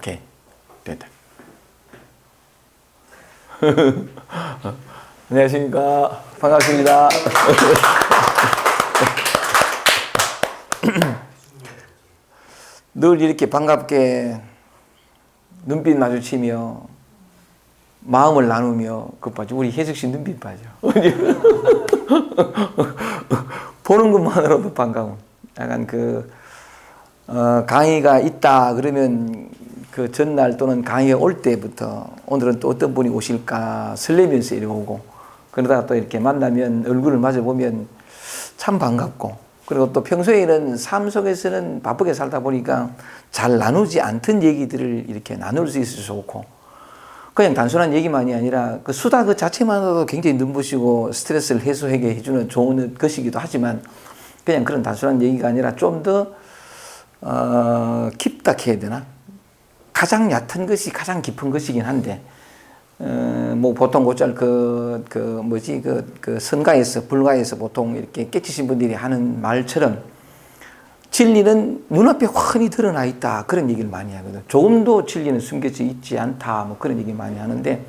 오케이. 됐다. 안녕하십니까. 반갑습니다. 늘 이렇게 반갑게 눈빛 마주치며 마음을 나누며 그것 봐죠. 우리 혜숙 씨 눈빛 봐죠. 보는 것만으로도 반가움. 약간 강의가 있다 그러면 그 전날 또는 강의가 올 때부터 오늘은 또 어떤 분이 오실까 설레면서 이렇게 오고, 그러다가 또 이렇게 만나면 얼굴을 마주 보면 참 반갑고, 그리고 또 평소에는 삶 속에서는 바쁘게 살다 보니까 잘 나누지 않던 얘기들을 이렇게 나눌 수 있어서 좋고, 그냥 단순한 얘기만이 아니라 그 수다 그 자체만으로도 굉장히 눈부시고 스트레스를 해소하게 해주는 좋은 것이기도 하지만, 그냥 그런 단순한 얘기가 아니라 좀 더 깊다 해야 되나? 가장 얕은 것이 가장 깊은 것이긴 한데, 뭐 보통 곧잘 선가에서 불가에서 보통 이렇게 깨치신 분들이 하는 말처럼 진리는 눈앞에 훤히 드러나 있다, 그런 얘기를 많이 하거든. 조금도 진리는 숨겨져 있지 않다, 뭐 그런 얘기 많이 하는데,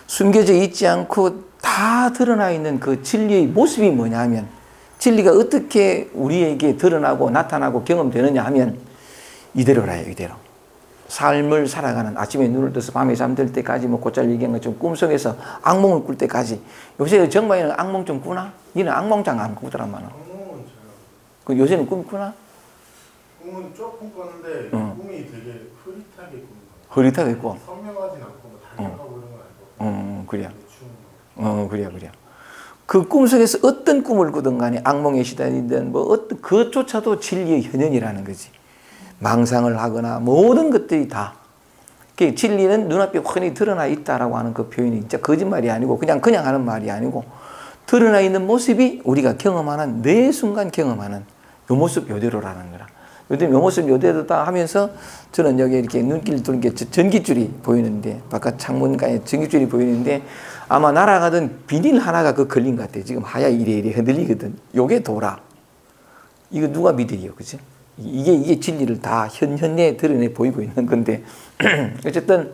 숨겨져 있지 않고 다 드러나 있는 그 진리의 모습이 뭐냐면, 진리가 어떻게 우리에게 드러나고 나타나고 경험되느냐 하면 이대로라요. 이대로 삶을 살아가는, 아침에 눈을 떠서 밤에 잠들 때까지, 뭐 곧잘 얘기한 것처럼 꿈속에서 악몽을 꿀 때까지. 요새 정말이는 악몽 좀 꾸나? 니는 악몽 잘 안 꾸더란 말이야. 악몽은 잘. 그 요새는 꿈 꾸나? 꿈은 조금 꾸는데 꿈이 되게 흐릿하게 꾸는 거예요. 흐릿하게 꿔. 선명하진 않고 뭐 달력하고 이런 건 아니고. 그래요. 대충. 그래요. 그 꿈속에서 어떤 꿈을 꾸든 간에, 악몽에 시달리든 뭐 어떤 그것조차도 진리의 현현이라는 거지. 망상을 하거나 모든 것들이 다. 그 진리는 눈앞에 훤히 드러나 있다라고 하는 그 표현이 진짜 거짓말이 아니고 그냥 하는 말이 아니고, 드러나 있는 모습이 우리가 경험하는, 매 순간 경험하는 요 모습 요대로라는 거라. 요즘 요 모습 요대로다 하면서 저는 여기 이렇게 눈길 두는 게 전깃줄이 보이는데, 바깥 창문가에 전깃줄이 보이는데, 아마 날아가던 비닐 하나가 그 걸린 것 같아요. 지금 하얗 이래 흔들리거든. 요게 도라. 이거 누가 믿으리요, 그치? 이게 진리를 다 현현에 드러내 보이고 있는 건데, 어쨌든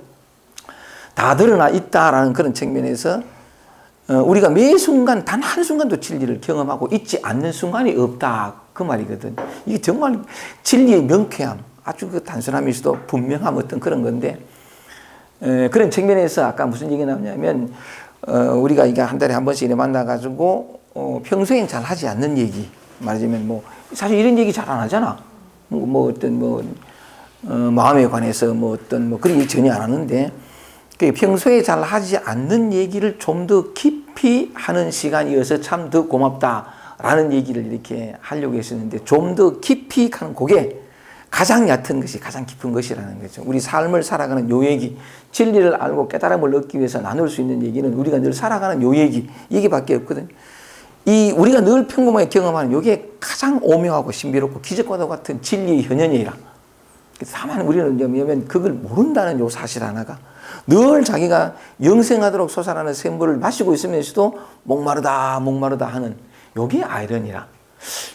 다 드러나 있다라는 그런 측면에서 우리가 매 순간 단 한순간도 진리를 경험하고 있지 않는 순간이 없다, 그 말이거든. 이게 정말 진리의 명쾌함, 아주 그 단순함일수도 분명함, 어떤 그런 건데, 그런 측면에서 아까 무슨 얘기 나오냐면, 우리가 이게 한 달에 한 번씩 이렇게 만나가지고 평소엔 잘 하지 않는 얘기, 말하자면 뭐 사실 이런 얘기 잘 안 하잖아. 마음에 관해서 그런 얘기 전혀 안 하는데, 평소에 잘 하지 않는 얘기를 좀 더 깊이 하는 시간이어서 참 더 고맙다라는 얘기를 이렇게 하려고 했었는데, 좀 더 깊이 하는 그게 가장 얕은 것이 가장 깊은 것이라는 거죠. 우리 삶을 살아가는 요 얘기, 진리를 알고 깨달음을 얻기 위해서 나눌 수 있는 얘기는 우리가 늘 살아가는 요 얘기밖에 없거든. 이 우리가 늘 평범하게 경험하는 요게 가장 오묘하고 신비롭고 기적과도 같은 진리의 현현이라. 다만 우리는 뭐냐면 그걸 모른다는 요 사실 하나가, 늘 자기가 영생하도록 솟아나는 샘물을 마시고 있으면서도 목마르다 하는 요게 아이러니라.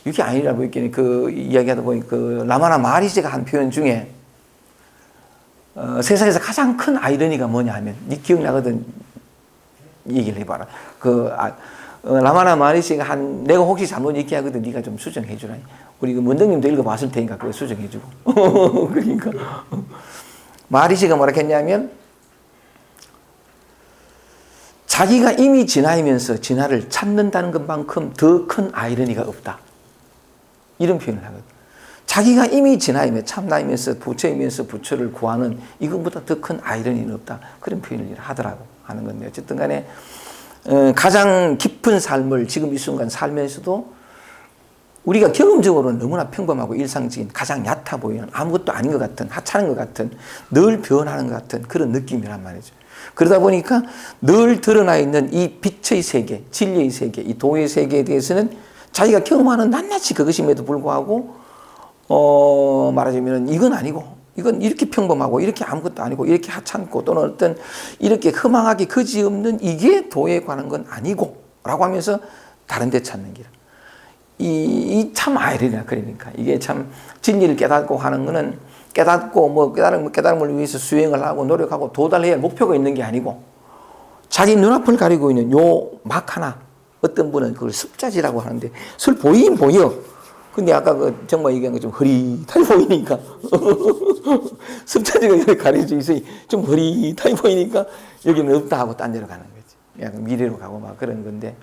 이게 아니라 보이겠니, 그 이야기하다 보니 그 라마나 마하리시가 한 표현 중에 세상에서 가장 큰 아이러니가 뭐냐 하면, 네 기억나거든, 얘기를 해봐라. 라마나 마하리시가 내가 혹시 잘못 얘기하거든, 네가 좀 수정해 주라. 우리 그 문등님도 읽어봤을 테니까 그거 수정해 주고. 그러니까 마하리시가 뭐라 했냐면, 자기가 이미 진화하면서 진화를 찾는다는 것만큼 더 큰 아이러니가 없다, 이런 표현을 하거든. 자기가 이미 진화하며 참나이면서 부처이면서 부처를 구하는 이것보다 더 큰 아이러니는 없다, 그런 표현을 하더라고 하는 건데, 어쨌든 간에 가장 깊은 삶을 지금 이 순간 살면서도 우리가 경험적으로는 너무나 평범하고 일상적인, 가장 얕아 보이는, 아무것도 아닌 것 같은, 하찮은 것 같은, 늘 변하는 것 같은 그런 느낌이란 말이죠. 그러다 보니까 늘 드러나 있는 이 빛의 세계, 진리의 세계, 이 도의 세계에 대해서는 자기가 경험하는 낱낱이 그것임에도 불구하고 말하자면 이건 아니고, 이건 이렇게 평범하고 이렇게 아무것도 아니고 이렇게 하찮고 또는 어떤 이렇게 허망하게 그지없는 이게 도에 관한 건 아니고 라고 하면서 다른 데 찾는 길. 이 참 아이러니야. 그러니까 이게 참 진리를 깨닫고 하는 거는 깨닫고 뭐 깨달음을 위해서 수행을 하고 노력하고 도달해야 할 목표가 있는 게 아니고 자기 눈앞을 가리고 있는 요 막 하나. 어떤 분은 그걸 습자지라고 하는데 술 보이긴 보여. 근데 아까 그 정말 얘기한 거 좀 흐릿하게 보이니까 습자지가 이렇게 가려져 있어 좀 흐릿하게 보이니까 여기는 없다 하고 딴 데로 가는 거지. 약간 미래로 가고 막 그런 건데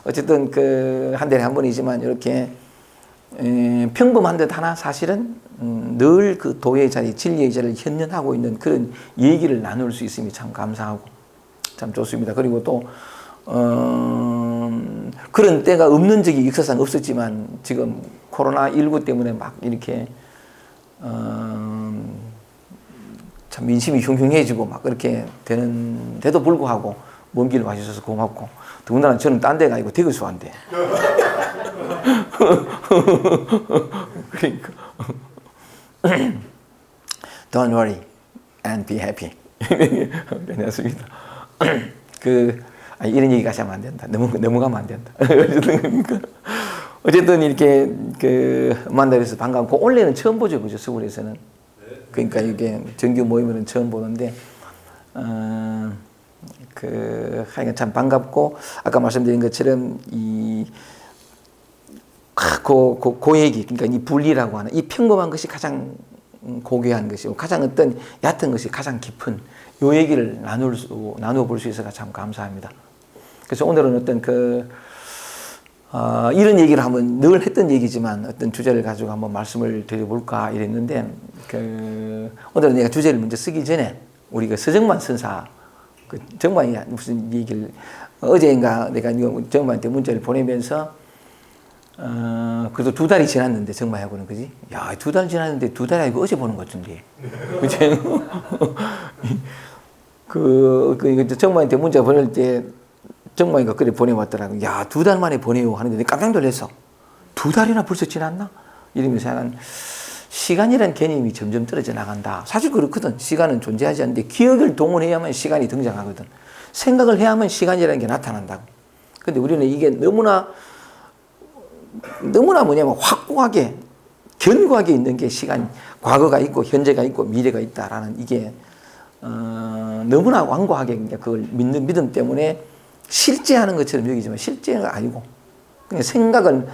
어쨌든 그 한 달에 한 번이지만 이렇게 평범한 듯 하나 사실은 늘 그 도의 자리, 진리의 자리를 현현하고 있는 그런 얘기를 나눌 수 있음이 참 감사하고 참 좋습니다. 그리고 또 그런 때가 없는 적이 역사상 없었지만 지금 코로나19 때문에 막 이렇게 참 민심이 흉흉해지고 막 그렇게 되는데도 불구하고 먼 길 와주셔서 고맙고 더군다나 저는 딴 데 가 아니고 대구수 한대. 그러니까 Don't worry and be happy. 안녕하십니까. 이런 얘기까지 하면 안 된다. 넘어가면 안 된다. 어쨌든 이렇게 만나뵈서 반갑고 원래는 처음 보죠, 그죠? 서울에서는. 그러니까 이게 정규 모임은 처음 보는데 하여간 참 반갑고 아까 말씀드린 것처럼 그 얘기, 그러니까 이 분리라고 하는 이 평범한 것이 가장 고귀한 것이고 가장 어떤 얕은 것이 가장 깊은 요 얘기를 나누어 볼 수 있어서 참 감사합니다. 그래서 오늘은 어떤 이런 얘기를 한번 늘 했던 얘기지만 어떤 주제를 가지고 한번 말씀을 드려볼까 이랬는데 오늘은 내가 주제를 먼저 쓰기 전에 우리 서정만 선사 정만이 무슨 얘기를 어제인가 내가 정만한테 문자를 보내면서 그래도 2달이 지났는데 정만하고는 그지? 야, 2달 지났는데 2달이 아니고 어제 보는 것 같은데. 그치? 정만한테 문자 보낼 때 정만이가 그래 보내왔더라고. 야, 2달 만에 보내요 하는데 내가 깜짝 놀랐어. 2달이나 벌써 지났나? 이러면서 약간 시간이라는 개념이 점점 떨어져 나간다. 사실 그렇거든. 시간은 존재하지 않는데 기억을 동원해야만 시간이 등장하거든. 생각을 해야만 시간이라는 게 나타난다고. 근데 우리는 이게 너무나 뭐냐면 확고하게 견고하게 있는 게 시간, 과거가 있고 현재가 있고 미래가 있다라는 이게 너무나 완고하게 그걸 믿는 믿음 때문에 실제하는 것처럼 여기지만 실제가 아니고 그냥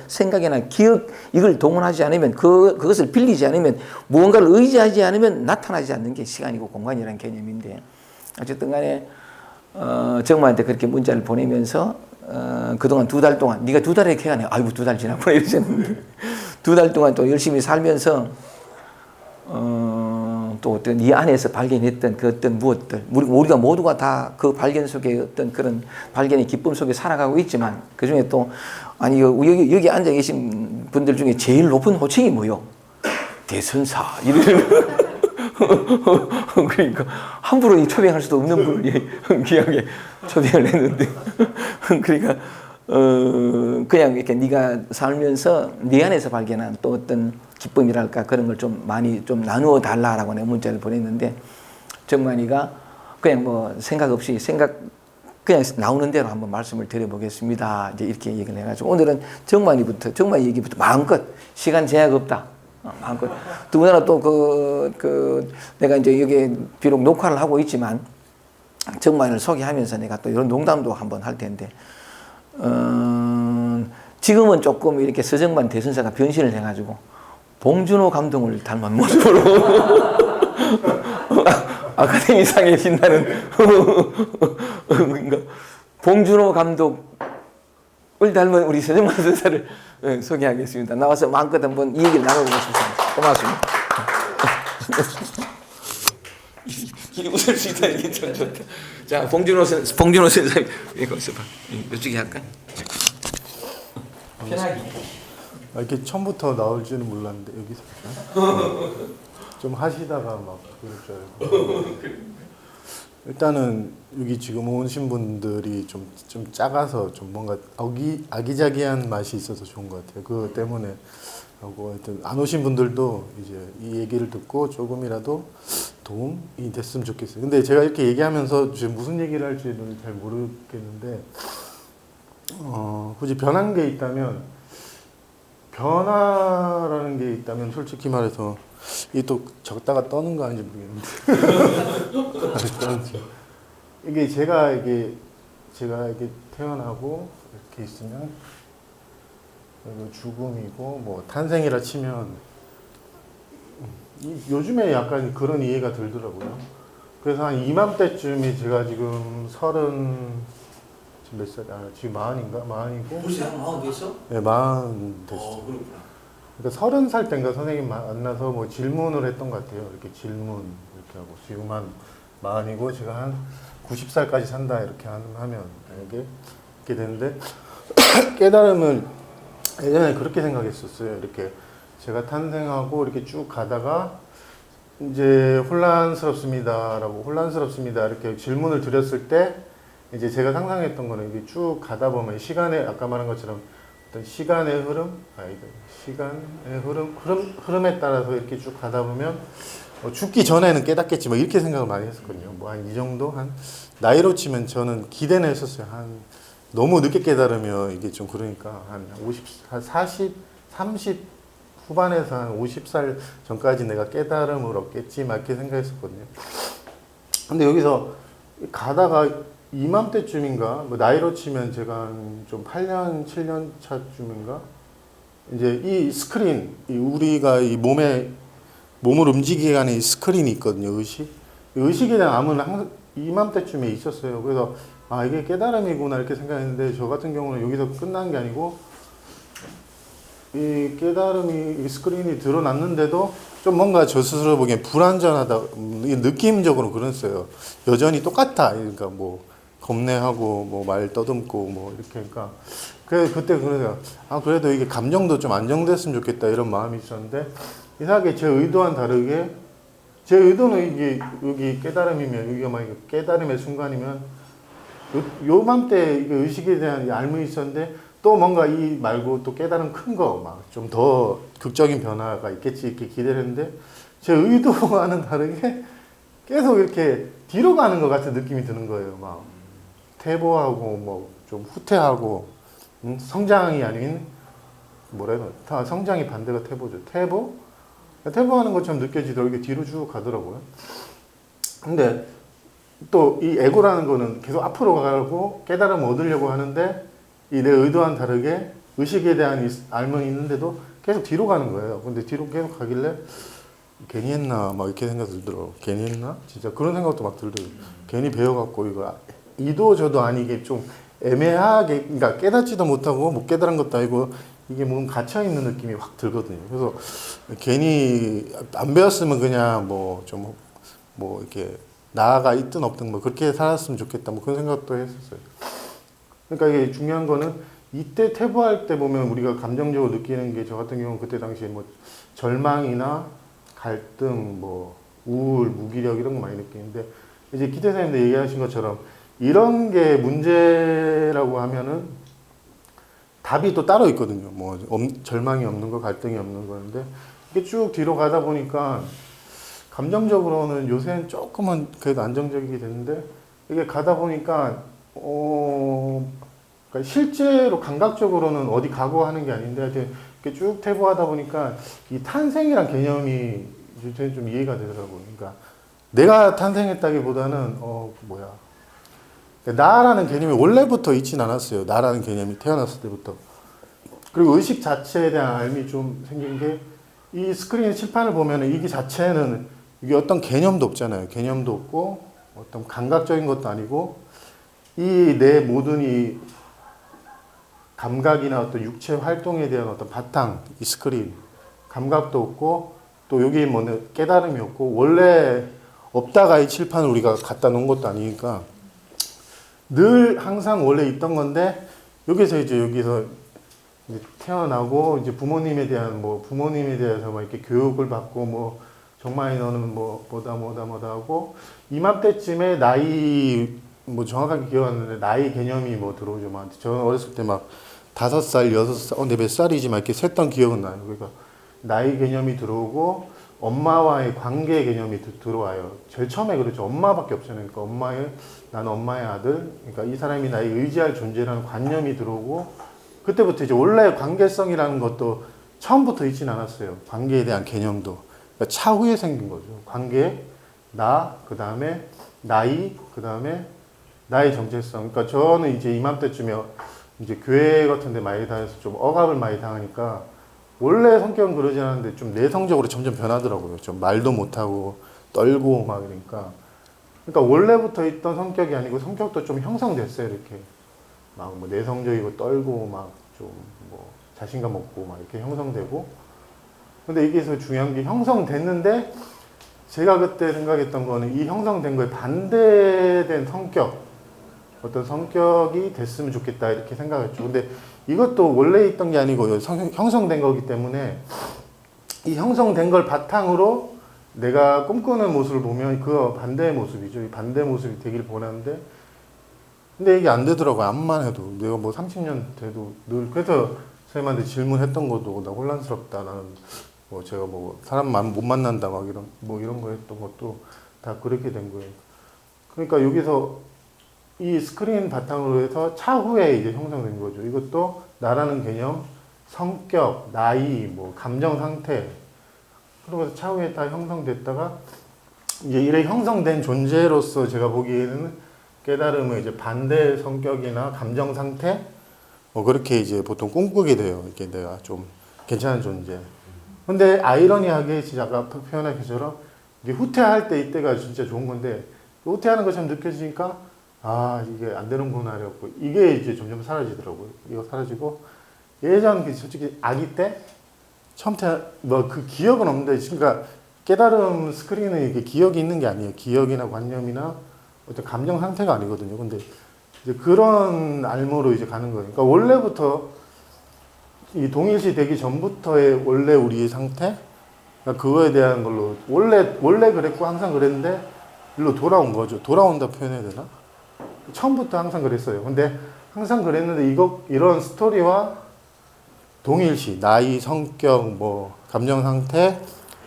생각이나 기억 이걸 동원하지 않으면 그것을 빌리지 않으면 무언가를 의지하지 않으면 나타나지 않는 게 시간이고 공간이라는 개념인데 어쨌든 간에 정마한테 그렇게 문자를 보내면서 그동안 2달 동안 네가 2달에 이렇게 하네. 아이고 2달 지났구나 이러셨는데 2달 동안 또 열심히 살면서 또 어떤 이 안에서 발견했던 그 어떤 무엇들 우리가 모두가 다 그 발견 속에 어떤 그런 발견의 기쁨 속에 살아가고 있지만 그 중에 또 아니 여기 앉아 계신 분들 중에 제일 높은 호칭이 뭐요? 대선사 이러는 그러니까 함부로 초빙할 수도 없는 분을 귀하게 초빙을 했는데 그러니까 그냥 이렇게 네가 살면서 네 안에서 발견한 또 어떤 기쁨이랄까 그런 걸 좀 많이 좀 나누어 달라라고 내가 문자를 보냈는데 정만이가 그냥 뭐 생각 없이 그냥 나오는 대로 한번 말씀을 드려보겠습니다. 이제 이렇게 얘기를 해가지고 오늘은 정만이 얘기부터 마음껏 시간 제약 없다. 마음껏 더군다나 또 내가 이제 여기 비록 녹화를 하고 있지만 정만을 소개하면서 내가 또 이런 농담도 한번 할 텐데 지금은 조금 이렇게 서정만 대선사가 변신을 해가지고 봉준호 감독을 닮은 모습으로 아카데미상에 빛나는 그러니까 봉준호 감독을 닮은 우리 서정만 선사를 소개하겠습니다. 나와서 마음껏 한번 이 얘기를 나눠보겠습니다. 고맙습니다. 웃을 수 있다는 게 참 좋다. 자, 봉준호 선생님 이거 써봐. 이쪽에 할까? 편하게. 이렇게 처음부터 나올지는 몰랐는데 여기서 좀 하시다가 막 그럴 줄 알고. 일단은 여기 지금 오신 분들이 좀 작아서 좀 뭔가 아기자기한 맛이 있어서 좋은 것 같아요. 그거 때문에 하고 하여튼 안 오신 분들도 이제 이 얘기를 듣고 조금이라도 도움이 됐으면 좋겠어요. 근데 제가 이렇게 얘기하면서 지금 무슨 얘기를 할지는 잘 모르겠는데 굳이 변한 게 있다면 변화라는 게 있다면 솔직히 말해서 이게 또 적다가 떠는 거 아닌지 모르겠는데. 이게 제가 태어나고 이렇게 있으면 그리고 죽음이고 뭐 탄생이라 치면 요즘에 약간 그런 이해가 들더라고요. 그래서 한 이맘때쯤에 제가 지금 지금 몇 살이야? 지금 40인가? 40이고. 벌써 40 됐어? 네, 40 됐어요. 그렇구나. 그러니까 30살 때인가 선생님 만나서 뭐 질문을 했던 것 같아요. 이렇게 질문 이렇게 하고 지금 한 40이고 제가 한 90살까지 산다 이렇게 하면 이렇게 되는데 깨달음을 예전에 그렇게 생각했었어요. 이렇게 제가 탄생하고 이렇게 쭉 가다가 이제 혼란스럽습니다 이렇게 질문을 드렸을 때 이제 제가 상상했던 거는 이게 쭉 가다 보면 시간의 아까 말한 것처럼 어떤 시간의 흐름에 따라서 이렇게 쭉 가다 보면 죽기 전에는 깨닫겠지 뭐 이렇게 생각을 많이 했었거든요. 뭐 한 이 정도 한 나이로 치면 저는 기대는 했었어요. 한 너무 늦게 깨달으면 이게 좀 그러니까 한 30 후반에서 한 50살 전까지 내가 깨달음을 얻겠지 막 이렇게 생각했었거든요. 근데 여기서 가다가 이맘때쯤인가 뭐 나이로 치면 제가 좀 8년 7년 차쯤인가 이제 이 스크린 우리가 이 몸을 움직이게 하는 이 스크린이 있거든요. 의식에 대한 암은 항상 이맘때쯤에 있었어요. 그래서 아 이게 깨달음이구나 이렇게 생각했는데 저 같은 경우는 여기서 끝난 게 아니고 이 깨달음이 이 스크린이 드러났는데도 좀 뭔가 저 스스로 보기엔 불완전하다 느낌적으로 그랬어요. 여전히 똑같아. 그러니까 뭐 겁내하고 뭐 말 떠듬고 뭐 이렇게 그러니까 그때 그래서 아 그래도 이게 감정도 좀 안정됐으면 좋겠다 이런 마음이 있었는데 이상하게 제 의도와는 다르게 제 의도는 이게 여기 깨달음이면 여기가 막 깨달음의 순간이면 요맘때 이게 의식에 대한 알물이 있었는데 또 뭔가 이 말고 또 깨달음 큰 거 막 좀 더 극적인 변화가 있겠지 이렇게 기대를 했는데 제 의도와는 다르게 계속 이렇게 뒤로 가는 것 같은 느낌이 드는 거예요. 막 퇴보하고 뭐 좀 후퇴하고 성장이 아닌 뭐라 해야 되나 성장이 반대가 퇴보죠. 퇴보하는 것처럼 느껴지더라고요. 이게 뒤로 쭉 가더라고요. 근데 또 이 에고라는 거는 계속 앞으로 가고 깨달음을 얻으려고 하는데 이 내 의도와는 다르게 의식에 대한 알면이 있는데도 계속 뒤로 가는 거예요. 근데 뒤로 계속 가길래 괜히 했나 막 이렇게 생각 들더라고요. 괜히 했나? 진짜 그런 생각도 막 들더라고요. 괜히 배워갖고 이거 이도 저도 아니게 좀 애매하게 그러니까 깨닫지도 못하고 못 깨달은 것도 아니고 이게 뭔가 갇혀있는 느낌이 확 들거든요. 그래서 괜히 안 배웠으면 그냥 뭐 좀 뭐 이렇게 나아가 있든 없든 뭐 그렇게 살았으면 좋겠다 뭐 그런 생각도 했었어요. 그러니까 이게 중요한 거는 이때 퇴보할 때 보면 우리가 감정적으로 느끼는 게 저 같은 경우는 그때 당시에 뭐 절망이나 갈등, 뭐 우울, 무기력 이런 거 많이 느끼는데 이제 기태사님도 얘기하신 것처럼 이런 게 문제라고 하면은 답이 또 따로 있거든요. 뭐 절망이 없는 거, 갈등이 없는 거인데 이게 쭉 뒤로 가다 보니까 감정적으로는 요새는 조금은 그래도 안정적이게 됐는데 이게 가다 보니까 그러니까 실제로 감각적으로는 어디 가고 하는 게 아닌데 하여튼 이렇게 쭉 퇴보하다 보니까 이 탄생이란 개념이 저는 좀 이해가 되더라고요. 그러니까 내가 탄생했다기보다는 나라는 개념이 원래부터 있진 않았어요. 나라는 개념이 태어났을 때부터. 그리고 의식 자체에 대한 알미 좀 생긴 게 이 스크린 칠판을 보면 이게 자체는 이게 어떤 개념도 없잖아요. 개념도 없고 어떤 감각적인 것도 아니고 이 내 모든 이 감각이나 어떤 육체 활동에 대한 어떤 바탕, 이 스크린 감각도 없고 또 여기 뭐 깨달음이 없고 원래 없다가 이 칠판을 우리가 갖다 놓은 것도 아니니까 늘 항상 원래 있던 건데 여기서 이제 태어나고 이제 부모님에 대해서 막 이렇게 교육을 받고 뭐 정말 너는 뭐다 하고 이맘때쯤에 나이 뭐 정확하게 기억 안 나는데 나이 개념이 뭐 들어오죠. 막 저는 어렸을 때 막 5살, 6살, 근데 몇 살이지 막 이렇게 셌던 기억은 나요. 그러니까 나이 개념이 들어오고 엄마와의 관계 개념이 들어와요. 제일 처음에 그렇죠. 엄마밖에 없잖아요. 그러니까 나는 엄마의 아들. 그러니까 이 사람이 나의 의지할 존재라는 관념이 들어오고 그때부터 이제 원래 관계성이라는 것도 처음부터 있진 않았어요. 관계에 대한 개념도. 그러니까 차후에 생긴 거죠. 관계, 나, 그 다음에 나이, 그 다음에 나의 정체성. 그러니까 저는 이제 이맘때쯤에 이제 교회 같은 데 많이 다녀서 좀 억압을 많이 당하니까 원래 성격은 그러지 않았는데 좀 내성적으로 점점 변하더라고요. 좀 말도 못하고 떨고 막 이러니까. 그러니까 원래부터 있던 성격이 아니고 성격도 좀 형성됐어요. 이렇게 막 뭐 내성적이고 떨고 막 좀 뭐 자신감 없고 막 이렇게 형성되고. 근데 이게 더 중요한 게 형성됐는데 제가 그때 생각했던 거는 이 형성된 거에 반대된 성격, 어떤 성격이 됐으면 좋겠다 이렇게 생각했죠. 근데 이것도 원래 있던 게 아니고 형성된 거기 때문에 이 형성된 걸 바탕으로 내가 꿈꾸는 모습을 보면 그 반대의 모습이죠. 이 반대 모습이 되길 원하는데 근데 이게 안 되더라고요. 암만 해도 내가 뭐 30년 돼도 늘 그래서 선생님한테 질문했던 것도 나 혼란스럽다. 나는 뭐 제가 뭐 사람 못 만난다 막 이런 뭐 이런 거 했던 것도 다 그렇게 된 거예요. 그러니까 여기서 이 스크린 바탕으로 해서 차후에 이제 형성된 거죠. 이것도 나라는 개념, 성격, 나이, 뭐 감정 상태 그러면서 차후에 다 형성됐다가 이제 이래 형성된 존재로서 제가 보기에는 깨달음의 이제 반대 성격이나 감정 상태 뭐 그렇게 이제 보통 꿈꾸게 돼요. 이게 내가 좀 괜찮은 존재. 근데 아이러니하게 진짜 아까 표현한 것처럼 이게 후퇴할 때 이때가 진짜 좋은 건데 후퇴하는 것처럼 느껴지니까 아 이게 안 되는구나 이랬고 이게 이제 점점 사라지더라고요. 이거 사라지고 예전 솔직히 아기 때 처음 뭐 그 기억은 없는데 그러니까 깨달음 스크린은 이게 기억이 있는 게 아니에요. 기억이나 관념이나 어떤 감정 상태가 아니거든요. 근데 이제 그런 알모로 이제 가는 거예요. 그러니까 원래부터 이 동일시 되기 전부터의 원래 우리의 상태, 그러니까 그거에 대한 걸로 원래 그랬고 항상 그랬는데 일로 돌아온 거죠. 돌아온다 표현해야 되나? 처음부터 항상 그랬어요. 근데 항상 그랬는데 이런 스토리와 동일시, 나이, 성격, 뭐 감정 상태,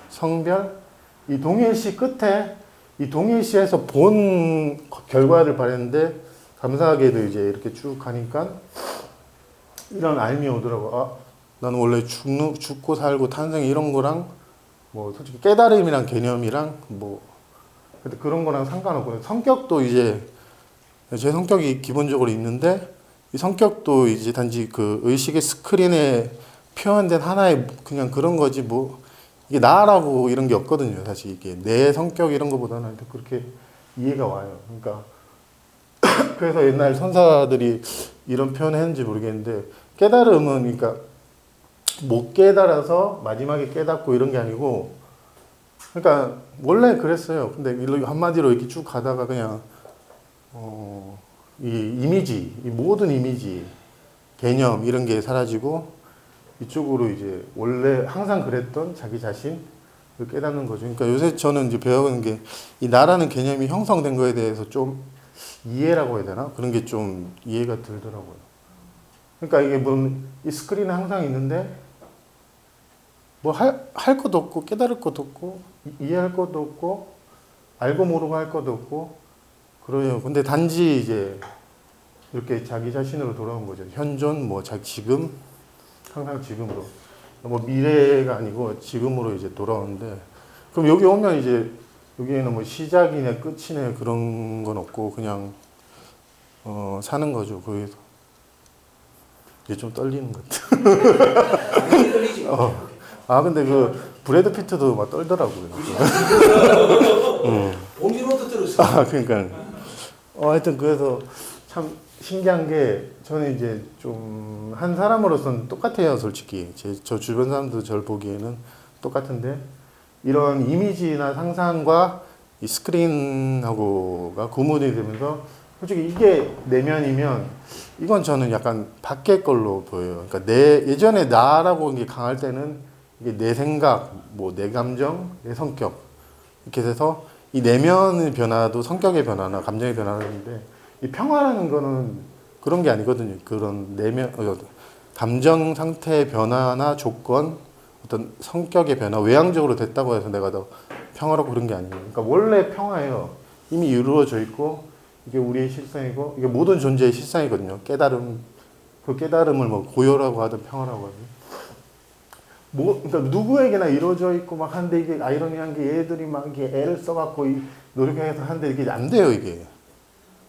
성별 이 동일시 끝에 이 동일시에서 본 결과를 바랬는데 감사하게도 이제 이렇게 쭉 가니까 이런 알미 오더라고. 아, 나는 원래 죽고 살고 탄생 이런 거랑 뭐 솔직히 깨달음이랑 개념이랑 뭐 근데 그런 거랑 상관없고 성격도 이제 제 성격이 기본적으로 있는데 이 성격도 이제 단지 그 의식의 스크린에 표현된 하나의 그냥 그런 거지 뭐 이게 나라고 이런 게 없거든요. 사실 이게 내 성격 이런 거보다는 그렇게 이해가 와요. 그러니까 그래서 옛날 선사들이 이런 표현을 했는지 모르겠는데 깨달음은 그러니까 못 깨달아서 마지막에 깨닫고 이런 게 아니고 그러니까 원래 그랬어요. 근데 한마디로 이렇게 쭉 가다가 그냥 이 이미지, 이 모든 이미지, 개념 이런 게 사라지고 이쪽으로 이제 원래 항상 그랬던 자기 자신을 깨닫는 거죠. 그러니까 요새 저는 이제 배우는 게 이 나라는 개념이 형성된 거에 대해서 좀 이해라고 해야 되나? 그런 게 좀 이해가 들더라고요. 그러니까 이게 이 스크린은 항상 있는데 뭐 할 것도 없고 깨달을 것도 없고 이해할 것도 없고 알고 모르고 할 것도 없고 그래요. 근데 단지 이제 이렇게 자기 자신으로 돌아온 거죠. 현존, 뭐 지금 항상 지금으로 뭐 미래가 아니고 지금으로 이제 돌아오는데 그럼 여기 오면 이제 여기에는 뭐 시작이네 끝이네 그런 건 없고 그냥 사는 거죠. 거기서 이게 좀 떨리는 것 같아. 아 근데 그 브래드 피트도 막 떨더라고요. 온기로도 들었어. 아 그러니까 하여튼 그래서 참 신기한 게 저는 이제 좀 한 사람으로서는 똑같아요. 솔직히 저 주변 사람도 저를 보기에는 똑같은데 이런 이미지나 상상과 이 스크린하고가 구분이 되면서 솔직히 이게 내면이면 이건 저는 약간 밖의 걸로 보여요. 그러니까 예전에 나라고 이게 강할 때는 이게 내 생각, 뭐 내 감정, 내 성격 이렇게 돼서 이 내면의 변화도 성격의 변화나 감정의 변화인데 이 평화라는 거는 그런 게 아니거든요. 그런 내면 감정 상태의 변화나 조건, 어떤 성격의 변화, 외향적으로 됐다고 해서 내가 더 평화롭고 그런 게 아니에요. 그러니까 원래 평화예요. 이미 이루어져 있고 이게 우리의 실상이고 이게 모든 존재의 실상이거든요. 깨달음, 그 깨달음을 뭐 고요라고 하든 평화라고 하든. 뭐 그러니까 누구에게나 이루어져 있고 막 한데 이게 아이러니한 게 얘들이 막 이게 애를 써갖고 노력해서 하는데 이게 안 돼요 이게.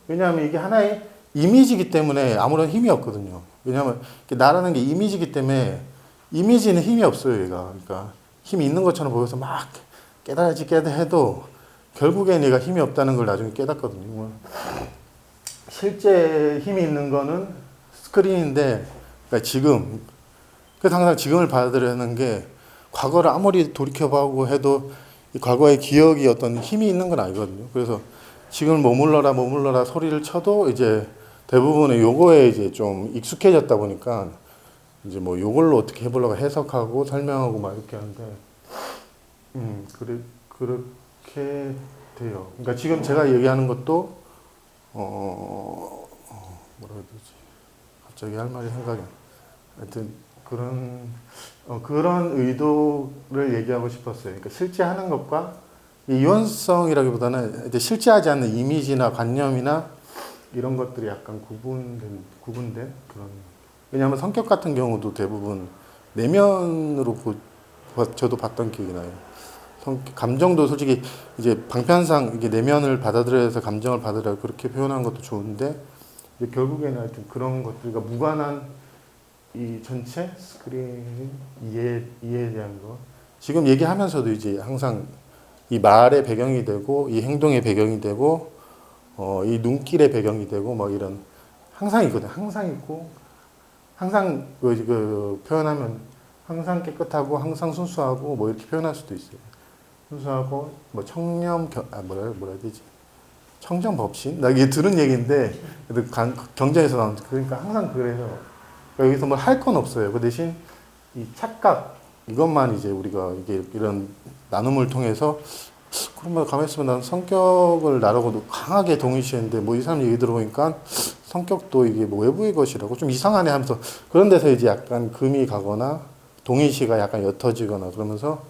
왜냐하면 이게 하나의 이미지이기 때문에 아무런 힘이 없거든요. 왜냐하면 나라는 게 이미지이기 때문에 이미지는 힘이 없어요 얘가. 그러니까 힘이 있는 것처럼 보여서 막 깨달아야지 해도 결국엔 얘가 힘이 없다는 걸 나중에 깨닫거든요. 실제 힘이 있는 거는 스크린인데, 그러니까 지금. 그래서 항상 지금을 받아들여야 하는 게 과거를 아무리 돌이켜보고 해도 이 과거의 기억이 어떤 힘이 있는 건 아니거든요. 그래서 지금을 머물러라 소리를 쳐도 이제 대부분의 요거에 이제 좀 익숙해졌다 보니까 이제 뭐 요걸로 어떻게 해보려고 해석하고 설명하고 막 이렇게 하는데, 그렇게 돼요. 그러니까 지금 제가 얘기하는 것도 뭐라 해야 되지? 갑자기 할 말이 생각이 안 나. 하여튼 그런 의도를 얘기하고 싶었어요. 그러니까 실제 하는 것과 이원성이라기보다는 이제 실제 하지 않는 이미지나 관념이나 이런 것들이 약간 구분된 그런. 왜냐하면 성격 같은 경우도 대부분 내면으로 저도 봤던 기억이 나요. 감정도 솔직히 이제 방편상 이게 내면을 받아들여서 감정을 받으라 그렇게 표현하는 것도 좋은데 결국에는 하여튼 그런 것들과 무관한 이 전체 스크린 이해에 대한 거. 지금 얘기하면서도 이제 항상 이 말의 배경이 되고 이 행동의 배경이 되고 이 눈길의 배경이 되고 막 이런 항상 있거든. 항상 있고 항상 그 표현하면 항상 깨끗하고 항상 순수하고 뭐 이렇게 표현할 수도 있어요. 순수하고 뭐 뭐라 해야 되지? 청정법신? 나 이게 들은 얘기인데 경전에서 나온. 그러니까 항상 그래서 여기서 뭐 할 건 없어요. 그 대신 이 착각 이것만 이제 우리가 이게 이런 나눔을 통해서 그러면 가만히 있으면 난 성격을 나라고 강하게 동의시했는데 뭐 이 사람 얘기 들어보니까 성격도 이게 뭐 외부의 것이라고 좀 이상하네 하면서 그런 데서 이제 약간 금이 가거나 동의시가 약간 옅어지거나 그러면서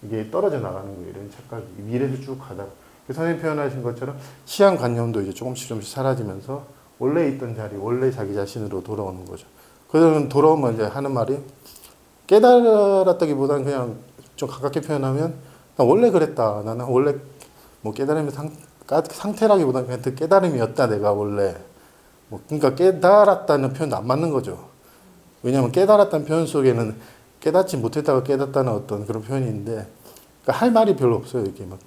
이게 떨어져 나가는 거예요. 이런 착각이 미래에서 쭉 가다가 선생님 표현하신 것처럼 시한관념도 이제 조금씩 사라지면서 원래 있던 자리, 원래 자기 자신으로 돌아오는 거죠. 그러면 돌아오면 이제 하는 말이 깨달았다기보다는 그냥 좀 가깝게 표현하면 나 원래 그랬다. 나는 원래 뭐 깨달음의 상태라기보다는 그냥 깨달음이었다. 내가 원래 뭐 그러니까 깨달았다는 표현도 안 맞는 거죠. 왜냐하면 깨달았다는 표현 속에는 깨닫지 못했다가 깨닫다는 어떤 그런 표현인데 그러니까 할 말이 별로 없어요. 이렇게 막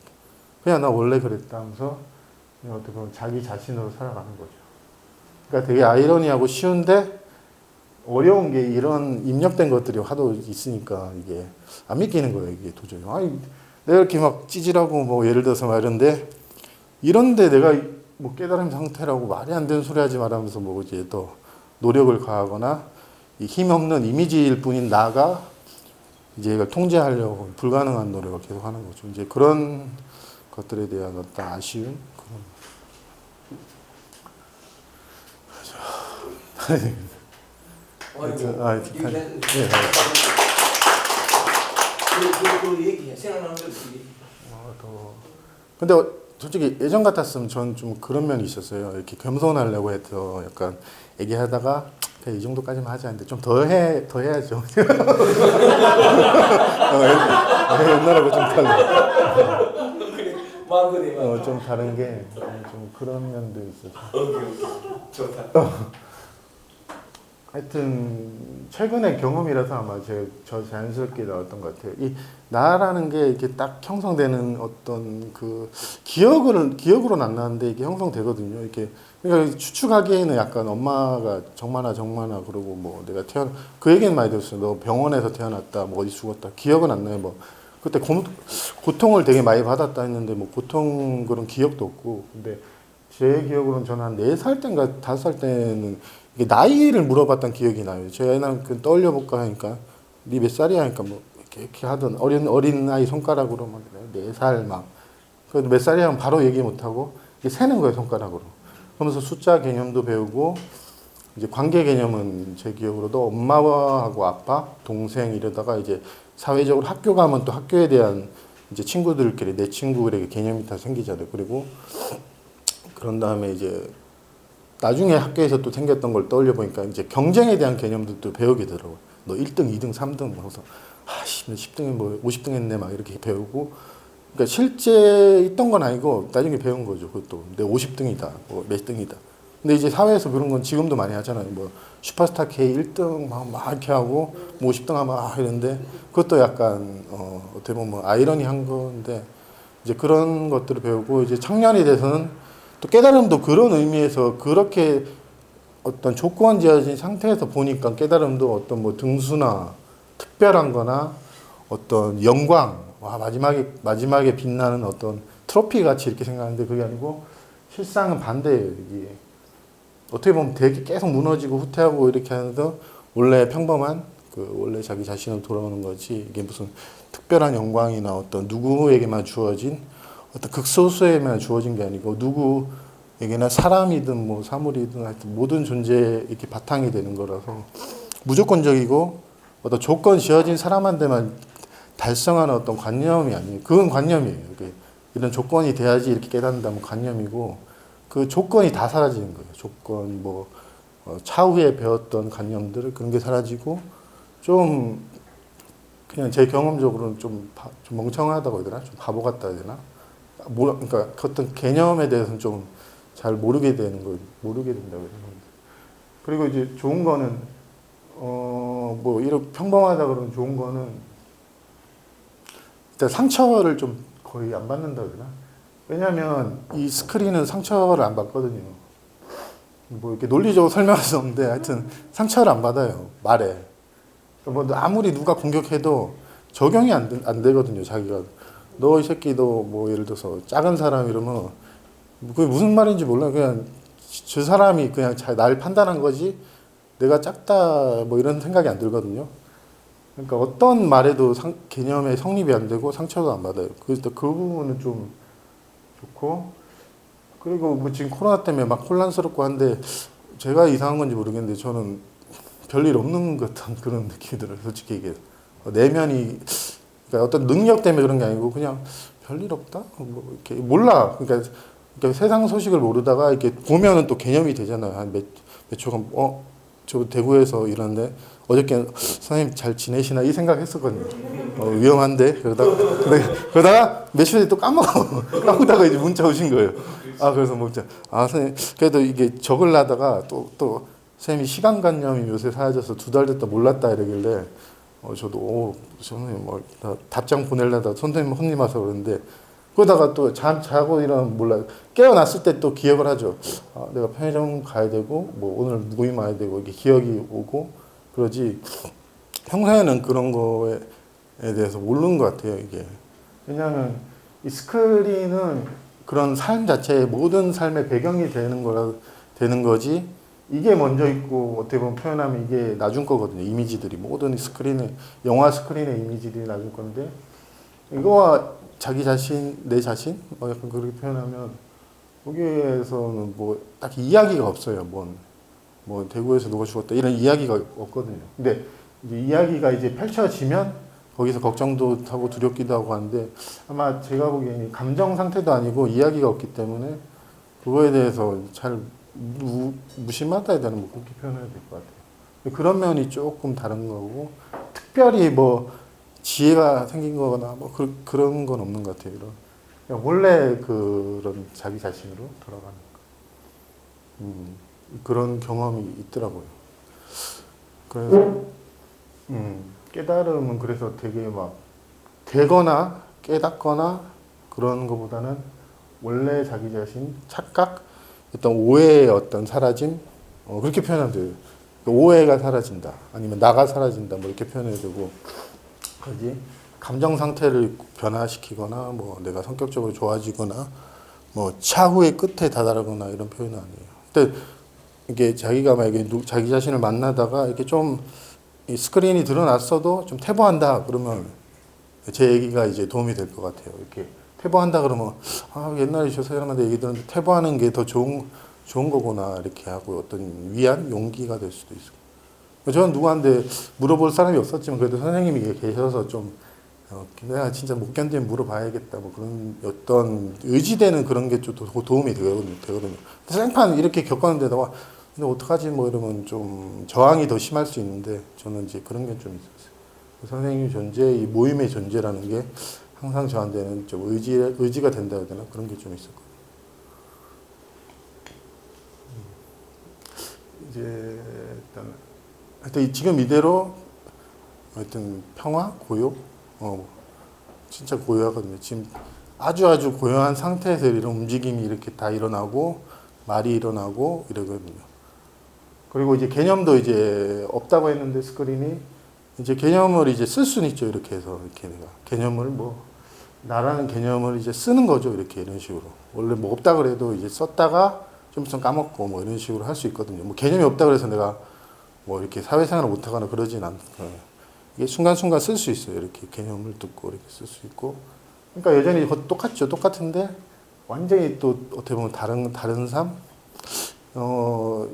그냥 나 원래 그랬다 하면서 그냥 어떻게 보면 자기 자신으로 살아가는 거죠. 그러니까 되게 아이러니하고 쉬운데 어려운 게 이런 입력된 것들이 하도 있으니까 이게 안 믿기는 거예요. 이게 도저히. 아니 내가 이렇게 막 찌질하고 뭐 예를 들어서 말인데 이런데 내가 뭐 깨달은 상태라고 말이 안 되는 소리 하지 말하면서 뭐 이제 더 노력을 가하거나 이 힘없는 이미지일 뿐인 나가 이제 이걸 통제하려고 불가능한 노력을 계속 하는 거죠. 이제 그런 것들에 대한 어떤 아쉬움 그 얘기 생각나는 거 얘기. 근데 솔직히 예전 같았으면 전 좀 그런 면이 있었어요. 이렇게 겸손하려고 해서 약간 얘기하다가 그냥 이 정도까지만 하자 했는데 좀 더 해야죠. 옛날하고 좀 달라. 좀 다른 게 좀 그런 면도 있어서. 오케이. 좋다. 하여튼 최근의 경험이라서 아마 저 자연스럽게 나왔던 것 같아요. 이 나라는 게 이렇게 딱 형성되는 어떤 그 기억으로는 안 나는데 이게 형성되거든요. 이렇게 그러니까 추측하기에는 약간 엄마가 정만아 그러고 뭐 내가 그 얘기는 많이 들었어요. 너 병원에서 태어났다, 뭐 어디 죽었다. 기억은 안 나요. 뭐 그때 고통을 되게 많이 받았다 했는데 뭐 고통 그런 기억도 없고. 근데 제 기억으로는 저는 한 4살 때인가 5살 때는 이게 나이를 물어봤던 기억이 나요. 제가 옛날에 떠올려볼까 하니까 니 몇 살이야 하니까 뭐 이렇게 하던 어린 아이 손가락으로 막 4살 막 그래도 몇 살이야 하면 바로 얘기 못하고 이게 세는 거예요 손가락으로. 그러면서 숫자 개념도 배우고 이제 관계 개념은 제 기억으로도 엄마하고 아빠, 동생 이러다가 이제 사회적으로 학교 가면 또 학교에 대한 이제 친구들끼리 내 친구들에게 개념이 다 생기잖아요. 그리고 그런 다음에 이제 나중에 학교에서 또 생겼던 걸 떠올려 보니까 이제 경쟁에 대한 개념들도 배우게 되더라고요. 너 1등, 2등, 3등 하면서 아씨 10등에 뭐 50등 했네 막 이렇게 배우고 그러니까 실제 있던 건 아니고 나중에 배운 거죠. 그것도 내 50등이다 뭐 몇 등이다. 근데 이제 사회에서 그런 건 지금도 많이 하잖아요. 뭐 슈퍼스타 K 1등 막 이렇게 하고 뭐 50등 하면 이런데 그것도 약간 어떻게 보면 뭐 아이러니한 건데 이제 그런 것들을 배우고 이제 청년이 돼서는 또 깨달음도 그런 의미에서 그렇게 어떤 조건지어진 상태에서 보니까 깨달음도 어떤 뭐 등수나 특별한 거나 어떤 영광, 와, 마지막에 빛나는 어떤 트로피 같이 이렇게 생각하는데 그게 아니고 실상은 반대예요, 이게. 어떻게 보면 되게 계속 무너지고 후퇴하고 이렇게 하면서 원래 평범한 원래 자기 자신으로 돌아오는 거지 이게 무슨 특별한 영광이나 어떤 누구에게만 주어진 어떤 극소수에게만 주어진 게 아니고 누구에게나 사람이든 뭐 사물이든 하여튼 모든 존재에 이렇게 바탕이 되는 거라서 무조건적이고 어떤 조건 지어진 사람한테만 달성하는 어떤 관념이 아니에요. 그건 관념이에요. 이런 조건이 돼야지 이렇게 깨닫는다면 관념이고 그 조건이 다 사라지는 거예요. 조건 뭐 차후에 배웠던 관념들 그런 게 사라지고 좀 그냥 제 경험적으로는 좀 멍청하다고 해야 되나? 좀 바보 같다 해야 되나? 그러니까 어떤 개념에 대해서는 좀 잘 모르게 되는 거예요. 모르게 된다고 해야 되나? 그리고 이제 좋은 거는 뭐 이렇게 평범하다 그러면 좋은 거는 일단 상처를 좀 거의 안 받는다 그러나? 왜냐하면 이 스크린은 상처를 안 받거든요. 뭐 이렇게 논리적으로 설명할 수 없는데 하여튼 상처를 안 받아요. 말에. 뭐 아무리 누가 공격해도 적용이 안 되거든요. 자기가 너 이 새끼 너 뭐 예를 들어서 작은 사람 이러면 그게 무슨 말인지 몰라. 그냥 저 사람이 그냥 날 판단한 거지 내가 작다 뭐 이런 생각이 안 들거든요. 그러니까 어떤 말에도 개념의 성립이 안 되고 상처도 안 받아요. 그래서 그 부분은 좀 좋고 그리고 뭐 지금 코로나 때문에 막 혼란스럽고 한데 제가 이상한 건지 모르겠는데 저는 별일 없는 것 같은 그런 느낌이 들어요. 솔직히 얘기해서 내면이 그러니까 어떤 능력 때문에 그런 게 아니고 그냥 별일 없다 뭐 이렇게 몰라. 그러니까 세상 소식을 모르다가 이렇게 보면은 또 개념이 되잖아요. 한 몇 초간 저 대구에서 일하는데 어저께 선생님 잘 지내시나 이 생각했었거든요. 위험한데 그러다가 며칠 뒤에 또 까먹다가 이제 문자 오신 거예요. 그래서 문자 선생님 그래도 이게 적으려다가 또 선생님이 시간관념이 요새 사라져서 2달 됐다 몰랐다 이러길래 저도 선생님 뭐 답장 보내려다 선생님 혼님 와서 그러는데 그러다가 또 자고 일어나면 몰라요. 깨어났을 때 또 기억을 하죠. 내가 편의점 가야 되고 뭐 오늘 모임 와야 되고 이게 기억이 오고 그러지 평소에는 그런 거에 대해서 모르는 것 같아요. 이게 왜냐하면 이 스크린은 그런 삶 자체의 모든 삶의 배경이 되는 거지 이게 먼저 있고 어떻게 보면 표현하면 이게 나중 거거든요. 이미지들이 모든 스크린에 영화 스크린의 이미지들이 나중 건데 이거와 자기 자신, 내 자신? 약간 그렇게 표현하면, 거기에서는 뭐, 딱 이야기가 없어요. 뭐, 대구에서 누가 죽었다. 이런 이야기가 없거든요. 근데, 이제 이야기가 이제 펼쳐지면, 거기서 걱정도 하고 두렵기도 하고 하는데, 아마 제가 보기에는 감정 상태도 아니고 이야기가 없기 때문에, 그거에 대해서 잘 무심하다 해야 되나, 뭐, 그렇게 표현해야 될 것 같아요. 그런 면이 조금 다른 거고, 특별히 뭐, 지혜가 생긴 거거나 뭐 그런 건 없는 것 같아요. 그냥 원래 그런 자기 자신으로 돌아가는 그런 경험이 있더라고요. 그래서 깨달음은 그래서 되게 막 되거나 깨닫거나 그런 것보다는 원래 자기 자신 착각 어떤 오해의 어떤 사라짐 그렇게 표현하면 돼요. 오해가 사라진다 아니면 나가 사라진다 뭐 이렇게 표현해야 되고 그지 감정 상태를 변화시키거나 뭐 내가 성격적으로 좋아지거나 뭐 차후의 끝에 다다르거나 이런 표현은 아니에요. 근데 이게 자기가 만약에 자기 자신을 만나다가 이렇게 좀 이 스크린이 드러났어도 좀 퇴보한다 그러면 제 얘기가 이제 도움이 될 것 같아요. 이렇게 퇴보한다 그러면 옛날에 저 사람한테 얘기 들었는데 퇴보하는 게 더 좋은 거구나 이렇게 하고 어떤 위안 용기가 될 수도 있어요. 저는 누구한테 물어볼 사람이 없었지만 그래도 선생님이 계셔서 좀 내가 진짜 못 견디면 물어봐야겠다 뭐 그런 어떤 의지되는 그런 게 좀 도움이 되거든요. 생판 이렇게 겪었는데다가 근데 어떡하지 뭐 이러면 좀 저항이 더 심할 수 있는데 저는 이제 그런 게 좀 있었어요. 선생님 존재, 이 모임의 존재라는 게 항상 저한테는 좀 의지가 된다 해야 되나 그런 게 좀 있었거든요. 이제 일단 하여튼 지금 이대로 하여튼 평화, 고요, 진짜 고요하거든요. 지금 아주 고요한 상태에서 이런 움직임이 이렇게 다 일어나고 말이 일어나고 이러거든요. 그리고 이제 개념도 이제 없다고 했는데 스크린이 이제 개념을 이제 쓸 수는 있죠. 이렇게 해서 이렇게 내가 개념을 뭐 나라는 개념을 이제 쓰는 거죠. 이렇게 이런 식으로 원래 뭐 없다 그래도 이제 썼다가 좀 있으면 까먹고 뭐 이런 식으로 할 수 있거든요. 뭐 개념이 없다 그래서 내가 뭐 이렇게 사회생활을 못하거나 그러진 않거든요. 이게 순간순간 쓸 수 있어요. 이렇게 개념을 듣고 이렇게 쓸 수 있고. 그러니까 여전히 똑같죠. 똑같은데 완전히 또 어떻게 보면 다른 삶.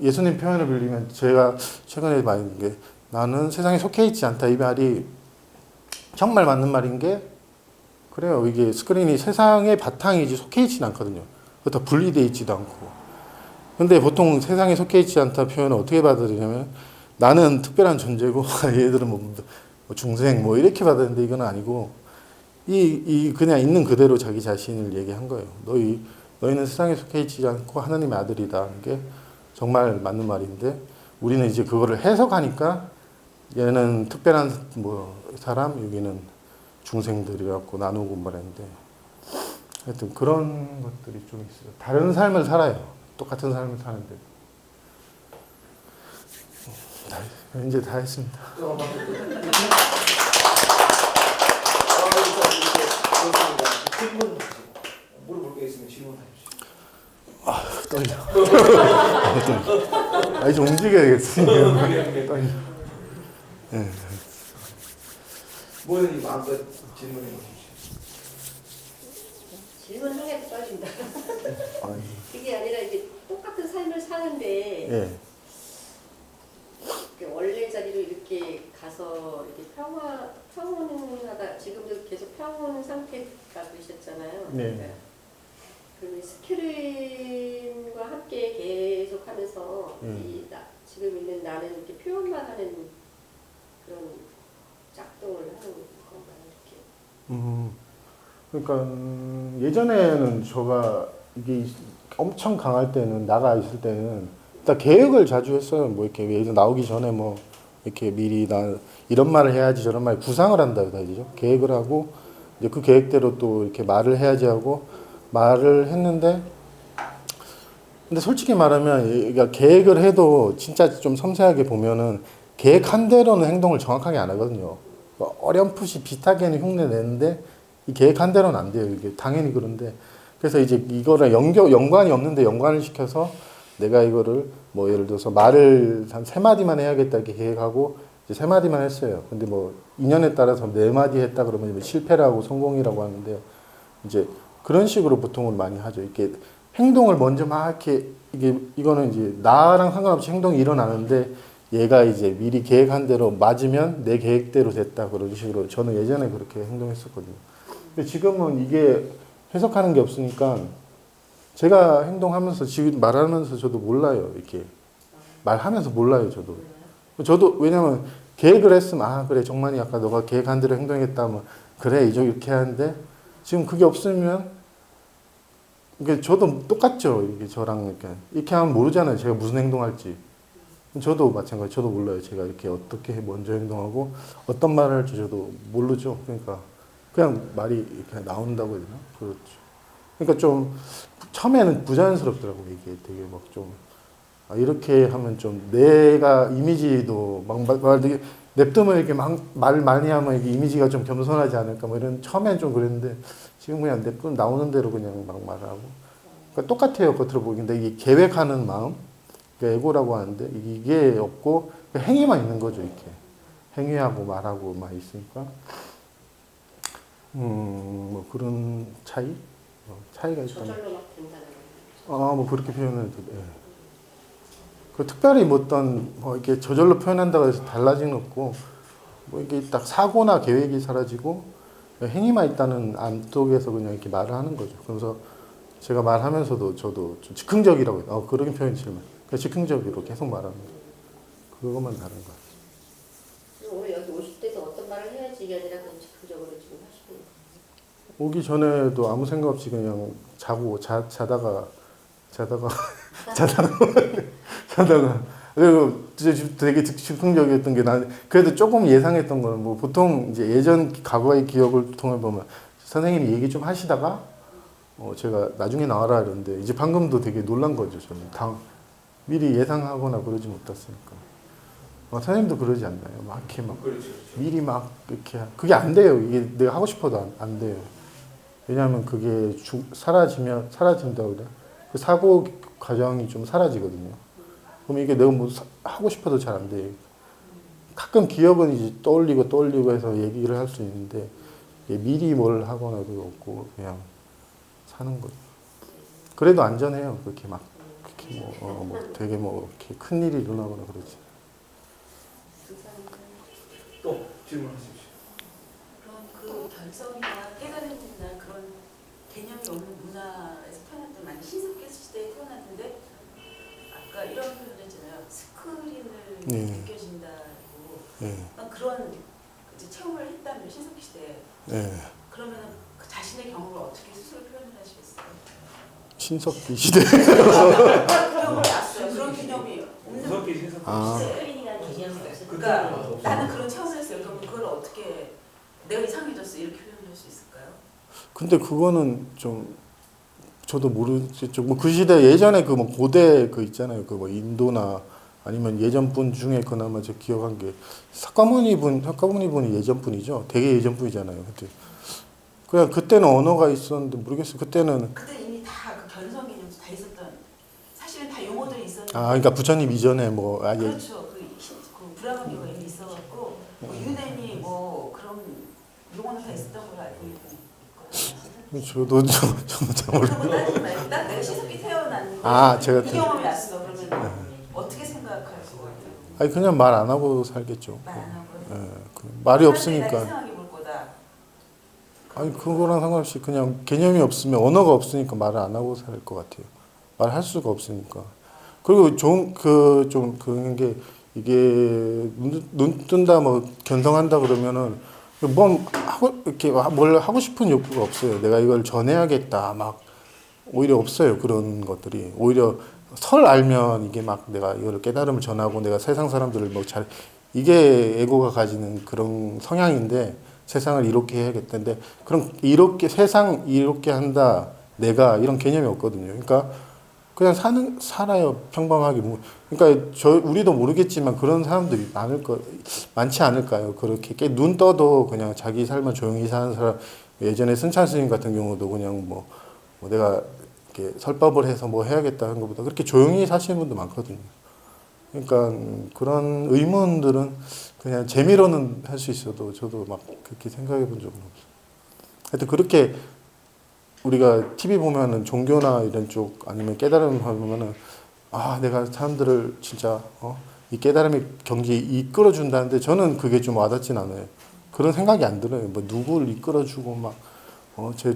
예수님 표현을 빌리면 제가 최근에 말한 게 나는 세상에 속해 있지 않다. 이 말이 정말 맞는 말인 게 그래요. 이게 스크린이 세상의 바탕이지 속해 있지는 않거든요. 그렇다 분리되어 있지도 않고. 근데 보통 세상에 속해 있지 않다 표현을 어떻게 받아들이냐면 나는 특별한 존재고 얘들은 뭐 중생 뭐 이렇게 받았는데 이건 아니고 이 그냥 있는 그대로 자기 자신을 얘기한 거예요. 너희는 세상에 속해 있지 않고 하나님의 아들이다 하는 게 정말 맞는 말인데 우리는 이제 그거를 해석하니까 얘는 특별한 뭐 사람 여기는 중생들이라고 나누고 말했는데 하여튼 그런 것들이 좀 있어요. 다른 삶을 살아요. 똑같은 삶을 사는데 이제 다 했습니다. 질문 물어볼 게 있으면 질문하십시오. 떨려. 이제 움직여야겠어. 떨려. 네. 뭐든지 마음껏 질문해 보십시오. 질문하기도 떨린다. 그게 아니라 이게 똑같은 삶을 사는데 예. 원래 자리로 이렇게 가서 이렇게 평온하다 지금도 계속 평온 상태가 되셨잖아요. 네. 그러면 스크린과 함께 계속하면서 지금 있는 나는 이렇게 표현만 하는 그런 작동을 하는 건가요? 이렇게? 그러니까 예전에는 제가 이게 엄청 강할 때는 나가 있을 때는 일단 계획을 자주 했어요. 뭐 이렇게 예를 나오기 전에 뭐 이렇게 미리 나 이런 말을 해야지 저런 말 구상을 한다 해야 되죠. 계획을 하고 이제 그 계획대로 또 이렇게 말을 해야지 하고 말을 했는데 근데 솔직히 말하면 그러니까 계획을 해도 진짜 좀 섬세하게 보면은 계획한 대로는 행동을 정확하게 안 하거든요. 어렴풋이 비슷하게는 흉내 내는데 이 계획한 대로는 안 돼요. 이게 당연히 그런데 그래서 이제 이거를 연관이 없는데 연관을 시켜서 내가 이거를 뭐 예를 들어서 말을 한 3마디만 해야겠다 이렇게 계획하고 이제 3마디만 했어요. 근데 뭐 인연에 따라서 4마디 했다 그러면 실패라고 성공이라고 하는데 이제 그런 식으로 보통은 많이 하죠. 이렇게 행동을 먼저 막 이렇게 이거는 이제 나랑 상관없이 행동이 일어나는데 얘가 이제 미리 계획한 대로 맞으면 내 계획대로 됐다 그런 식으로 저는 예전에 그렇게 행동했었거든요. 근데 지금은 이게 해석하는 게 없으니까 제가 행동하면서 지금 말하면서 저도 몰라요. 이렇게 말하면서 몰라요. 저도 왜냐면 계획을 했으면 아 그래 정만이 아까 너가 계획한 대로 행동했다면 그래 이렇게 하는데 지금 그게 없으면 이게 저도 똑같죠. 이게 저랑 이렇게 하면 모르잖아요. 제가 무슨 행동할지. 저도 마찬가지. 저도 몰라요. 제가 이렇게 어떻게 먼저 행동하고 어떤 말을 할지 저도 모르죠. 그러니까 그냥 말이 이렇게 나온다고 해야 되나? 그렇죠. 그러니까 좀 처음에는 부자연스럽더라고요. 이게 되게 막 좀 이렇게 하면 좀 내가 이미지도 막 냅두면 이렇게 막 말 많이 하면 이게 이미지가 좀 겸손하지 않을까 뭐 이런 처음엔 좀 그랬는데 지금 그냥 냅두면 나오는 대로 그냥 막 말하고 그러니까 똑같아요. 겉으로 보기인데 이게 계획하는 마음 그러니까 에고라고 하는데 이게 없고 행위만 있는 거죠. 이렇게 행위하고 말하고 막 있으니까 뭐 그런 차이가 있다. 저절로 막 된다는 뭐 그렇게 표현해도 예. 그 특별히 뭐 어떤 뭐 이렇게 저절로 표현한다고 해서 달라지는 없고 뭐 이게 딱 사고나 계획이 사라지고 행위만 있다는 안 속에서 그냥 이렇게 말을 하는 거죠. 그래서 제가 말하면서도 저도 좀 즉흥적이라고 해요. 그런 표현이 싫으면 그냥 즉흥적으로 계속 말하는 거. 그것만 다른 거 같아요. 오늘 여기 오실 때도 어떤 말을 해야 방식이 아니라 그냥 즉흥적으로 지금 하시는 거예요. 오기 전에도 아무 생각 없이 그냥 자다가 그리고 되게 즉흥적이었던 게 난 그래도 조금 예상했던 거는 뭐 보통 이제 예전 과거의 기억을 통해 보면 선생님이 얘기 좀 하시다가 제가 나중에 나와라 이러는데 이제 방금도 되게 놀란 거죠. 저는 미리 예상하거나 그러지 못했으니까. 선생님도 그러지 않나요? 막 이렇게 막 그렇죠. 미리 막 이렇게 그게 안 돼요. 이게 내가 하고 싶어도 안 돼요. 왜냐하면 그게 사라진다고 그래. 그 사고 과정이 좀 사라지거든요. 그럼 이게 내가 뭐 하고 싶어도 잘 안 돼요. 가끔 기억은 이제 떠올리고 해서 얘기를 할 수 있는데 미리 뭘 하거나도 없고 그냥 사는 거죠. 그래도 안전해요. 그렇게 막 그렇게 뭐 되게 뭐 이렇게 큰 일이 일어나거나 그러지. 또 질문하십시오. 그럼 그 결성이나 깨달음이나 그런 개념이 없는 문화에서 태어났던 많이 신석기 시대에 태어났는데 아까 이런 표현을 했잖아요. 스크린을 네. 느껴진다고. 네. 그런 이제 체험을 했다면 신석기 시대에 네. 그러면 그 자신의 경험을 어떻게 스스로 표현을 하시겠어요? 신석기 시대. 그 경험을 났어요. 그런 개념이 없는 무섭게 신석. 아. 스크린이라는 개념이 없어요. 그러니까 나는 그런 체험을 했어요. 그러면 그걸 어떻게 내가 이상해졌어 이렇게 표현할 수 있을까요? 근데 그거는 좀 저도 모르겠죠. 뭐 그 시대 예전에 그 뭐 고대 그 있잖아요. 그 뭐 인도나 아니면 예전 분 중에 그나마 제가 기억한 게 석가모니 분이 예전 분이죠. 되게 예전 분이잖아요. 그때 그냥 그때는 언어가 있었는데 모르겠어요. 그때는 그때 이미 다 그 견성 개념도 다 있었던 사실은 다 용어들이 있었는데 그러니까 부처님 이전에 뭐 그렇죠. 그 브라హ୍म교가 이미 있어갖고 뭐 유대인이 뭐 그런 용어는 다 있었던 걸로 알고 있거든요. 저도 잘 모르겠어요. 그러고 따지지 말고 딱 내가 신석기 태어났는데 제가 이 경험이 왔어. 그러면 어떻게 생각할 것 같아요? 아니 그냥 말 안 하고 살겠죠. 말 안 하고요? 예, 말이 나 없으니까. 이상하게 볼 거다. 아니 그거랑 상관없이 그냥 개념이 없으면 언어가 없으니까 말을 안 하고 살 것 같아요. 말할 수가 없으니까. 그리고 좀 그런 게 이게 눈 뜬다 뭐 견성한다 그러면은 뭐 하고 이렇게 뭘 하고 싶은 욕구가 없어요. 내가 이걸 전해야겠다 막 오히려 없어요. 그런 것들이 오히려 설 알면 이게 막 내가 이걸 깨달음을 전하고 내가 세상 사람들을 뭐 잘 이게 에고가 가지는 그런 성향인데 세상을 이렇게 해야겠다는데 그럼 이렇게 세상 이렇게 한다 내가 이런 개념이 없거든요. 그러니까 그냥 살아요 평범하게. 그러니까 우리도 모르겠지만 그런 사람들이 많지 않을까요? 그렇게 눈 떠도 그냥 자기 삶을 조용히 사는 사람. 예전에 승찬 스님 같은 경우도 그냥 뭐 내가 이렇게 설법을 해서 뭐 해야겠다 하는 것보다 그렇게 조용히 사시는 분도 많거든요. 그러니까 그런 의문들은 그냥 재미로는 할 수 있어도 저도 막 그렇게 생각해 본 적은 없어요. 하여튼 그렇게 우리가 TV 보면은 종교나 이런 쪽 아니면 깨달음 보면은 내가 사람들을 진짜 이 깨달음의 경지에 이끌어 준다는데 저는 그게 좀 와닿진 않아요. 그런 생각이 안 들어요. 뭐 누구를 이끌어주고 막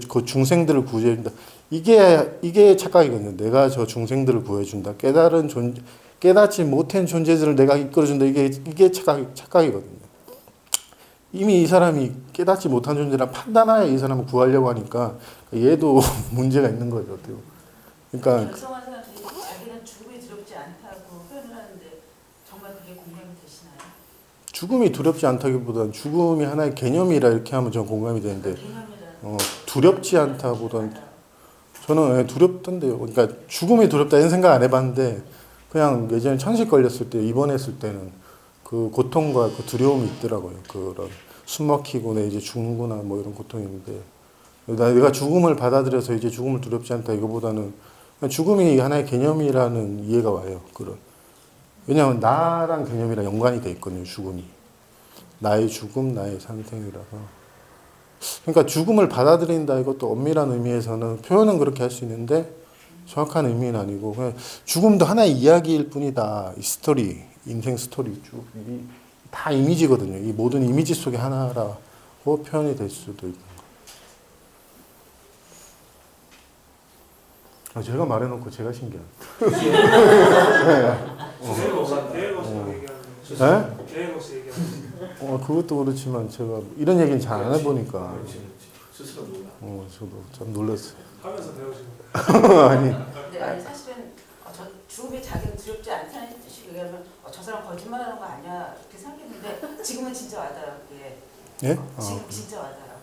그 중생들을 구해준다. 이게 착각이거든요. 내가 저 중생들을 구해준다. 깨닫지 못한 존재들을 내가 이끌어준다. 이게 착각이거든요. 이미 이 사람이 깨닫지 못한 존재라 판단하에 이 사람을 구하려고 하니까 얘도 문제가 있는 거죠. 어떻게 보면. 그러니까 결성한 사람들이 자기는 죽음이 두렵지 않다고 표현을 하는데 정말 그게 공감이 되시나요? 죽음이 두렵지 않다기보다는 죽음이 하나의 개념이라 이렇게 하면 저는 공감이 되는데 개념이라는 두렵지 않다보다는 저는 두렵던데요. 그러니까 죽음이 두렵다 이런 생각 안 해봤는데 그냥 예전에 천식 걸렸을 때 입원했을 때는 그 고통과 그 두려움이 있더라고요. 그런 숨 막히고 내 이제 죽는구나 뭐 이런 고통이 있는데 내가 죽음을 받아들여서 이제 죽음을 두렵지 않다 이거보다는 그냥 죽음이 하나의 개념이라는 이해가 와요. 왜냐하면 나랑 개념이랑 연관이 돼 있거든요. 죽음이 나의 죽음, 나의 상생이라서. 그러니까 죽음을 받아들인다 이것도 엄밀한 의미에서는 표현은 그렇게 할 수 있는데 정확한 의미는 아니고 그냥 죽음도 하나의 이야기일 뿐이다. 이 스토리, 인생 스토리 쭉 다 이미지거든요. 이 모든 이미지 속의 하나라고 표현이 될 수도 있는 거. 제가 말해놓고 제가 신기한. 대회 가서 얘기하는 네? 대회 가서 얘기하는 그것도 그렇지만 제가 이런 얘기는 잘 안 해보니까 스스로 몰라. 저도 참 놀랐어요. 하면서 배우시는 아니 근데 아니 사실은 저 죽음이 자기는 두렵지 않다는 뜻이 얘기하면 저 사람 거짓말하는 거 아니야 이렇게 생각했는데 지금은 진짜 와닿아요. 그게 예? 지금 진짜 와닿아요.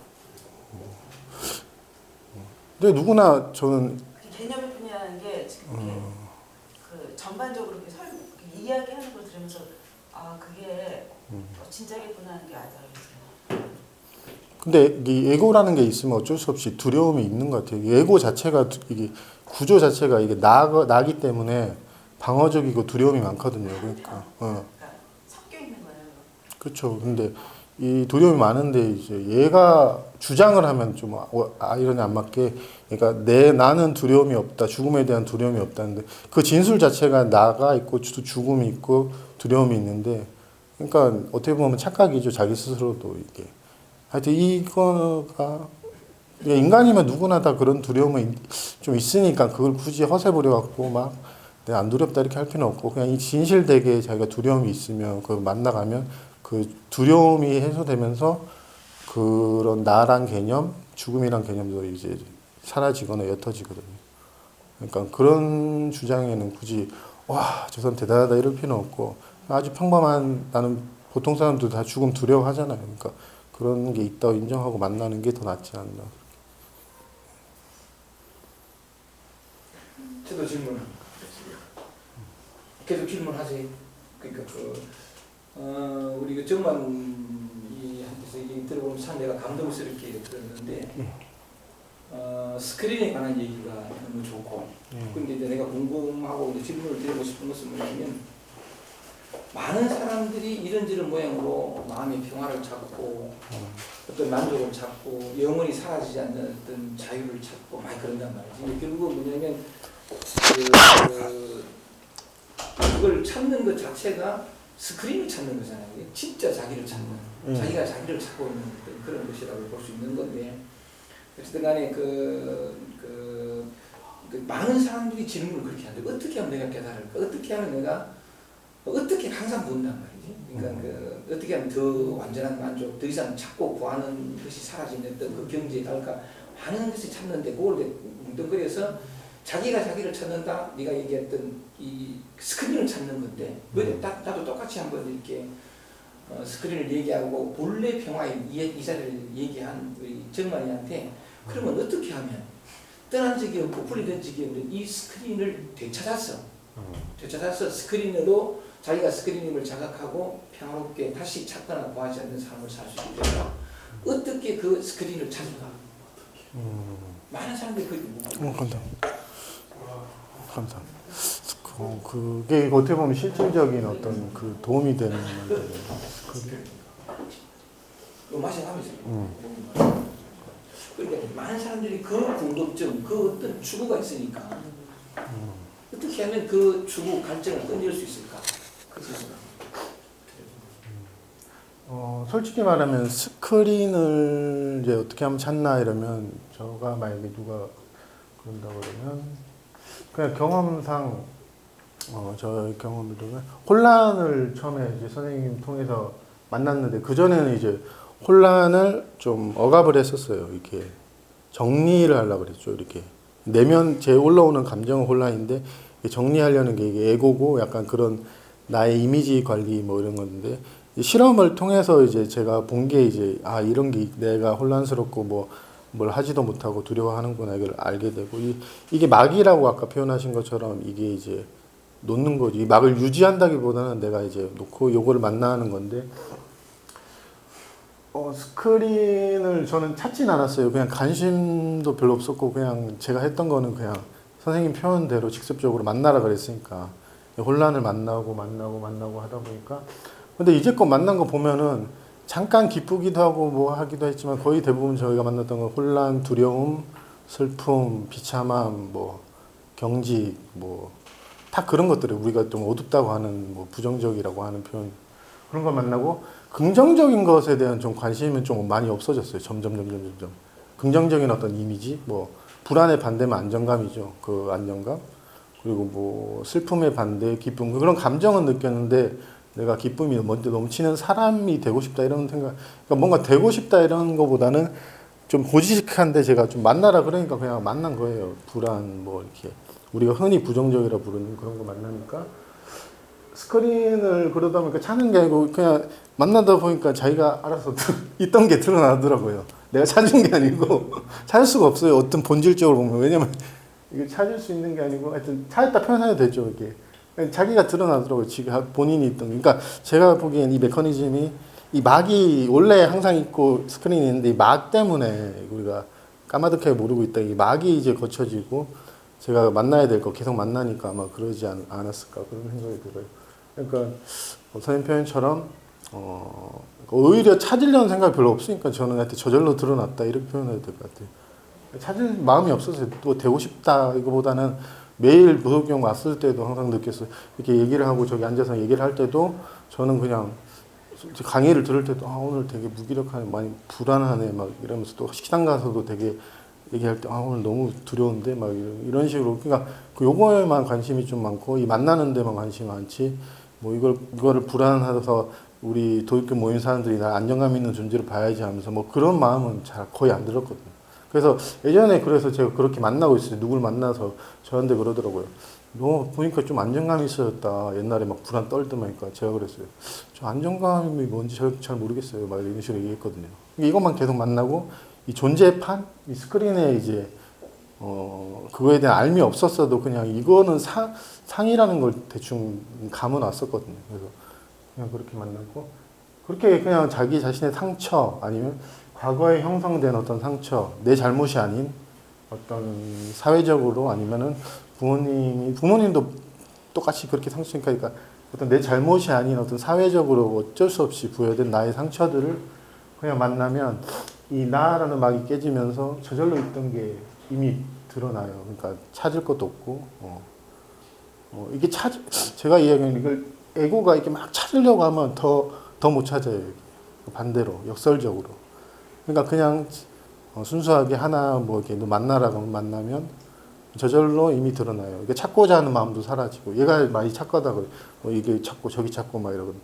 근데 누구나 저는 그 개념의 분야라는 게 지금 이렇게 그 전반적으로 이렇게 이야기하는 걸 들으면서 아 그게 진짜겠구나 하는 게 와닿아요. 근데 이 예고라는 게 있으면 어쩔 수 없이 두려움이 있는 것 같아요. 예고 자체가 이게 구조 자체가 이게 나기 때문에 방어적이고 두려움이 많거든요. 그러니까 그러니까 섞여 있는 거예요. 그렇죠. 근데 이 두려움이 많은데 이제 얘가 주장을 하면 좀 이론에 안 맞게 그러니까 나는 두려움이 없다. 죽음에 대한 두려움이 없다는데 그 진술 자체가 나가 있고 죽음이 있고 두려움이 있는데 그러니까 어떻게 보면 착각이죠. 자기 스스로도 이게. 하여튼 이거가 인간이면 누구나 다 그런 두려움이 좀 있으니까 그걸 굳이 허세 부려갖고 막 내가 안 두렵다 이렇게 할 필요는 없고 그냥 이 진실되게 자기가 두려움이 있으면 그걸 만나가면 그 두려움이 해소되면서 그런 나란 개념, 죽음이란 개념도 이제 사라지거나 옅어지거든요. 그러니까 그런 주장에는 굳이 와, 저 사람 대단하다 이럴 필요는 없고 아주 평범한 나는 보통 사람도 다 죽음 두려워하잖아요. 그러니까 그런 게 있다고 인정하고 만나는 게 더 낫지 않나. 저도 질문합니다. 계속 질문하세요. 그러니까 우리 그 정만이한테서 얘기 들어보면 참 내가 감동스럽게 들었는데 스크린에 관한 얘기가 너무 좋고 근데 이제 내가 궁금하고 이제 질문을 드리고 싶은 것은 뭐냐면 많은 사람들이 이런저런 모양으로 마음의 평화를 찾고 어떤 만족을 찾고 영원히 사라지지 않는 어떤 자유를 찾고 많이 그런단 말이지. 결국은 뭐냐면 그걸 찾는 것 자체가 스크린을 찾는 거잖아요. 진짜 자기를 찾는, 자기가 자기를 찾고 있는 그런 것이라고 볼 수 있는 건데 어쨌든 간에 그 많은 사람들이 질문을 그렇게 하는데 어떻게 하면 내가 깨달을까? 어떻게 하면 내가 어떻게 항상 묻는단 말이지. 그러니까 어떻게 하면 더 완전한 만족, 더 이상 찾고 구하는 것이 사라지는 어떤 그 경지에 갈까 많은 것을 찾는데 그걸 뭉뚱그려서 자기가 자기를 찾는다. 네가 얘기했던 이 스크린을 찾는 건데 나도 똑같이 한번 이렇게 스크린을 얘기하고 본래 평화의 이 자리를 얘기한 우리 정만이한테 그러면 어떻게 하면 떠난 적이 없고 풀리던 적이 없는 이 스크린을 되찾아서 스크린으로 자기가 스크린임을 자각하고 평화롭게 다시 찾거나 구하지 않는 삶을 살 수 있게 될까? 어떻게 그 스크린을 찾을까? 많은 사람들이 그렇게 묻고 감사합니다. 그게 어떻게 보면 실질적인 어떤 그 도움이 되는 그 마셔가면서 그러니까 많은 사람들이 그 궁금증, 그 어떤 추구가 있으니까 어떻게 하면 그 추구 갈증을 끊을 수 있을까? 솔직히 말하면 스크린을 이제 어떻게 하면 찾나 이러면 저가 만약에 누가 그런다 그러면 그냥 경험상 저의 경험을 보면 혼란을 처음에 이제 선생님 통해서 만났는데 그 전에는 이제 혼란을 좀 억압을 했었어요. 이렇게 정리를 하려고 그랬죠. 이렇게 내면 제 올라오는 감정은 혼란인데 정리하려는 게 이게 에고고 약간 그런 나의 이미지 관리 뭐 이런 건데 실험을 통해서 이제 제가 본 게 이제 이런 게 내가 혼란스럽고 뭘 하지도 못하고 두려워하는구나 이걸 알게 되고 이게 막이라고 아까 표현하신 것처럼 이게 이제 놓는 거지. 이 막을 유지한다기보다는 내가 이제 놓고 요거를 만나는 건데 스크린을 저는 찾진 않았어요. 그냥 관심도 별로 없었고 그냥 제가 했던 거는 그냥 선생님 표현대로 직접적으로 만나라 그랬으니까 혼란을 만나고 하다 보니까 근데 이제껏 만난 거 보면은 잠깐 기쁘기도 하고 뭐 하기도 했지만 거의 대부분 저희가 만났던 건 혼란, 두려움, 슬픔, 비참함, 뭐 경직, 뭐 다 그런 것들을 우리가 좀 어둡다고 하는 뭐 부정적이라고 하는 표현 그런 걸 만나고 긍정적인 것에 대한 좀 관심은 좀 많이 없어졌어요. 점점. 긍정적인 어떤 이미지, 뭐 불안의 반대면 안정감이죠. 그 안정감. 그리고 뭐 슬픔의 반대, 기쁨 그런 감정은 느꼈는데 내가 기쁨이 먼저 넘치는 사람이 되고 싶다 이런 생각. 그러니까 뭔가 되고 싶다 이런 거보다는 좀 고지식한데 제가 좀 만나라 그러니까 그냥 만난 거예요. 불안 뭐 이렇게 우리가 흔히 부정적이라 부르는 그런 거 만나니까 스크린을 그러다 보니까 찾는 게 아니고 그냥 만나다 보니까 자기가 알아서 있던 게 드러나더라고요. 내가 찾은 게 아니고 찾을 수가 없어요. 어떤 본질적으로 보면. 왜냐면 이게 찾을 수 있는 게 아니고 하여튼 찾았다 표현해도 되죠. 이게 자기가 드러나더라고요. 지가 본인이 있던 게. 그러니까 제가 보기엔 이 메커니즘이 이 막이 원래 항상 있고 스크린이 있는데 이 막 때문에 우리가 까마득하게 모르고 있다. 이 막이 이제 거쳐지고 제가 만나야 될 거 계속 만나니까 아마 그러지 않았을까 그런 생각이 들어요. 그러니까 선생님 표현처럼 오히려 찾으려는 생각이 별로 없으니까 저는 하여튼 저절로 드러났다 이렇게 표현해야 될 것 같아요. 찾을 마음이 없어서 또 되고 싶다 이거보다는 매일 무속경 왔을 때도 항상 느꼈어요. 이렇게 얘기를 하고 저기 앉아서 얘기를 할 때도 저는 그냥 강의를 들을 때도 오늘 되게 무기력하네, 많이 불안하네 막 이러면서 또 식당 가서도 되게 얘기할 때 오늘 너무 두려운데 막 이런 식으로 그러니까 그 요거에만 관심이 좀 많고 이 만나는 데만 관심이 많지 뭐 이거를 불안해서 우리 도입교 모임 사람들이 나 안정감 있는 존재로 봐야지 하면서 뭐 그런 마음은 잘 거의 안 들었거든요. 그래서 예전에 그래서 제가 그렇게 만나고 있어요. 누굴 만나서 저한테 그러더라고요. 너 보니까 좀 안정감이 있어졌다. 옛날에 막 불안 떨더니까 제가 그랬어요. 저 안정감이 뭔지 잘 모르겠어요. 막 이런 식으로 얘기했거든요. 이것만 계속 만나고 이 존재판, 이 스크린에 이제 그거에 대한 알미 없었어도 그냥 이거는 상이라는 걸 대충 감은 왔었거든요. 그래서 그냥 그렇게 만났고 그렇게 그냥 자기 자신의 상처 아니면 과거에 형성된 어떤 상처, 내 잘못이 아닌 어떤 사회적으로 아니면은 부모님도 똑같이 그렇게 상처니까 그러니까 어떤 내 잘못이 아닌 어떤 사회적으로 어쩔 수 없이 부여된 나의 상처들을 그냥 만나면 이 나라는 막이 깨지면서 저절로 있던 게 이미 드러나요. 그러니까 찾을 것도 없고 이게 제가 이야기하는 이걸 에고가 이렇게 막 찾으려고 하면 더 못 찾아요. 반대로 역설적으로. 그러니까 그냥 순수하게 하나 뭐 이렇게 만나라고 만나면 저절로 이미 드러나요. 이게 찾고자 하는 마음도 사라지고 얘가 많이 찾거다 그래. 이게 찾고 저기 찾고 막 이러거든.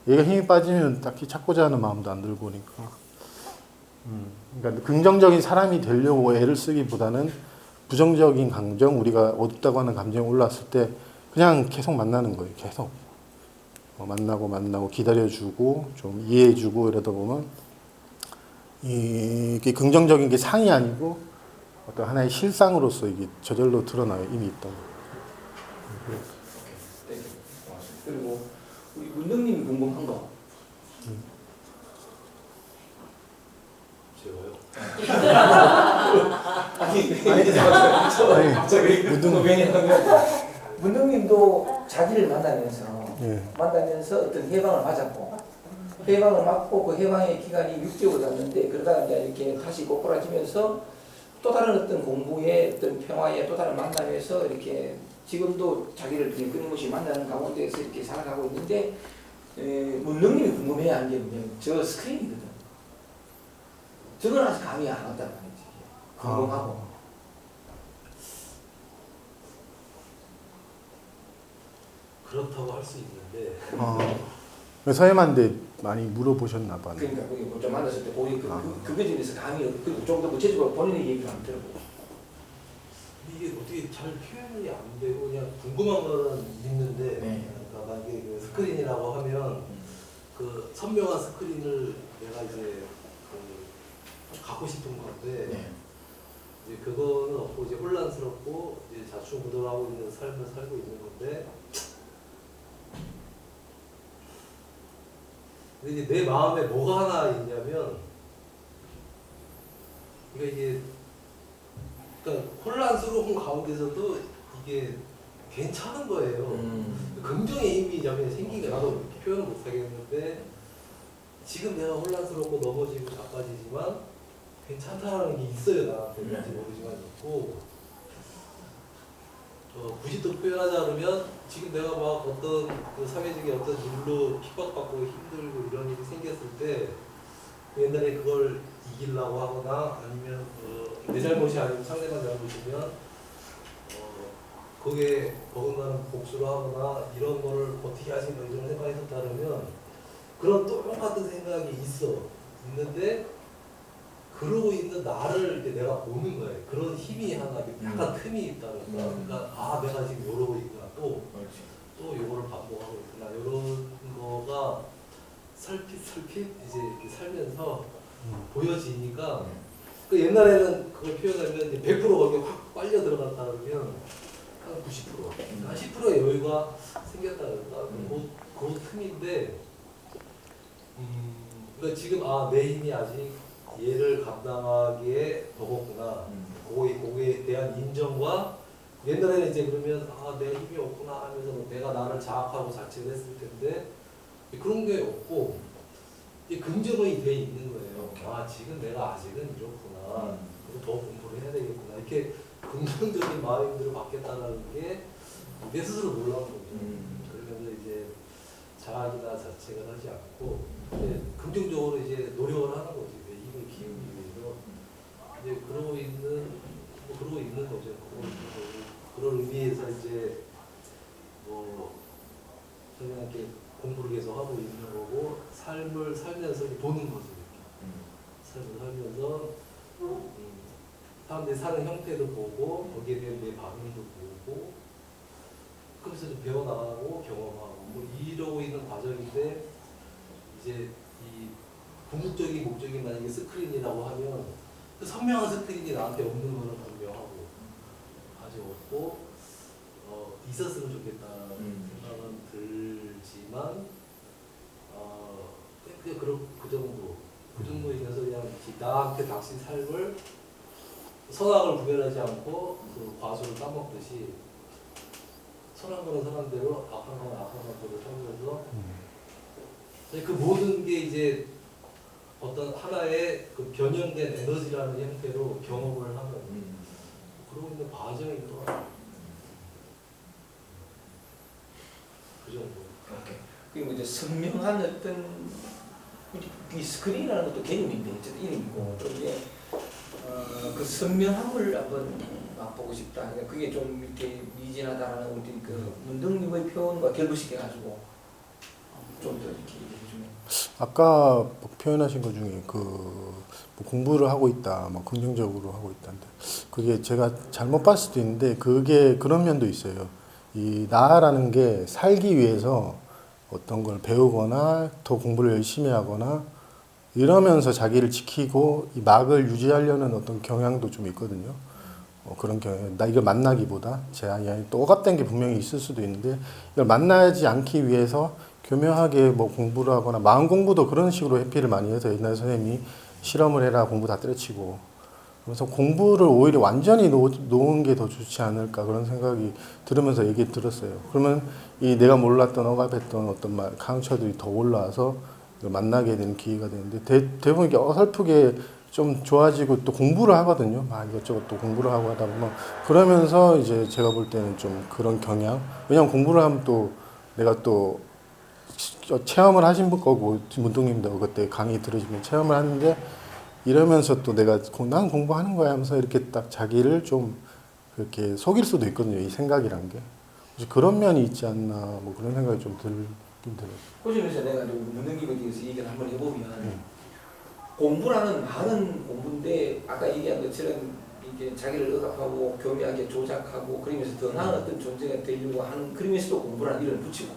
얘가 힘이 빠지면 딱히 찾고자 하는 마음도 안 들고 오니까. 그러니까 긍정적인 사람이 되려고 애를 쓰기보다는 부정적인 감정, 우리가 어둡다고 하는 감정이 올라왔을 때 그냥 계속 만나는 거예요. 계속. 만나고 기다려주고 좀 이해해주고 이러다 보면 이게 긍정적인 게 상이 아니고 어떤 하나의 실상으로서 이게 저절로 드러나요. 이미 있던. 그리고 우리 문능님이 궁금한 거. 제가요? 갑자기 왜냐하면 문능님도 자기를 만나면서 어떤 해방을 맞았고 해방을 맞고 그 해방의 기간이 6개월 갔는데 그러다가 이제 이렇게 다시 꼬꾸라지면서 또 다른 어떤 공부의 어떤 평화의 또 다른 만남에서 이렇게 지금도 자기를 끊임없이 만나는 가운데에서 이렇게 살아가고 있는데 문능님이 궁금해하는 게 뭐냐면 저 스크린이거든. 저건 아직 감이 안 왔단 말이지. 궁금하고. 그렇다고 할 수 있는데 서해만데 많이 물어보셨나 봐요. 그러니까 거기 뭐좀 만났을 때 보니 그거에 대해서 감이 좀 더 구체적으로 본인의 얘기를 한번 들어보고. 이게 어떻게 잘 표현이 안 되고 그냥 궁금한 거는 있는데 네. 그러니까 만약에 그 스크린이라고 하면 그 선명한 스크린을 내가 이제 갖고 싶은 건데 네. 이제 그거는 없고 이제 혼란스럽고 이제 자충우돌하고 있는 삶을 살고 있는 건데 근데 이제 내 마음에 뭐가 하나 있냐면 이게 그러니까 혼란스러운 가운데서도 이게 괜찮은 거예요. 긍정의 이미지가 생기게 나도 이렇게 표현을 못 하겠는데 지금 내가 혼란스럽고 넘어지고 자빠지지만 괜찮다라는 게 있어요. 나한테 뭔지 모르지만 있고 굳이 또 표현하자 그러면 지금 내가 막 어떤 그 사회적인 어떤 일로 핍박받고 힘들고 이런 일이 생겼을 때 옛날에 그걸 이기려고 하거나 아니면 내 잘못이 아니면 상대방 잘못이면 거기에 버금가는 복수를 하거나 이런 거를 어떻게 하지 뭐 이런 생각이 있었다면 그런 똑같은 생각이 있는데 그러고 있는 나를 이렇게 내가 보는 거예요. 그런 힘이 하나 약간 틈이 있다는 거. 그러니까 아 내가 지금 이러고 있구나 또 요거를 반복하고 있구나 이런 거가 살핏살핏 이제 이렇게 살면서 보여지니까 그 옛날에는 그걸 표현하면 이제 100% 거기에 확 빨려 들어갔다 그러면 한 90%, 한 10%의 여유가 생겼다 그럴까? 그 틈인데 그러니까 지금 아 내 힘이 아직 얘를 감당하기에 버겁구나. 그거에 대한 인정과 옛날에는 이제 그러면 아 내가 힘이 없구나 하면서 내가 나를 자학하고 자책을 했을 텐데 그런 게 없고 이제 긍정이 돼 있는 거예요. 아 지금 내가 아직은 이렇구나. 그리고 더 공부를 해야 되겠구나. 이렇게 긍정적인 마음들을 갖겠다는 게 내 스스로 놀라운 거죠. 그러면서 이제 자학이나 자책을 하지 않고 이제 긍정적으로 이제 노력을 하는 거지. 내 힘을 키우기 위해서 이제 그러고 있는 거죠. 그런 의미에서 이제 뭐 저희가 이렇게 공부를 계속 하고 있는 거고 삶을 살면서 보는 거죠. 삶을 살면서 사람들이 사는 형태도 보고 거기에 대한 내 반응도 보고 그래서 좀 배워나가고 경험하고 뭐 이러고 있는 과정인데 이제 이 궁극적인 목적이 만약에 스크린이라고 하면 그 선명한 스크린이 나한테 없는 거는 분명하고 아직 없고 있었으면 좋겠다는 생각은 들지만 그냥 그 정도이면서 그냥 나한테 닥친 삶을 선악을 구별하지 않고 그 과수를 따먹듯이 선한 거는 선한 대로 악한 거는 악한 대로 살면서 그 모든 게 이제 어떤 하나의 그 변형된 에너지라는 형태로 경험을 하는 그러고 있는 과정인 것 같아요. 그 정도. 오케이. 그리고 이제 선명한 어떤 이 스크린이라는 것도 개념인데 어쨌든 이름이고 또 이제 그 선명함을 한번 맛보고 싶다. 그러니까 그게 좀 이렇게 미진하다라는 우리 그 문득님의 표현과 결부시켜가지고 좀 더 이렇게 얘기해주면. 아까 표현하신 것 중에 뭐 공부를 하고 있다, 뭐 긍정적으로 하고 있다는데 그게 제가 잘못 봤을 수도 있는데 그게 그런 면도 있어요. 이 나라는 게 살기 위해서 어떤 걸 배우거나 더 공부를 열심히 하거나 이러면서 자기를 지키고 이 막을 유지하려는 어떤 경향도 좀 있거든요. 그런 경향, 나 이걸 만나기보다 제 아니 또 억압된 게 분명히 있을 수도 있는데 이걸 만나지 않기 위해서 교묘하게 뭐 공부를 하거나 마음 공부도 그런 식으로 회피를 많이 해서 옛날 선생님이 실험을 해라 공부 다 때려치고 그래서 공부를 오히려 완전히 놓은 게 더 좋지 않을까 그런 생각이 들으면서 얘기 들었어요. 그러면 이 내가 몰랐던 억압했던 어떤 강처들이 더 올라와서 만나게 되는 기회가 되는데 대부분 이렇게 어설프게 좀 좋아지고 또 공부를 하거든요. 이것저것 또 공부를 하고 하다 보면 그러면서 이제 제가 볼 때는 좀 그런 경향. 왜냐면 공부를 하면 또 내가 또 체험을 하신 분 거고 문동님도 그때 강의 들으시면 체험을 하는데 이러면서 또 내가 난 공부하는 거야 하면서 이렇게 딱 자기를 좀 그렇게 속일 수도 있거든요. 이 생각이란 게. 그래서 그런 면이 있지 않나 뭐 그런 생각이 좀 들긴 들어요. 호주에서 내가 문능기에 대해서 얘기를 한번 해보면 공부라는 말은 공부인데 아까 얘기한 것처럼 이게 자기를 억압하고 교묘하게 조작하고 그러면서 더 나은 어떤 존재가 되려고 하는 그러면서도 공부라는 이름을 붙이고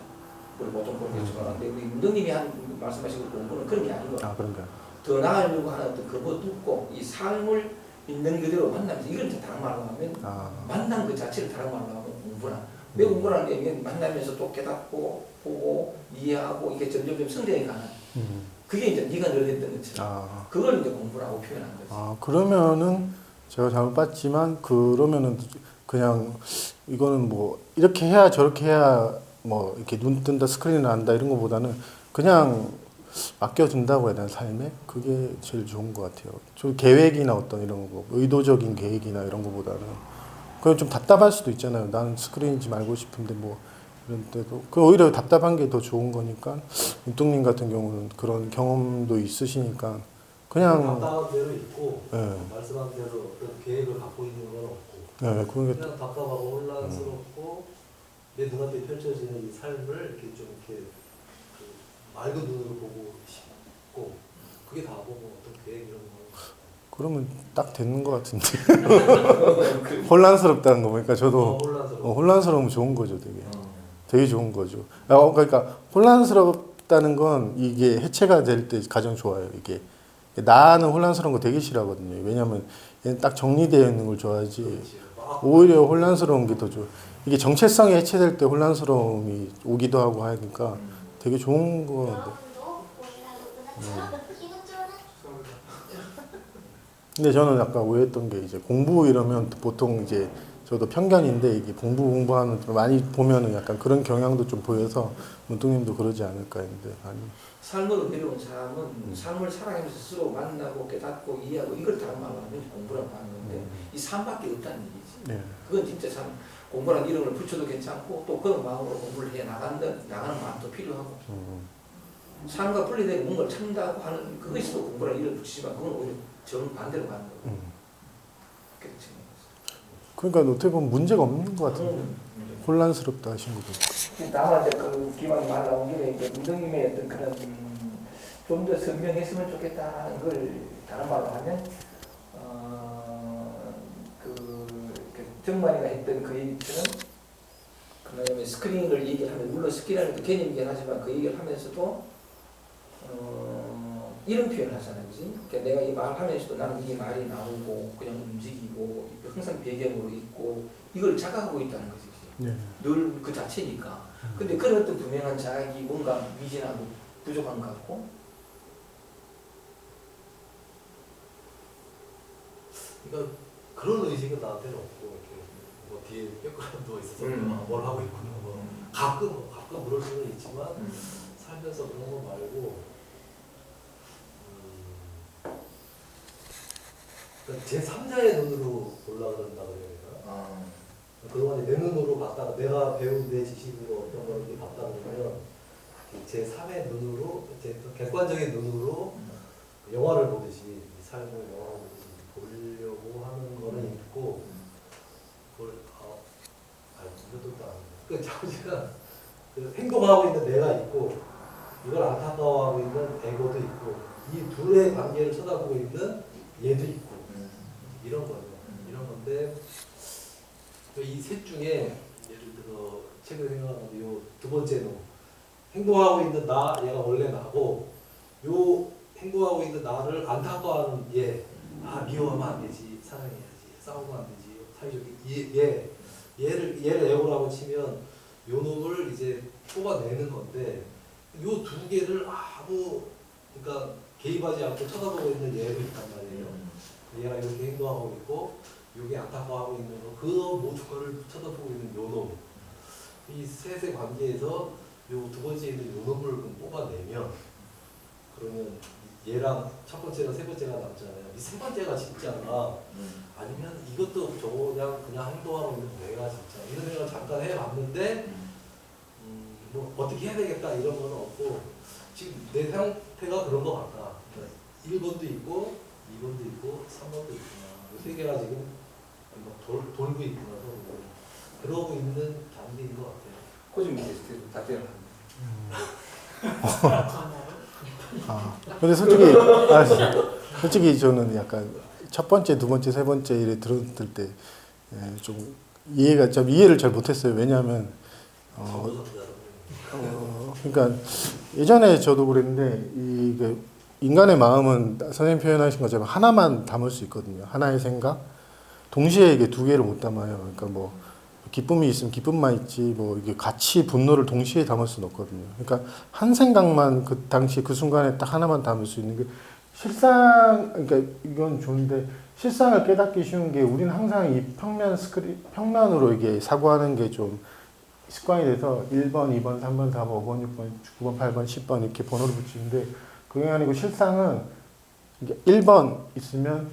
우리 보통 그렇게 생각하는데 우리 문능님이 말씀하신 그 공부는 그런 게 아니고 그런가요? 더 나아가려고 하는 어떤 그거 뚫고 이 삶을 있는 그대로 만나면서 이걸 이제 다른 말로 하면 만난 그 자체를 다른 말로 하면 공부라. 왜 공부라는 게 만나면서 또 깨닫고 보고 이해하고 이게 점점 성장해 가는. 그게 이제 네가 늘 했던 것처럼 그걸 이제 공부라고 표현한 거지. 그러면은 제가 잘못 봤지만 그러면은 그냥 이거는 뭐 이렇게 해야 저렇게 해야 뭐 이렇게 눈 뜬다 스크린을 안다 이런 거보다는 그냥 맡겨둔다고 해야 되나 삶에 그게 제일 좋은 것 같아요. 저 계획이나 어떤 이런 거 의도적인 계획이나 이런 거보다는 그냥 좀 답답할 수도 있잖아요. 나는 스크린이지 말고 싶은데 뭐 이런 때도 그 오히려 답답한 게 더 좋은 거니까 윤동님 같은 경우는 그런 경험도 있으시니까 그냥 답답한 대로 있고 말씀한 대로 어떤 계획을 갖고 있는 건 없고 네, 그게 그냥 답답하고 혼란스럽고 내 눈앞에 펼쳐지는 이 삶을 이렇게 좀 이렇게 그 맑은 눈으로 보고 싶고 그게 다 보고 어떤 계획 이런 거. 그러면 딱 되는 것 같은데. 혼란스럽다는 거 보니까 저도 혼란스러워. 혼란스러우면 좋은 거죠, 되게. 되게 좋은 거죠. 그러니까 혼란스럽다는 건 이게 해체가 될 때 가장 좋아요. 이게 나는 혼란스러운 거 되게 싫어하거든요. 왜냐면 얘는 딱 정리되어 있는 걸 좋아하지. 그렇지. 막 오히려 혼란스러운 게 더 좋아. 이게 정체성이 해체될 때 혼란스러움이 오기도 하고 하니까 되게 좋은 거. 근데 저는 약간 오해했던 게 이제 공부 이러면 보통 이제 저도 편견인데 이게 공부하는 좀 많이 보면은 약간 그런 경향도 좀 보여서 문득님도 그러지 않을까 했는데 아니. 삶으로 내려온 사람은 삶을 살아가면서 스스로 만나고 깨닫고 이해하고 이걸 다른 말로 하면 공부라고 하는 건데 이 삶밖에 없다는 얘기지. 네. 그건 진짜 참 공부라는 이름을 붙여도 괜찮고 또 그런 마음으로 공부를 해 나가는 마음도 필요하고 삶과 분리되고 뭔가를 찾는다고 하는 그것이 또 공부라는 이름을 붙이지만 그건 오히려 정반대로 가는 거고 그렇지. 그러니까 어떻게 보면 문제가 없는 것 같은데 혼란스럽다 하신 거죠. 다만 이제 그 기왕 말 나온 김에 이제 문동님의 어떤 그런 좀 더 선명했으면 좋겠다는 걸 다른 말로 하면 그 정만이가 했던 그 얘기처럼 그다음에 스크린을 얘기하면 물론 스크린이라는 또 개념이긴 하지만 그 얘기를 하면서도 이런 표현을 하잖아요, 그지? 그러니까 내가 이 말을 하면서도 나는 이 말이 나오고 그냥 움직이고 항상 배경으로 있고 이걸 자각하고 있다는 거지. 네. 늘 그 자체니까. 근데 그런 어떤 분명한 자각이 뭔가 미진하고 부족한 것 같고. 그러니까 그런 의식은 나한테는 없고 이렇게 뭐 뒤에 뼈가락 누워 있어서 뭘 하고 있구나. 뭐 가끔 그럴 수는 있지만 살면서 그런 거 말고. 그러니까 제 3자의 눈으로 올라간다 그래야 되나? 그동안에 내 눈으로 봤다가 내가 배운 내 지식으로 어떤 걸 이렇게 봤다 그러면 제 3의 눈으로, 제 객관적인 눈으로 영화를 보듯이 이 삶을 영화를 보듯이 보려고 하는 거는 있고 그걸 이것도 또 아니에요. 그 자기가 그 행동하고 있는 내가 있고 이걸 안타까워하고 있는 에고도 있고 이 둘의 관계를 쳐다보고 있는 얘도 있고 이런 거죠. 이런 건데 이 셋 중에 예를 들어 최근에 생각하는 요 두 번째 놈 행동하고 있는 나 얘가 원래 나고 요 행동하고 있는 나를 안타까워하는 얘 미워하면 안 되지 사랑해야지 싸우면 안 되지 사회적인 얘를 에고라고 치면 요 놈을 이제 뽑아내는 건데 요 두 개를 그러니까 개입하지 않고 쳐다보고 있는 얘도 있단 말이에요. 얘가 이렇게 행동하고 있고 요게 안타까워하고 있는 거 그 모든 거를 쳐다보고 있는 요 놈. 이 셋의 관계에서 요 두 번째 있는 요 놈을 뽑아내면 그러면 얘랑 첫 번째랑 세 번째가 남잖아요. 이 세 번째가 진짜가 아니면 이것도 저거 그냥 행동하고 있는 내가 진짜 이런 생각을 잠깐 해봤는데 뭐 어떻게 해야 되겠다 이런 건 없고 지금 내 상태가 그런 것 같다. 1번도 있고 2번도 있고 3번도 있구나. 이 세 개가 지금 돌고 있구나. 그러고 있는 단계인 것 같아요. 호주 밑에서 다 때려. 근데 솔직히 저는 약간 첫 번째, 두 번째, 세 번째 이래 들었을 때 좀 이해를 잘 못했어요. 왜냐하면 그러니까 예전에 저도 그랬는데 이게 인간의 마음은 선생님 표현하신 것처럼 하나만 담을 수 있거든요. 하나의 생각. 동시에 이게 두 개를 못 담아요. 그러니까 뭐 기쁨이 있으면 기쁨만 있지 뭐 이게 같이 분노를 동시에 담을 수는 없거든요. 그러니까 한 생각만 그 당시 그 순간에 딱 하나만 담을 수 있는 게 그러니까 이건 좋은데 실상을 깨닫기 쉬운 게 우리는 항상 이 평면으로 이게 사고하는 게 좀 습관이 돼서 1번, 2번, 3번, 4번, 5번, 6번, 9번, 8번, 10번 이렇게 번호를 붙이는데 그게 아니고 실상은 이게 1번 있으면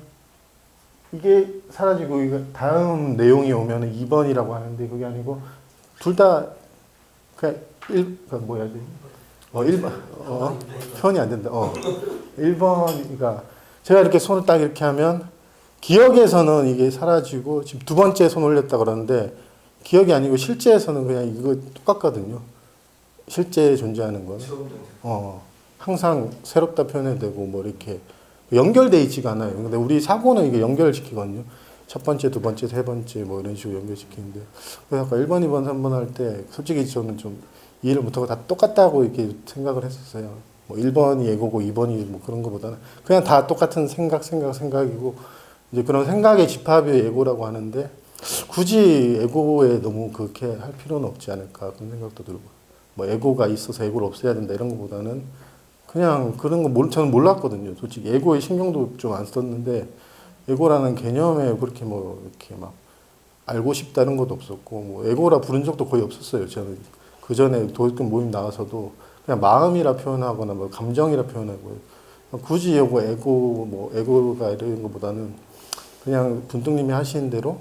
이게 사라지고 이거 다음 내용이 오면 2번이라고 하는데 그게 아니고 둘 다 그냥 뭐야 돼? 1번 표현이 안 된다. 1번 그러니까 제가 이렇게 손을 딱 이렇게 하면 기억에서는 이게 사라지고 지금 두 번째 손 올렸다 그러는데 기억이 아니고 실제에서는 그냥 이거 똑같거든요. 실제 존재하는 거는. 항상 새롭다 표현해야 되고 뭐 이렇게 연결돼 있지가 않아요. 근데 우리 사고는 이게 연결시키거든요. 첫 번째, 두 번째, 세 번째 뭐 이런 식으로 연결시키는데 그래서 아까 1번, 2번, 3번 할 때 솔직히 저는 좀 이해를 못하고 다 똑같다고 이렇게 생각을 했었어요. 뭐 1번이 예고고 2번이 뭐 그런 거보다는 그냥 다 똑같은 생각이고 이제 그런 생각의 집합이 예고라고 하는데 굳이 에고에 너무 그렇게 할 필요는 없지 않을까 그런 생각도 들고 뭐 에고가 있어서 에고를 없애야 된다 이런 것보다는 그냥 그런 거 저는 몰랐거든요. 솔직히 에고에 신경도 좀 안 썼는데 에고라는 개념에 그렇게 뭐 이렇게 막 알고 싶다는 것도 없었고 뭐 에고라 부른 적도 거의 없었어요. 저는 그 전에 도덕경 모임 나가서도 그냥 마음이라 표현하거나 뭐 감정이라 표현하고 굳이 에고 뭐 에고가 이런 것보다는 그냥 분뚱님이 하시는 대로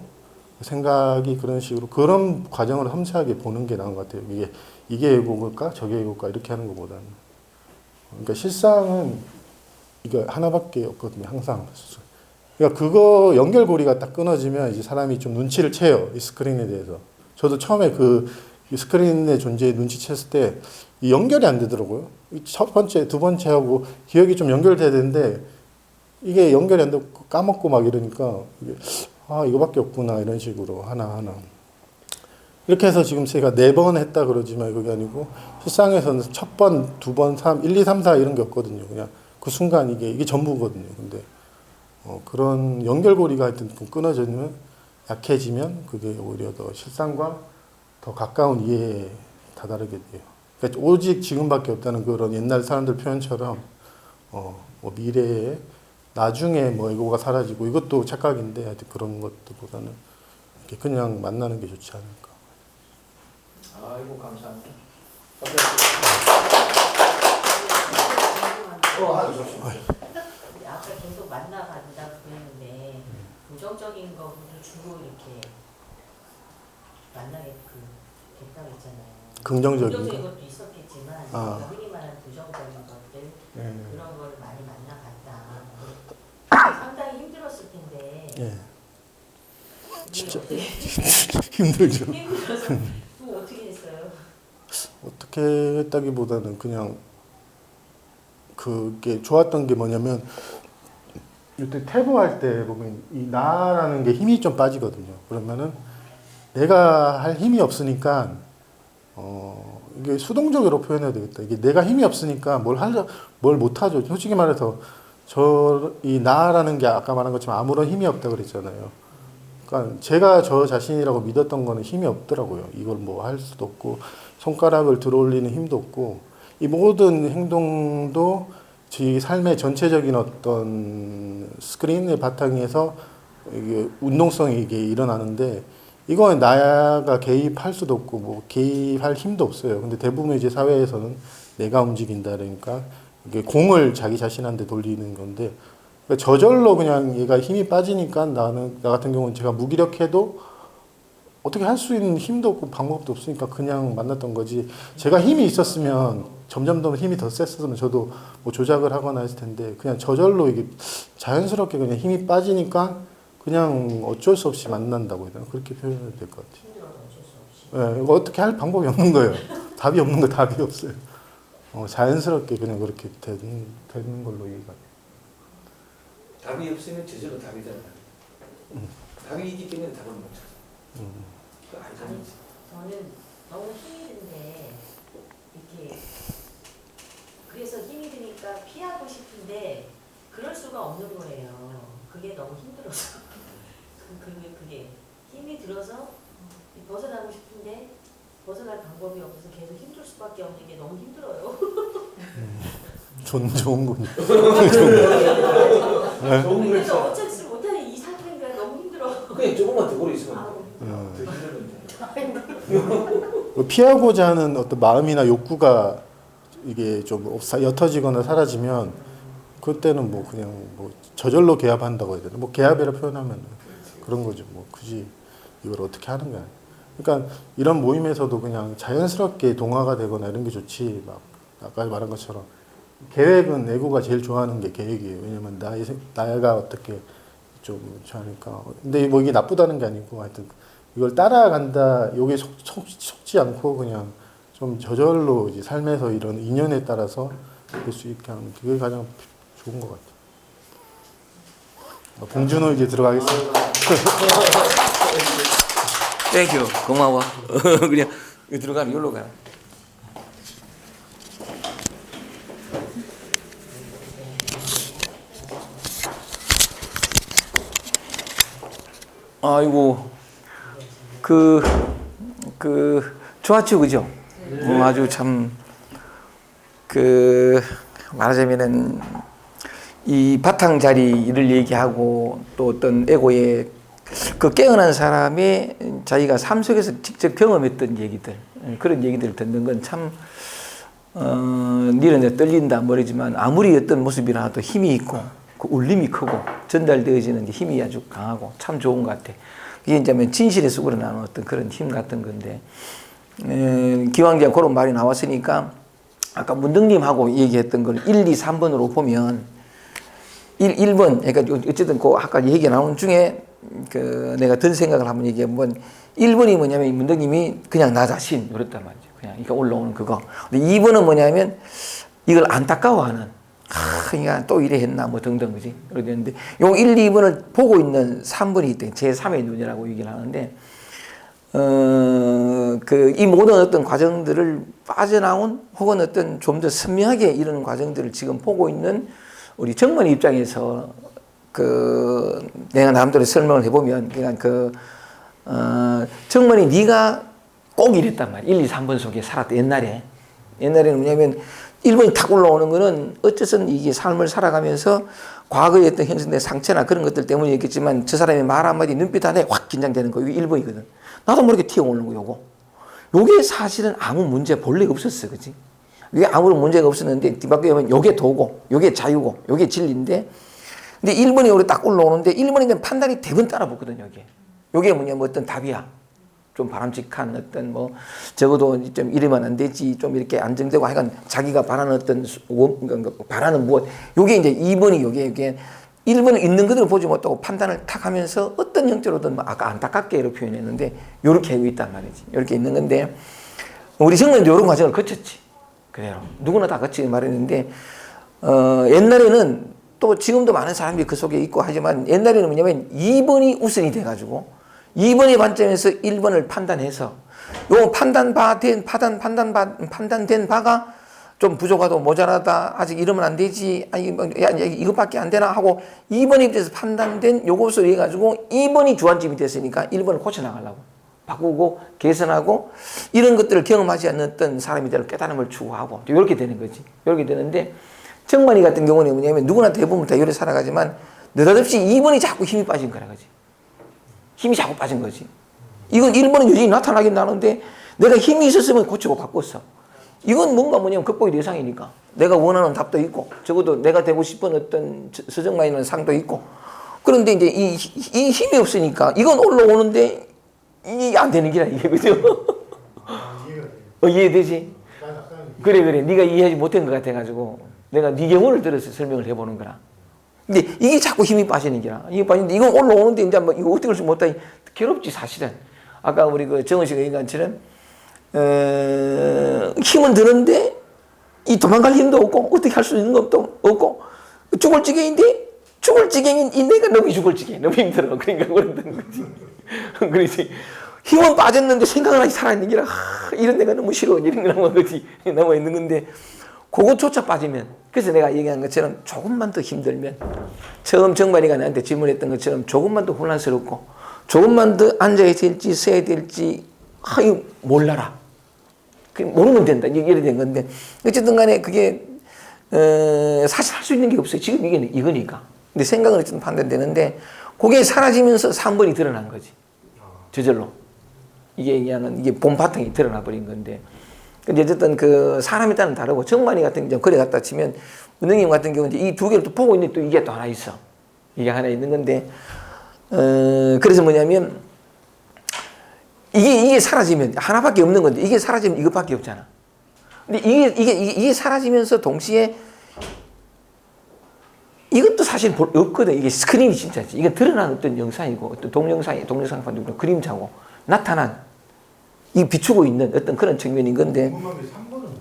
생각이 그런 식으로 그런 과정을 섬세하게 보는 게 나은 것 같아요. 이게 에고일까 저게 에고일까 이렇게 하는 것보다는. 그러니까 실상은 이거 하나밖에 없거든요. 항상. 그러니까 그거 연결고리가 딱 끊어지면 이제 사람이 좀 눈치를 채요. 이 스크린에 대해서. 저도 처음에 이 스크린의 존재에 눈치챘을 때 이 연결이 안 되더라고요. 첫 번째, 두 번째 하고 기억이 좀 연결돼야 되는데 이게 연결이 안 되고 까먹고 막 이러니까 이게 이거밖에 없구나 이런 식으로 하나하나. 이렇게 해서 지금 제가 4번 했다 그러지만 그게 아니고 실상에서는 첫 번, 두 번, 1, 2, 3, 4 이런 게 없거든요. 그냥 그 순간 이게 전부거든요. 근데 그런 연결고리가 하여튼 끊어지면 약해지면 그게 오히려 더 실상과 더 가까운 이해에 다다르게 돼요. 그러니까 오직 지금밖에 없다는 그런 옛날 사람들 표현처럼 뭐 미래에 나중에 뭐 에고가 사라지고 이것도 착각인데 하여튼 그런 것들보다는 이렇게 그냥 만나는 게 좋지 않을까. 아이고 감사합니다. 아주 좋습니다. 아까 계속 만나간다고 그랬는데 부정적인 거부터 주로 이렇게 만나게 됐다고 했잖아요. 긍정적인 거. 것도 있었겠지만 우리가 흔히 말하는 부정적인 것들 그런 걸 많이 만나갔다. 상당히 힘들었을 텐데. 예. 진짜 힘들죠. 힘들어서 또 어떻게 했어요? 어떻게 했다기보다는 그냥 그게 좋았던 게 뭐냐면 이때 태보할 때 보면 이 나라는 게 힘이 좀 빠지거든요. 그러면은 내가 할 힘이 없으니까 이게 수동적으로 표현해야 되겠다. 이게 내가 힘이 없으니까 뭘 못하죠. 솔직히 말해서 이 나라는 게 아까 말한 것처럼 아무런 힘이 없다 그랬잖아요. 그러니까 제가 저 자신이라고 믿었던 거는 힘이 없더라고요. 이걸 뭐 할 수도 없고 손가락을 들어올리는 힘도 없고 이 모든 행동도 제 삶의 전체적인 어떤 스크린의 바탕에서 이게 운동성이 이게 일어나는데 이건 나가 개입할 수도 없고 뭐 개입할 힘도 없어요. 근데 대부분 이제 사회에서는 내가 움직인다 그러니까 이게 공을 자기 자신한테 돌리는 건데 그러니까 저절로 그냥 얘가 힘이 빠지니까 나 같은 경우는 제가 무기력해도 어떻게 할 수 있는 힘도 없고 방법도 없으니까 그냥 만났던 거지. 제가 힘이 있었으면 점점 더 힘이 더 셌으면 저도 뭐 조작을 하거나 했을 텐데 그냥 저절로 이게 자연스럽게 그냥 힘이 빠지니까 그냥 어쩔 수 없이 만난다고 해야 되나? 그렇게 표현해도 될 것 같아요. 힘들어도 어쩔 수 없이. 네, 이거 어떻게 할 방법이 없는 거예요. 답이 없는 거 답이 없어요. 자연스럽게 그냥 그렇게 되는 걸로 이해가 돼요. 답이 없으면 저절로 답이 되는 답이 있기 때문에 답을 못 찾아. 그 아니, 저는 너무 힘이 든데 이렇게 그래서 힘이 드니까 피하고 싶은데 그럴 수가 없는 거예요. 그게 너무 힘들어서 그게 힘이 들어서 벗어나고 싶은데 벗어날 방법이 없어서 계속 힘들 수밖에 없는 게 너무 힘들어요. 좋은군요. 그래서 어쩔 수 못하는 이 상태가 너무 힘들어. 그냥 조금만 더 오래 있으면 돼. 아우. 더 힘들면 돼. 피하고자 하는 어떤 마음이나 욕구가 이게 좀 옅어지거나 사라지면 그때는 뭐 그냥 뭐 저절로 개합한다고 해야 되나? 뭐 개합이라 표현하면 그런 거죠. 뭐 굳이 이걸 어떻게 하는 거야. 그러니까 이런 모임에서도 그냥 자연스럽게 동화가 되거나 이런 게 좋지. 막 아까 말한 것처럼 계획은 에고가 제일 좋아하는 게 계획이에요. 왜냐면 나가 어떻게 좀 그렇지 않을까. 근데 뭐 이게 나쁘다는 게 아니고 하여튼 이걸 따라간다. 요게 속지 않고 그냥 좀 저절로 이제 삶에서 이런 인연에 따라서 될 수 있게 하는 그게 가장 좋은 것 같아요. 봉준호 이제 들어가겠습니다. 땡큐 고마워. 그냥 여기 들어가면 여기로 가. 아이고 좋았죠 그죠? 아주 참 말하자면은 이 바탕자리를 얘기하고 또 어떤 에고의 그 깨어난 사람의 자기가 삶 속에서 직접 경험했던 얘기들 그런 얘기들을 듣는 건 참 니는 이제 떨린다 모르지만 아무리 어떤 모습이라도 힘이 있고 그 울림이 크고 전달되어지는 힘이 아주 강하고 참 좋은 것 같아. 이게 이제 진실에서 우러나는 어떤 그런 힘 같은 건데 기왕 그런 말이 나왔으니까 아까 문등님하고 얘기했던 걸 1, 2, 3번으로 보면 1번 그러니까 어쨌든 그 아까 얘기 나온 중에 내가 든 생각을 한번 얘기해보면 1번이 뭐냐면 문등님이 그냥 나 자신 그랬단 말이죠. 그냥 그러니까 올라오는 그거. 근데 2번은 뭐냐면 이걸 안타까워하는 그러니까 또 이래 했나 뭐 등등 그지. 그렇게 되는데 요 1, 2번을 보고 있는 3번이 있대. 제3의 눈이라고 얘기를 하는데 이 모든 어떤 과정들을 빠져나온 혹은 어떤 좀 더 선명하게 이런 과정들을 지금 보고 있는 우리 정문의 입장에서 내가 남들의 설명을 해보면 그러니까 정문이 네가 꼭 이랬단 말이야. 1, 2, 3번 속에 살았다. 옛날에는 뭐냐면 1번이 탁 올라오는 거는 어째선 이게 삶을 살아가면서 과거에 어떤 형성된 상처나 그런 것들 때문이겠지만 저 사람의 말 한마디 눈빛 하나에 확 긴장되는 거 이게 1번이거든. 나도 모르게 튀어오는 거 요거. 요게 사실은 아무 문제 본래가 없었어. 그지? 이게 아무런 문제가 없었는데 뒤바뀌어 보면 요게 도고 요게 자유고 요게 진리인데 근데 1번이 우리 딱 올라오는데 1번이 판단이 대부분 따라 붙거든 요게. 요게 뭐냐면 어떤 답이야. 좀 바람직한 어떤 뭐 적어도 좀 이러면 안 되지 좀 이렇게 안정되고 하여간 자기가 바라는 어떤 바라는 무엇 요게 이제 2번이 요게 1번은 있는 그대로 보지 못하고 판단을 탁 하면서 어떤 형태로든 뭐 아까 안타깝게로 표현했는데 요렇게 하고 있단 말이지. 요렇게 있는 건데 우리 정말도 요런 과정을 거쳤지. 그래요. 누구나 다 거치게 말했는데 옛날에는 또 지금도 많은 사람들이 그 속에 있고 하지만 옛날에는 뭐냐면 2번이 우선이 돼가지고 2번의 관점에서 1번을 판단해서 요 판단된 바가 좀 부족하다 모자라다 아직 이러면 안 되지 아니 이것밖에 안 되나 하고 2번에 입장에서 판단된 요것을 해가지고 2번이 주안점이 됐으니까 1번을 고쳐나가려고 바꾸고 개선하고 이런 것들을 경험하지 않았던 사람이 될 깨달음을 추구하고 이렇게 되는 거지. 이렇게 되는데 정만이 같은 경우는 뭐냐면 누구나 대부분 다 이렇게 살아가지만 느닷없이 2번이 자꾸 힘이 빠진 거라 그지. 힘이 자꾸 빠진 거지. 이건 1번은 여전히 나타나긴 나는데 내가 힘이 있었으면 고치고 바꿨어. 이건 뭔가 뭐냐면 극복의 대상이니까 내가 원하는 답도 있고 적어도 내가 되고 싶은 어떤 서정만 있는 상도 있고 그런데 이제 이 힘이 없으니까 이건 올라오는데 이게 안 되는 기라 이게 그죠? 이해되지? 그래 네가 이해하지 못한 것 같아가지고 내가 네 경우를 들어서 설명을 해보는 거라. 근데 이게 자꾸 힘이 빠지는 기라. 이게 빠지는데 이건 올라오는데 이제 뭐 이거 어떻게 할 수 못하니 괴롭지 사실은. 아까 우리 정은 씨가 얘기한 것처럼 힘은 드는데 이 도망갈 힘도 없고 어떻게 할 수 있는 것도 없고 죽을 지경인데 죽을 지경인 이 내가 너무 죽을 지경 너무 힘들어. 그러니까 그랬던 거지. 그렇지. 힘은 빠졌는데 생각은 아직 살아있는 기라. 이런 내가 너무 싫어. 이런 거 남아 거지. 남아 있는 건데 그것조차 빠지면 그래서 내가 얘기한 것처럼 조금만 더 힘들면 처음 정만이가 나한테 질문했던 것처럼 조금만 더 혼란스럽고 조금만 더 앉아야 될지 서야 될지 이거 몰라라. 모르면 된다. 이래 된 건데 어쨌든 간에 그게 사실 할 수 있는 게 없어요. 지금 이게 이거니까. 근데 생각은 어쨌든 판단되는데 그게 사라지면서 3번이 드러난 거지. 저절로. 이게 본 바탕이 드러나 버린 건데. 근데 어쨌든 그 사람에 따라 다르고 정만이 같은 경우 그래 갖다 치면 은행님 같은 경우는 이 두 개를 또 보고 있는데 또 이게 또 하나 있어. 이게 하나 있는 건데 그래서 뭐냐면 이게 사라지면 하나밖에 없는 건데 이게 사라지면 이것밖에 없잖아. 근데 이게 사라지면서 동시에 이것도 사실 없거든. 이게 스크린이 진짜지. 이게 드러난 어떤 영상이고, 어떤 동영상 판도 그림자고, 나타난, 이 비추고 있는 어떤 그런 측면인 건데, 궁금한 게 3번은 뭐예요?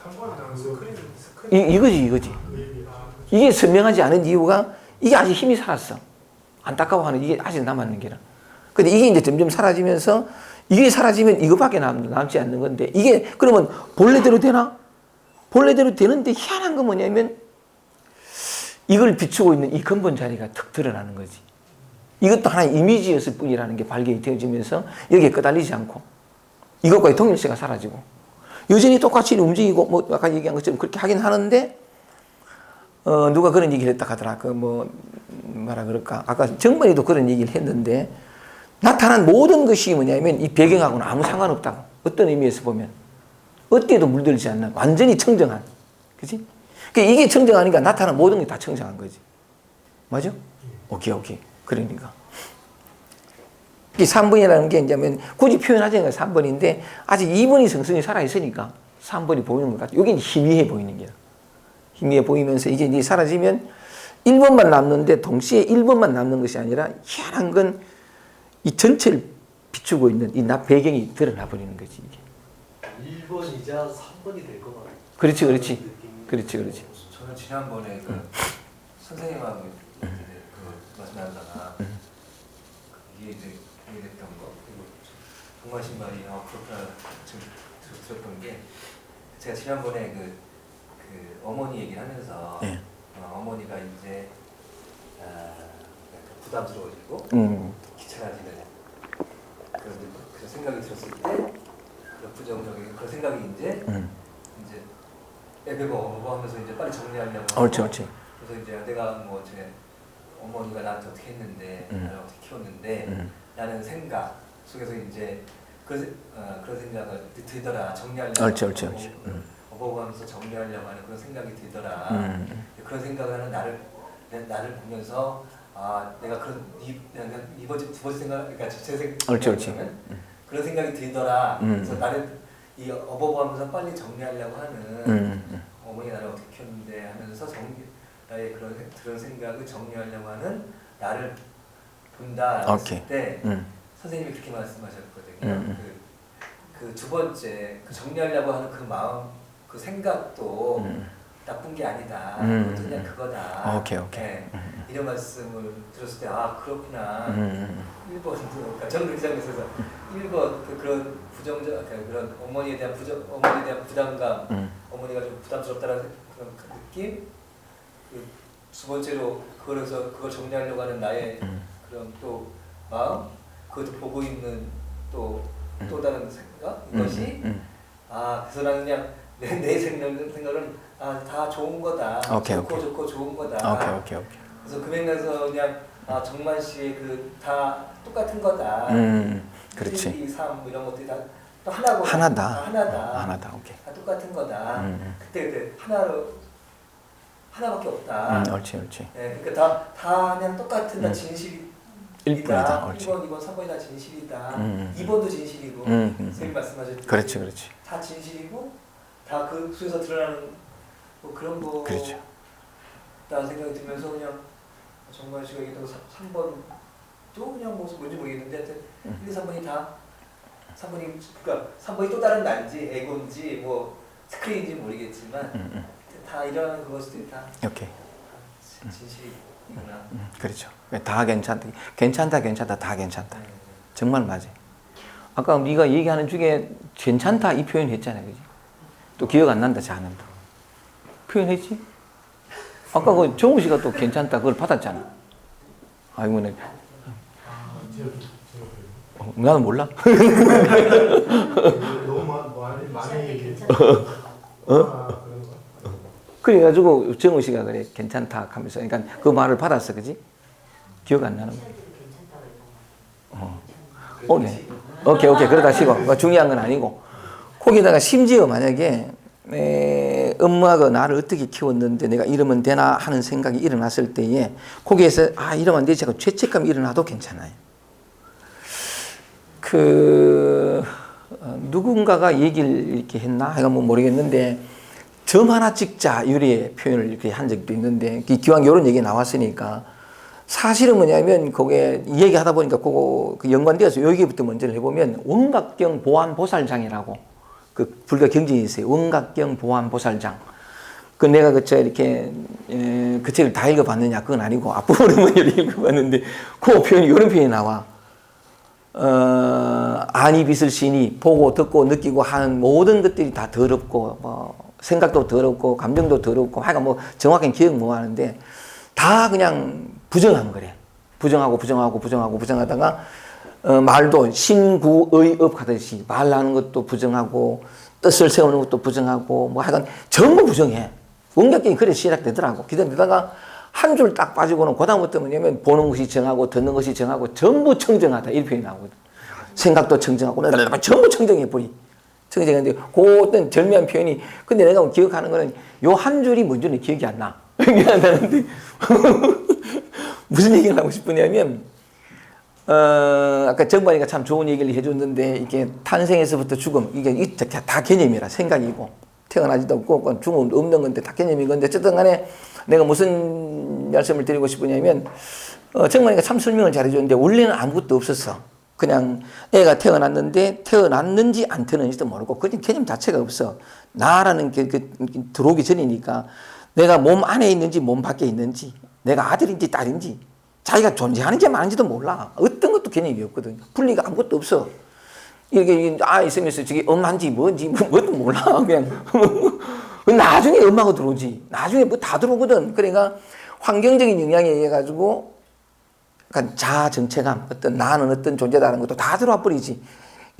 3번은 스크린 이거지. 이게 선명하지 않은 이유가 이게 아직 힘이 살았어. 안타까워하는 이게 아직 남았는 게라. 근데 이게 이제 점점 사라지면서 이게 사라지면 이거밖에 남지 않는 건데 이게 그러면 본래대로 되나? 본래대로 되는데 희한한 건 뭐냐면 이걸 비추고 있는 이 근본 자리가 툭 드러나는 거지. 이것도 하나의 이미지였을 뿐이라는 게 발견이 되어지면서 여기에 끄달리지 않고 이것과의 동일성가 사라지고 여전히 똑같이 움직이고 뭐 아까 얘기한 것처럼 그렇게 하긴 하는데 누가 그런 얘기를 했다 하더라. 뭐라 그럴까. 아까 정번이도 그런 얘기를 했는데 나타난 모든 것이 뭐냐면 이 배경하고는 아무 상관없다고. 어떤 의미에서 보면. 어디에도 물들지 않는 완전히 청정한. 그지? 그러니까 이게 청정하니까 나타난 모든 게 다 청정한 거지. 맞아? 오케이. 그러니까. 이 3번이라는 게 이제 굳이 표현하자면 3번인데 아직 2번이 성성이 살아있으니까 3번이 보이는 것 같아. 여기 희미해 보이는 게야. 희미해 보이면서 이게 이제 사라지면 1번만 남는데 동시에 1번만 남는 것이 아니라 희한한 건 이 전체를 비추고 있는 이 배경이 드러나 버리는 거지 이게. 1번이자 3번이 될 것 같아요. 그렇지. 저는 지난번에 선생님하고 말씀 나누다가 이게 이제 얘기했던 거 그리고 정말 말이 그렇구나 지금 들었던 게 제가 지난번에 그 어머니 얘기를 하면서 네. 어머니가 이제 부담스러워지고 귀찮아지는 그런 생각이 들었을 때 부정적인 그런 생각이 이제 애베고 하면서 이제 빨리 정리하려고 하고 옳지. 그래서 이제 내가 제 어머니가 나한테 어떻게 했는데 나를 어떻게 키웠는데 라는 생각 속에서 이제 그런 생각을 들더라. 정리하려고 옳지. 어버버하면서 정리하려고 하는 그런 생각이 들더라. 그런 생각을 하는 나를 보면서 내가 두 번째 생각, 그러니까 제 생각, 옳지. 그런 생각이 들더라. 그래서 나를 이 어버버하면서 빨리 정리하려고 하는 어머니 나를 어떻게 키웠는데 하면서 나의 그런 생각을 정리하려고 하는 나를 본다 했을 때 선생님이 그렇게 말씀하셨거든요. 그 두 번째 정리하려고 하는 그 마음, 그 생각도 나쁜 게 아니다. 그것도 그냥 그거다. 오케이. 네. 이런 말씀을 들었을 때 그렇구나. 1번 그러니까 저는 그렇게 생각했어서 1번 그런 부정적 그런 어머니에 대한 부담감, 어머니가 좀 부담스럽다는 그런 느낌. 두 번째로 그걸 정리하려고 하는 나의 그런 또 마음, 그것도 보고 있는 또 다른 생각 이것이 그래서 나는 그냥 내 생각은 다 좋은 거다. 좋고 좋은 거다. 오케이. 그래서 그 맥락에서 그냥 정만 씨의 다 똑같은 거다. 그렇지. 1, 2, 3 이런 것들이 다 또 하나고 하나다. 오케이. 다 똑같은 거다. 그때 하나밖에 없다. 옳지. 네, 그러니까 다 그냥 똑같은 다 진실이다. 1번이다. 1번, 2번, 3번이 다 진실이다. 2번도 진실이고 선생님 말씀하셨듯이 그렇지. 다 진실이고 다 그 속에서 드러나는 뭐 그런 거 그렇죠. 라는 생각이 들면서 그냥 정말 씨가 얘기했던 3번도 그냥 뭔지 모르겠는데 하여튼 1, 2, 3번이 다 3번이 또 다른 난지 에고인지 뭐 스크린인지 모르겠지만 다 이런 그것들이 다 오케이. 진실이구나. 그렇죠. 다 괜찮다 다 괜찮다. 정말 맞아. 아까 네가 얘기하는 중에 괜찮다 이 표현 했잖아요. 그지? 또 기억 안 난다 자는 또 표현했지? 아까 그 정우 씨가 또 괜찮다 그걸 받았잖아. 아이고 내 나는 몰라. 너무 많이 얘기했어. 그래가지고 정우 씨가 그래 괜찮다 하면서 그러니까 그 말을 받았어. 그지? 기억 안 나는 거. 오케이. 그러다 치고 중요한 건 아니고 거기다가 심지어 만약에 엄마가 나를 어떻게 키웠는데 내가 이러면 되나 하는 생각이 일어났을 때에 거기에서 이러면 안 되지 하고 죄책감이 일어나도 괜찮아요. 누군가가 얘기를 이렇게 했나? 이건 뭐 모르겠는데 점 하나 찍자 유리의 표현을 이렇게 한 적도 있는데 기왕 이런 얘기 나왔으니까 사실은 뭐냐면 그게 얘기하다 보니까 그거 그 연관되어서 여기부터 먼저 해보면 원각경 보안보살장이라고 그 불교 경전이 있어요. 원각경 보안보살장. 그 내가 그저 이렇게 그 책을 다 읽어봤느냐 그건 아니고 앞부분만 읽어봤는데 그 표현이 이런 표현이 나와. 아니 빛을 시니 보고 듣고 느끼고 하는 모든 것들이 다 더럽고 뭐 생각도 더럽고 감정도 더럽고 하여간 뭐 정확히 기억 못 하는데 다 그냥 부정한 거래. 부정하다가 말도 신구의업 하듯이 말하는 것도 부정하고 뜻을 세우는 것도 부정하고 뭐 하여간 전부 부정해. 원각경이 그래 시작되더라고. 기다리다가 한 줄 딱 빠지고는 그다음부터 뭐냐면 보는 것이 정하고 듣는 것이 정하고 전부 청정하다 이 표현이 나오거든. 생각도 청정하고 전부 청정해버리. 청정했는데 그 어떤 절묘한 표현이 근데 내가 기억하는 거는 요 한 줄이 뭔지는 기억이 안 나. 기억이 안 나는데 무슨 얘기를 하고 싶으냐면 아까 정관이가 참 좋은 얘기를 해줬는데 이게 탄생에서부터 죽음 이게 다 개념이라 생각이고 태어나지도 없고 죽음도 없는 건데 다 개념인 건데 어쨌든 간에 내가 무슨 말씀을 드리고 싶으냐면 정관이가 참 설명을 잘해줬는데 원래는 아무것도 없었어. 그냥 애가 태어났는데 태어났는지 안 태어났는지도 모르고 그냥 개념 자체가 없어. 나라는 게 들어오기 전이니까 내가 몸 안에 있는지 몸 밖에 있는지 내가 아들인지 딸인지 자기가 존재하는지 마는지도 몰라. 어떤 것도 개념이 없거든. 분리가 아무것도 없어. 이게 있으면서 저기 엄마인지 뭔지 뭐도 몰라. 그냥 나중에 엄마가 들어오지. 나중에 뭐 다 들어오거든. 그러니까 환경적인 영향에 의해 가지고 약간 자아 정체감, 어떤 나는 어떤 존재다라는 것도 다 들어와 버리지.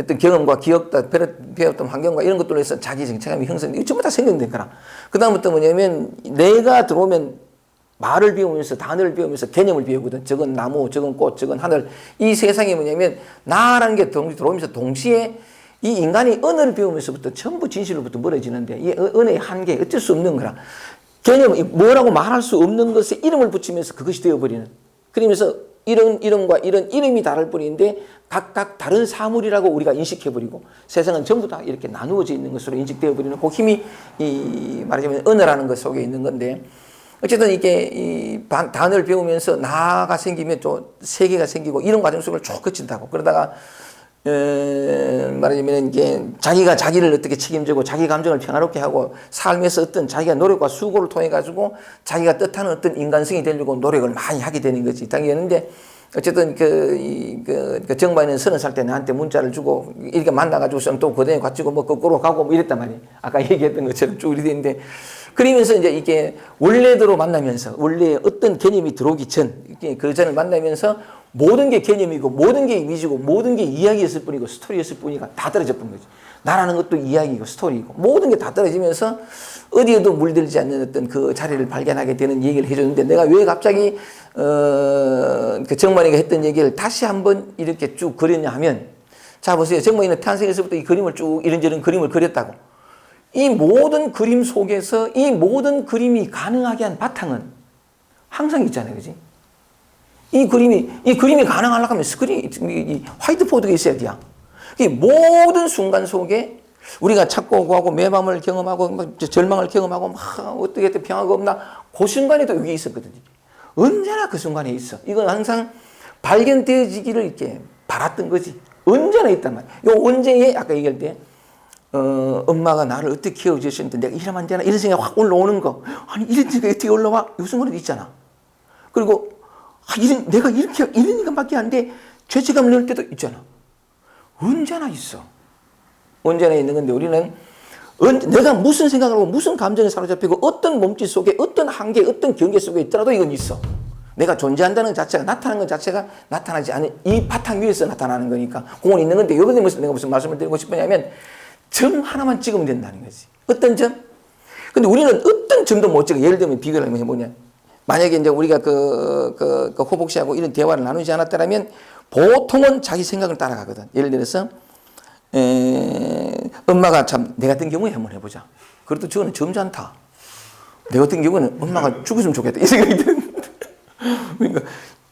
어떤 경험과 기억과 배웠던 환경과 이런 것들로 해서 자기 정체감이 형성돼. 전부 다 생겨된 거라. 그 다음부터 뭐냐면 내가 들어오면 말을 배우면서 단어를 배우면서 개념을 배우거든. 저건 나무, 저건 꽃, 저건 하늘. 이 세상이 뭐냐면 나라는 게 들어오면서 동시에 이 인간이 언어를 배우면서부터 전부 진실로부터 멀어지는데 이 언어의 한계 어쩔 수 없는 거라. 개념, 뭐라고 말할 수 없는 것에 이름을 붙이면서 그것이 되어버리는. 그러면서 이런 이름과 이런 이름이 다를 뿐인데 각각 다른 사물이라고 우리가 인식해버리고 세상은 전부 다 이렇게 나누어져 있는 것으로 인식되어버리는 그 힘이 이 말하자면 언어라는 것 속에 있는 건데 어쨌든 이게 이 단어를 배우면서 나가 생기면 또 세계가 생기고 이런 과정 속을 쭉 거친다고. 그러다가 말하자면 이게 자기가 자기를 어떻게 책임지고 자기 감정을 평화롭게 하고 삶에서 어떤 자기가 노력과 수고를 통해 가지고 자기가 뜻하는 어떤 인간성이 되려고 노력을 많이 하게 되는 거지. 당연한데 어쨌든 그 정반이는 30살 때 나한테 문자를 주고 이렇게 만나가지고선 또 고등에 갇히고 뭐 거꾸로 가고 뭐 이랬단 말이에요. 아까 얘기했던 것처럼 쭉 이렇게 되는데 그러면서 이제 이게 원래대로 만나면서 원래 어떤 개념이 들어오기 전 그 전을 만나면서 모든 게 개념이고 모든 게 이미지고 모든 게 이야기였을 뿐이고 스토리였을 뿐이가 다 떨어져 버린 거지. 나라는 것도 이야기이고 스토리이고 모든 게 다 떨어지면서 어디에도 물들지 않는 어떤 그 자리를 발견하게 되는 얘기를 해줬는데 내가 왜 갑자기 그 정만이가 했던 얘기를 다시 한번 이렇게 쭉 그렸냐 하면 자 보세요. 정만이는 탄생에서부터 이 그림을 쭉 이런저런 그림을 그렸다고. 이 모든 그림 속에서 이 모든 그림이 가능하게 한 바탕은 항상 있잖아요. 그지? 이 그림이 가능하려고 하면 이 화이트보드가 있어야 돼요. 이 모든 순간 속에 우리가 찾고 구하고 매밤을 경험하고 절망을 경험하고 막 어떻게 평화가 없나 그 순간에도 여기 있었거든요. 언제나 그 순간에 있어. 이건 항상 발견되어지기를 이렇게 바랐던 거지. 언제나 있단 말이야. 요 언제에 아까 얘기할 때 엄마가 나를 어떻게 키워주셨는데 내가 이러면 안 되나 이런 생각이 확 올라오는 거. 아니 이런 생각이 어떻게 올라와? 요 순간에도 있잖아. 그리고 내가 이런 인간밖에 안 돼. 죄책감을 넣을 때도 있잖아. 언제나 있어. 언제나 있는 건데 우리는 내가 무슨 생각을 하고 무슨 감정에 사로잡히고 어떤 몸짓 속에 어떤 한계 어떤 경계 속에 있더라도 이건 있어. 내가 존재한다는 것 자체가 나타나는 것 자체가 나타나지 않은 이 바탕 위에서 나타나는 거니까 그건 있는 건데 여기에 내가 무슨 말씀을 드리고 싶으냐면 점 하나만 찍으면 된다는 거지. 어떤 점? 근데 우리는 어떤 점도 못 찍어. 예를 들면 비교를 한번 해보냐. 만약에 이제 우리가 그 호복 씨하고 이런 대화를 나누지 않았다면 보통은 자기 생각을 따라가거든. 예를 들어서 엄마가 참 내 같은 경우에 한번 해보자. 그래도 저거는 점잖다. 내 같은 경우는 엄마가 죽었으면 좋겠다 이 생각이 드는. 그러니까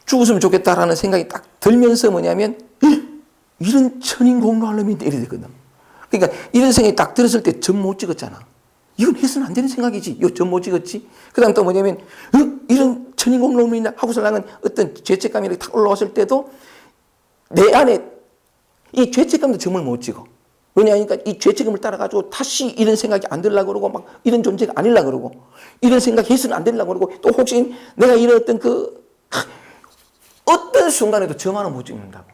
죽었으면 좋겠다라는 생각이 딱 들면서 뭐냐면 이런 천인공로하려면 이래 되거든. 그러니까 이런 생각이 딱 들었을 때 점 못 찍었잖아. 이건 해서는 안 되는 생각이지. 이거 좀못 찍었지. 그 다음 또 뭐냐면, 이런 천인공론이나 하고서 나는 어떤 죄책감이 이렇게 탁 올라왔을 때도 내 안에 이 죄책감도 점을 못 찍어. 왜냐하니까 이 죄책감을 따라가지고 다시 이런 생각이 안 들려고 그러고 막 이런 존재가 아니려고 그러고 이런 생각 해서는 안 되려고 그러고 또 혹시 내가 이런 어떤 순간에도 점 하나 못 찍는다고.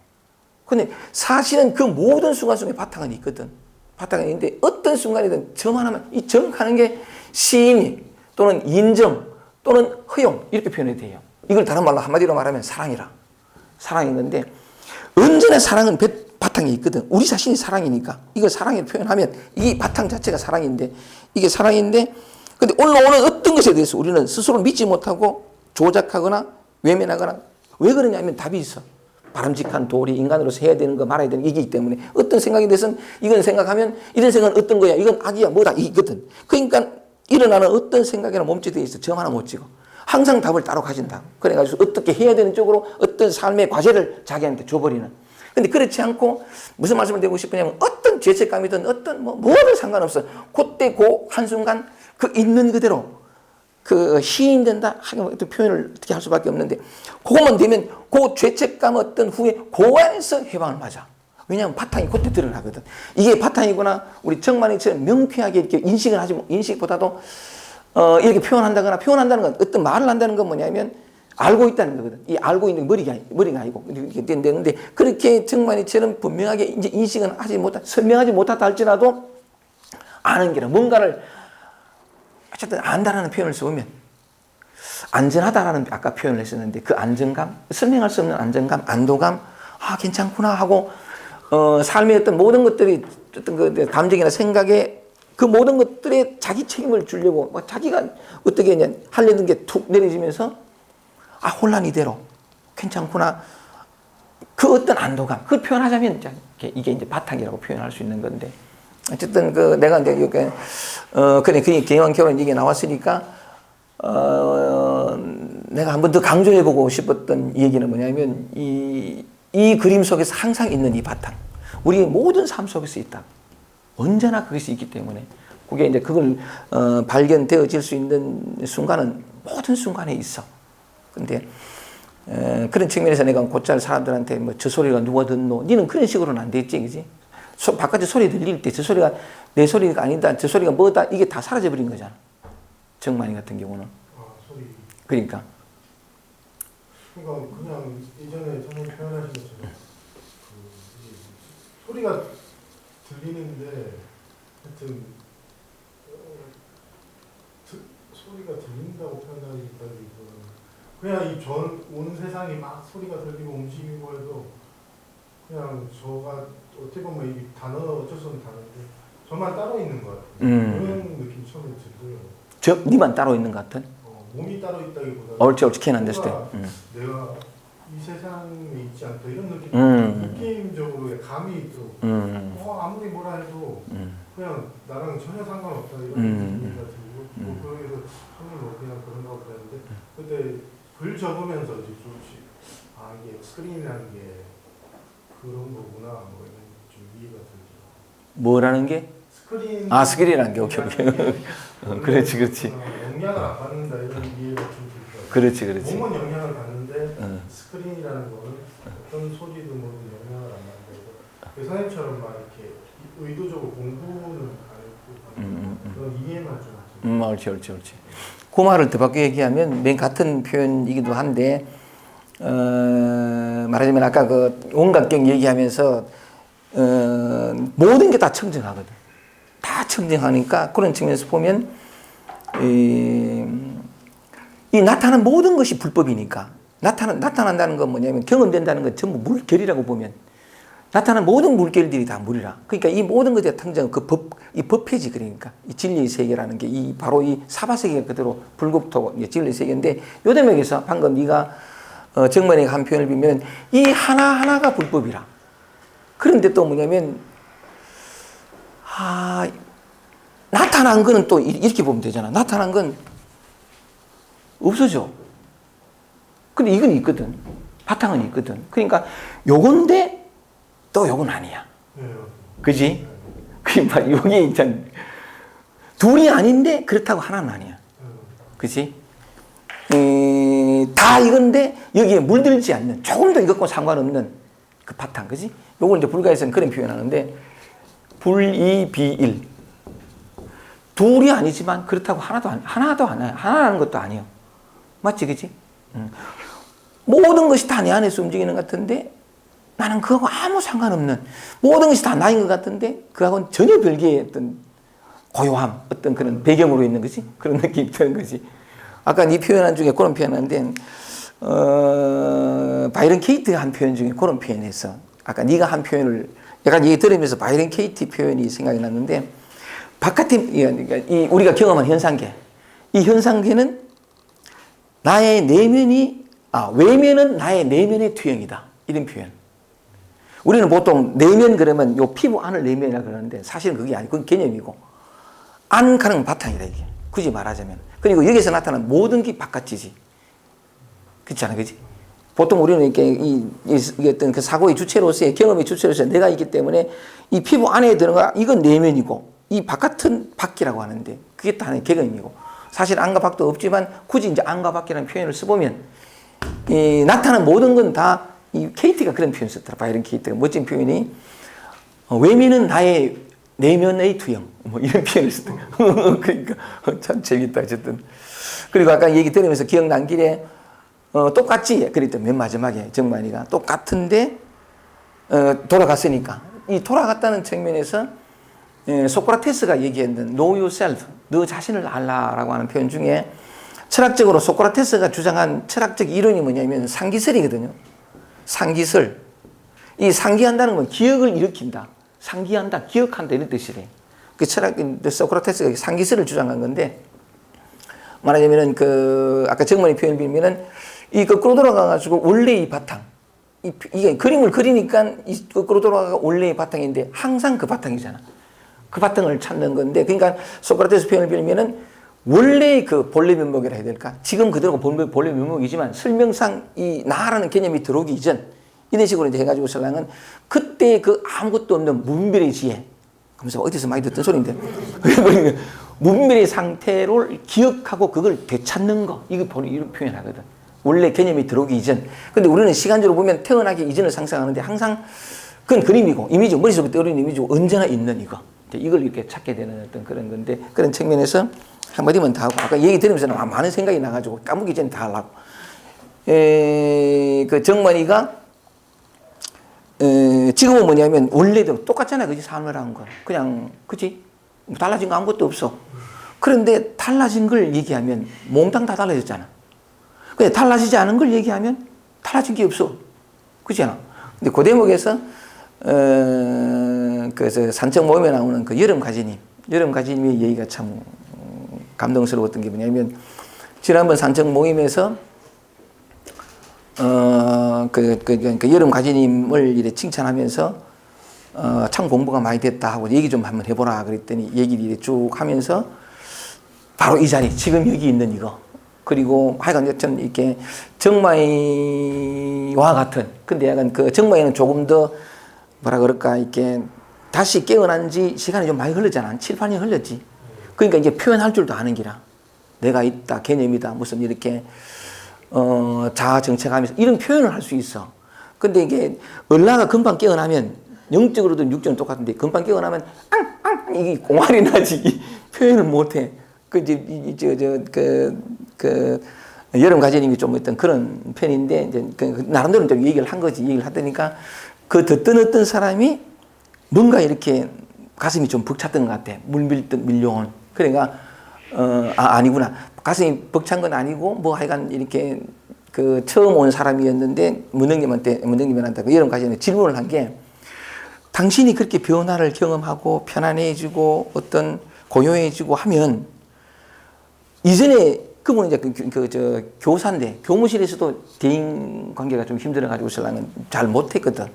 근데 사실은 그 모든 순간 속에 바탕은 있거든. 바탕은 있는데 어떤 순간이든 점 하나만 이 점하는 게 시인 또는 인정 또는 허용 이렇게 표현이 돼요. 이걸 다른 말로 한마디로 말하면 사랑이라. 사랑이 있는데 언제나 사랑은 바탕이 있거든. 우리 자신이 사랑이니까 이걸 사랑으로 표현하면 이 바탕 자체가 사랑인데 이게 사랑인데 근데 올라오는 어떤 것에 대해서 우리는 스스로 믿지 못하고 조작하거나 외면하거나 왜 그러냐면 답이 있어. 바람직한 도리, 인간으로서 해야 되는 거 말아야 되는 게 이기기 때문에 어떤 생각에 대해서는 이건 생각하면 이런 생각은 어떤 거야. 이건 악이야 뭐다 이거든. 그러니까 일어나는 어떤 생각이나 몸짓에 있어 점 하나 못 찍어. 항상 답을 따로 가진다. 그래가지고 어떻게 해야 되는 쪽으로 어떤 삶의 과제를 자기한테 줘버리는. 근데 그렇지 않고 무슨 말씀을 드리고 싶으냐면 어떤 죄책감이든 어떤 뭐든 상관없어. 그때 그 한순간 그 있는 그대로 그 시인 된다 하는 어떤 표현을 어떻게 할 수밖에 없는데 그것만 되면 그 죄책감 어떤 후에 그 안에서 해방을 맞아. 왜냐하면 바탕이 그때 드러나거든. 이게 바탕이구나 우리 정만이처럼 명쾌하게 이렇게 인식을 하지 인식보다도 이렇게 표현한다거나 표현한다는 건 어떤 말을 한다는 건 뭐냐면 알고 있다는 거거든. 이 알고 있는 머리가 아니고 이렇게 되는데 그렇게 정만이처럼 분명하게 이제 인식은 하지 못하 설명하지 못하다 할지라도 아는 게라 뭔가를 어쨌든 안다라는 표현을 써보면 안전하다라는 아까 표현을 했었는데 그 안정감 설명할 수 없는 안정감 안도감 아 괜찮구나 하고 삶의 어떤 모든 것들이 어떤 그 감정이나 생각에 그 모든 것들에 자기 책임을 주려고 자기가 어떻게 했냐 하려는 게 툭 내려지면서 아 혼란 이대로 괜찮구나 그 어떤 안도감 그걸 표현하자면 이게 이제 바탕이라고 표현할 수 있는 건데 어쨌든 그 내가 이제 이렇게 그래 개왕 결혼 이게 나왔으니까 내가 한 번 더 강조해보고 싶었던 얘기는 뭐냐면 이 그림 속에서 항상 있는 이 바탕 우리의 모든 삶 속에서 있다. 언제나 그것이 있기 때문에 그게 이제 그걸 발견되어질 수 있는 순간은 모든 순간에 있어. 근데 그런 측면에서 내가 곧잘 사람들한테 뭐 저 소리가 누가 듣노? 니는 그런 식으로는 안 됐지, 그지? 바깥에 소리 들릴 때 저 소리가 내 소리가 아니다, 저 소리가 뭐다 이게 다 사라져버린 거잖아. 정만이 같은 경우는. 소리. 그러니까. 그러니까 그냥 예전에 선생님 표현하신 것처럼 소리가 들리는데 하여튼 소리가 들린다고 표현하기보다는 그냥 이 온 세상이 막 소리가 들리고 움직이고 해도 그냥 저가 어떻게 보면 이 단어 어쩔 수 없는 단어인데 저만 따로 있는 것 같아요. 그런 느낌 처음에 들고요. 니만 따로 있는 것 같은? 몸이 따로 있다기보다는 옳지 캐는 됐을 때. 내가 이 세상에 있지 않다 이런 느낌적으로 감이 있고 아무리 뭐라 해도 그냥 나랑 전혀 상관없다 이런 느낌이 들고 그래서 손을 그냥 그런다고 그랬는데 그때 글 적으면서 이제 이게 스크린이라는 게 그런 거구나 뭐 이런 좀 이해가 들죠. 뭐라는 게? 스크린. 스크린이라는 게 오케이. 그렇지. 영향을 안 받는다 이런 이해가 좀 들죠. 그렇지. 몸은 영향을 받는데 스크린이라는 거는 어떤 소리도 뭐 영향을 안 받는다. 그 선생님처럼 막 이렇게 의도적으로 공부는 안 했고 그런 이해만 좀. 옳지. 그 말을 더 바꿔 얘기하면 맨 같은 표현이기도 한데 말하자면 아까 그 온갖경 얘기하면서 모든 게 다 청정하거든. 다 청정하니까 그런 측면에서 보면 이 나타나는 모든 것이 불법이니까 나타난다는 건 뭐냐면 경험된다는 건 전부 물결이라고 보면 나타나는 모든 물결들이 다 물이라. 그러니까 이 모든 것에 통장 이 법회지 그러니까 이 진리의 세계라는 게 바로 이 사바 세계가 그대로 불국토 진리의 세계인데 요 대목에서 방금 네가 정만이가 한 표현을 빌면 이 하나하나가 불법이라. 그런데 또 뭐냐면 나타난 거는 또 이렇게 보면 되잖아. 나타난 건 없어져. 근데 이건 있거든. 바탕은 있거든. 그러니까 요건데 또 요건 아니야. 그지? 그러니까 여기 있잖아. 둘이 아닌데 그렇다고 하나는 아니야. 그치? 다 이건데 여기에 물들지 않는, 조금 더 이것과 상관없는 그 바탕, 그치? 요걸 이제 불가에서는 그런 표현하는데, 불이비일. 둘이 아니지만 그렇다고 하나도 아니야. 하나라는 것도 아니에요. 맞지, 그치? 모든 것이 다 내 안에서 움직이는 것 같은데 나는 그거하고 아무 상관없는, 모든 것이 다 나인 것 같은데 그거하고는 전혀 별개의 어떤 고요함, 어떤 그런 배경으로 있는 거지. 그런 느낌이 드는 거지. 아까 네 표현한 중에 그런 표현하는데, 바이런 케이트가 한 표현 중에 그런 표현했어. 아까 네가 한 표현을 약간 얘기 들으면서 바이런 케이트 표현이 생각이 났는데, 바깥에 우리가 경험한 현상계, 이 현상계는 나의 내면이, 외면은 나의 내면의 투영이다. 이런 표현. 우리는 보통 내면 그러면 요 피부 안을 내면이라 그러는데 사실은 그게 아니고 그건 개념이고, 안 가는 바탕이다 이게. 굳이 말하자면. 그리고 여기서 나타나는 모든 게 바깥이지. 그렇잖아, 그지? 보통 우리는 이렇게 이 어떤 그 사고의 주체로서의, 경험의 주체로서 내가 있기 때문에 이 피부 안에 들어가 이건 내면이고 이 바깥은 밖이라고 하는데 그게 다 하나의 개념이고, 사실 안과 밖도 없지만 굳이 이제 안과 밖이라는 표현을 써보면 나타나는 모든 건 다 이 케이티가 그런 표현을 썼더라. 바이런 케이티가 멋진 표현이 외면은 나의 내면의 투영, 뭐 이런 표현을 썼더라. 그러니까 참 재밌다 어쨌든. 그리고 아까 얘기 들으면서 기억난 길에 똑같지? 그랬더니 맨 마지막에 정만이가 똑같은데 돌아갔으니까, 이 돌아갔다는 측면에서 소크라테스가 얘기했던 know yourself, 너 자신을 알라라고 하는 표현 중에 철학적으로 소크라테스가 주장한 철학적 이론이 뭐냐면 상기설이거든요. 상기설. 이 상기한다는 건 기억을 일으킨다. 상기한다, 기억한다 이런 뜻이래. 그 소크라테스가 상기설을 주장한 건데, 말하자면은 아까 정만이 표현을 빌면은 이 거꾸로 돌아가가지고 원래 이 바탕, 이게 그림을 그리니까 이 거꾸로 돌아가가 원래의 바탕인데 항상 그 바탕이잖아. 그 바탕을 찾는 건데, 그러니까 소크라테스 표현을 빌면은 원래의 그 본래 면목이라 해야 될까? 지금 그대로 본래 면목이지만 설명상 이 나라는 개념이 들어오기 이전, 이런 식으로 이제 해가지고 설랑은 그때 그 아무것도 없는 무분별의 지혜, 하면서 어디서 많이 듣던 소리인데 무분별의 상태를 기억하고 그걸 되찾는 거, 이거 보는 이런 표현하거든. 원래 개념이 들어오기 이전. 근데 우리는 시간적으로 보면 태어나기 이전을 상상하는데 항상 그건 그림이고 이미지, 머릿속에 떠오르는 이미지고 언제나 있는 이걸 이렇게 찾게 되는 어떤 그런 건데, 그런 측면에서 한마디만 다 하고, 아까 얘기 들으면서 많은 생각이 나가지고 까먹기 전에 다 하려고. 그 정만이가 지금은 뭐냐면 원래도 똑같잖아, 그지? 삶을 한 건 그냥, 그지? 달라진 거 아무것도 없어. 그런데 달라진 걸 얘기하면 몽땅 다 달라졌잖아. 근데 달라지지 않은 걸 얘기하면 달라진 게 없어. 그렇지 않아? 근데 그 대목에서 그 산책 모임에 나오는 그 여름가지님의 얘기가 참 감동스러웠던 게 뭐냐면, 지난번 산책 모임에서 그 여름가지님을 이렇게 칭찬하면서 참 공부가 많이 됐다 하고 얘기 좀 한번 해보라 그랬더니 얘기를 이렇게 쭉 하면서 바로 이 자리, 지금 여기 있는 이거, 그리고 하여간 여튼 이렇게 정마이와 같은, 근데 약간 그 정마이는 조금 더 뭐라 그럴까, 이렇게 다시 깨어난 지 시간이 좀 많이 흘렀잖아. 한 7, 8년 흘렀지. 그러니까 이제 표현할 줄도 아는 기라. 내가 있다, 개념이다, 무슨 이렇게 자아 정체하면서 이런 표현을 할 수 있어. 근데 이게 얼라가 금방 깨어나면, 영적으로도 육적은 똑같은데 금방 깨어나면 이게 공활이 나지 표현을 못해. 여름가지님이 좀 어떤 그런 편인데, 이제 나름대로 좀 얘기를 한 거지. 얘기를 하다니까 그 듣던 어떤 사람이 뭔가 이렇게 가슴이 좀 벅찼던 것 같아. 물밀듯 밀려온. 그러니까 아니구나. 가슴이 벅찬 건 아니고 뭐 하여간 이렇게 그 처음 온 사람이었는데 문흥님한테 그 여름가지님 질문을 한 게, 당신이 그렇게 변화를 경험하고 편안해지고 어떤 고요해지고 하면, 이전에 그분은 이제 교사인데 교무실에서도 대인 관계가 좀 힘들어가지고 신랑은 잘 못했거든.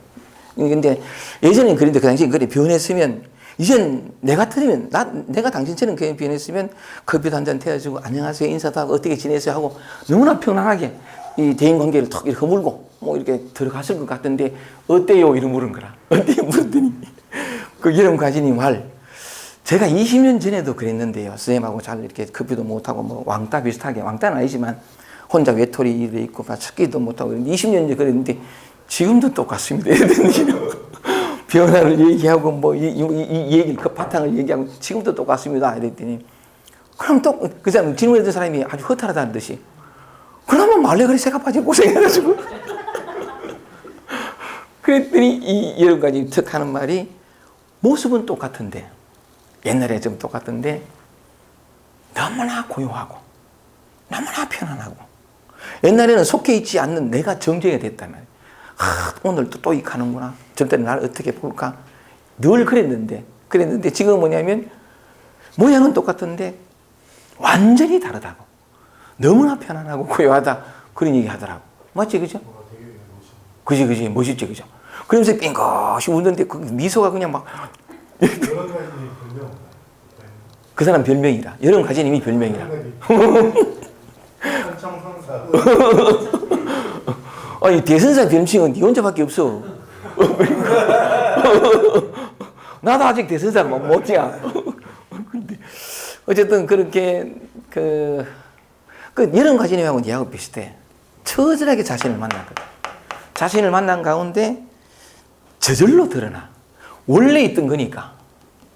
근데 예전엔 그런데 그 당시에 그래 변했으면, 이젠 내 같으면 내가 당신처럼 그냥 변했으면 커피도 한잔 태워주고 안녕하세요 인사도 하고 어떻게 지내세요 하고 너무나 편안하게 이 대인 관계를 턱 이렇게 허물고 뭐 이렇게 들어갔을 것 같은데, 어때요? 이런 물은 거라. 어때요? 물었더니 그 여름가지님 말, 제가 20년 전에도 그랬는데요. 선생님하고 잘 이렇게 커피도 못하고 뭐 왕따 비슷하게, 왕따는 아니지만 혼자 외톨이 일도 있고 찾기도 못하고 20년 전에 그랬는데 지금도 똑같습니다. 변화를 얘기하고 뭐 이 얘기 그 바탕을 얘기하고 지금도 똑같습니다. 이랬더니 그럼 또 그 사람 질문했던 사람이 아주 허탈하다는 듯이 그러면 말레거리 새가 빠지고 고생해가지고 그랬더니 이 여러 가지 턱하는 말이 모습은 똑같은데 옛날에 좀 똑같은데 너무나 고요하고 너무나 편안하고 옛날에는 속해 있지 않는 내가 정죄가 됐다면 오늘 또 이 가는구나 저때는 나를 어떻게 볼까 늘 그랬는데 지금 뭐냐면 모양은 똑같은데 완전히 다르다고 너무나 편안하고 고요하다 그런 얘기 하더라고 맞지 그죠? 그지 멋있지 그죠? 그러면서 빙긋이 웃는데 그 미소가 그냥 막 여러 가지 별명. 그 사람 별명이라 여름 가진 이미 별명이라 한창상사. 아니 대선사 별칭은 네 혼자밖에 없어 나도 아직 대선사 못이야 근데 어쨌든 그렇게 그 여름 가진 이하고 니하고 비슷해 처절하게 자신을 만났거든 자신을 만난 가운데 저절로 드러나 원래 있던 거니까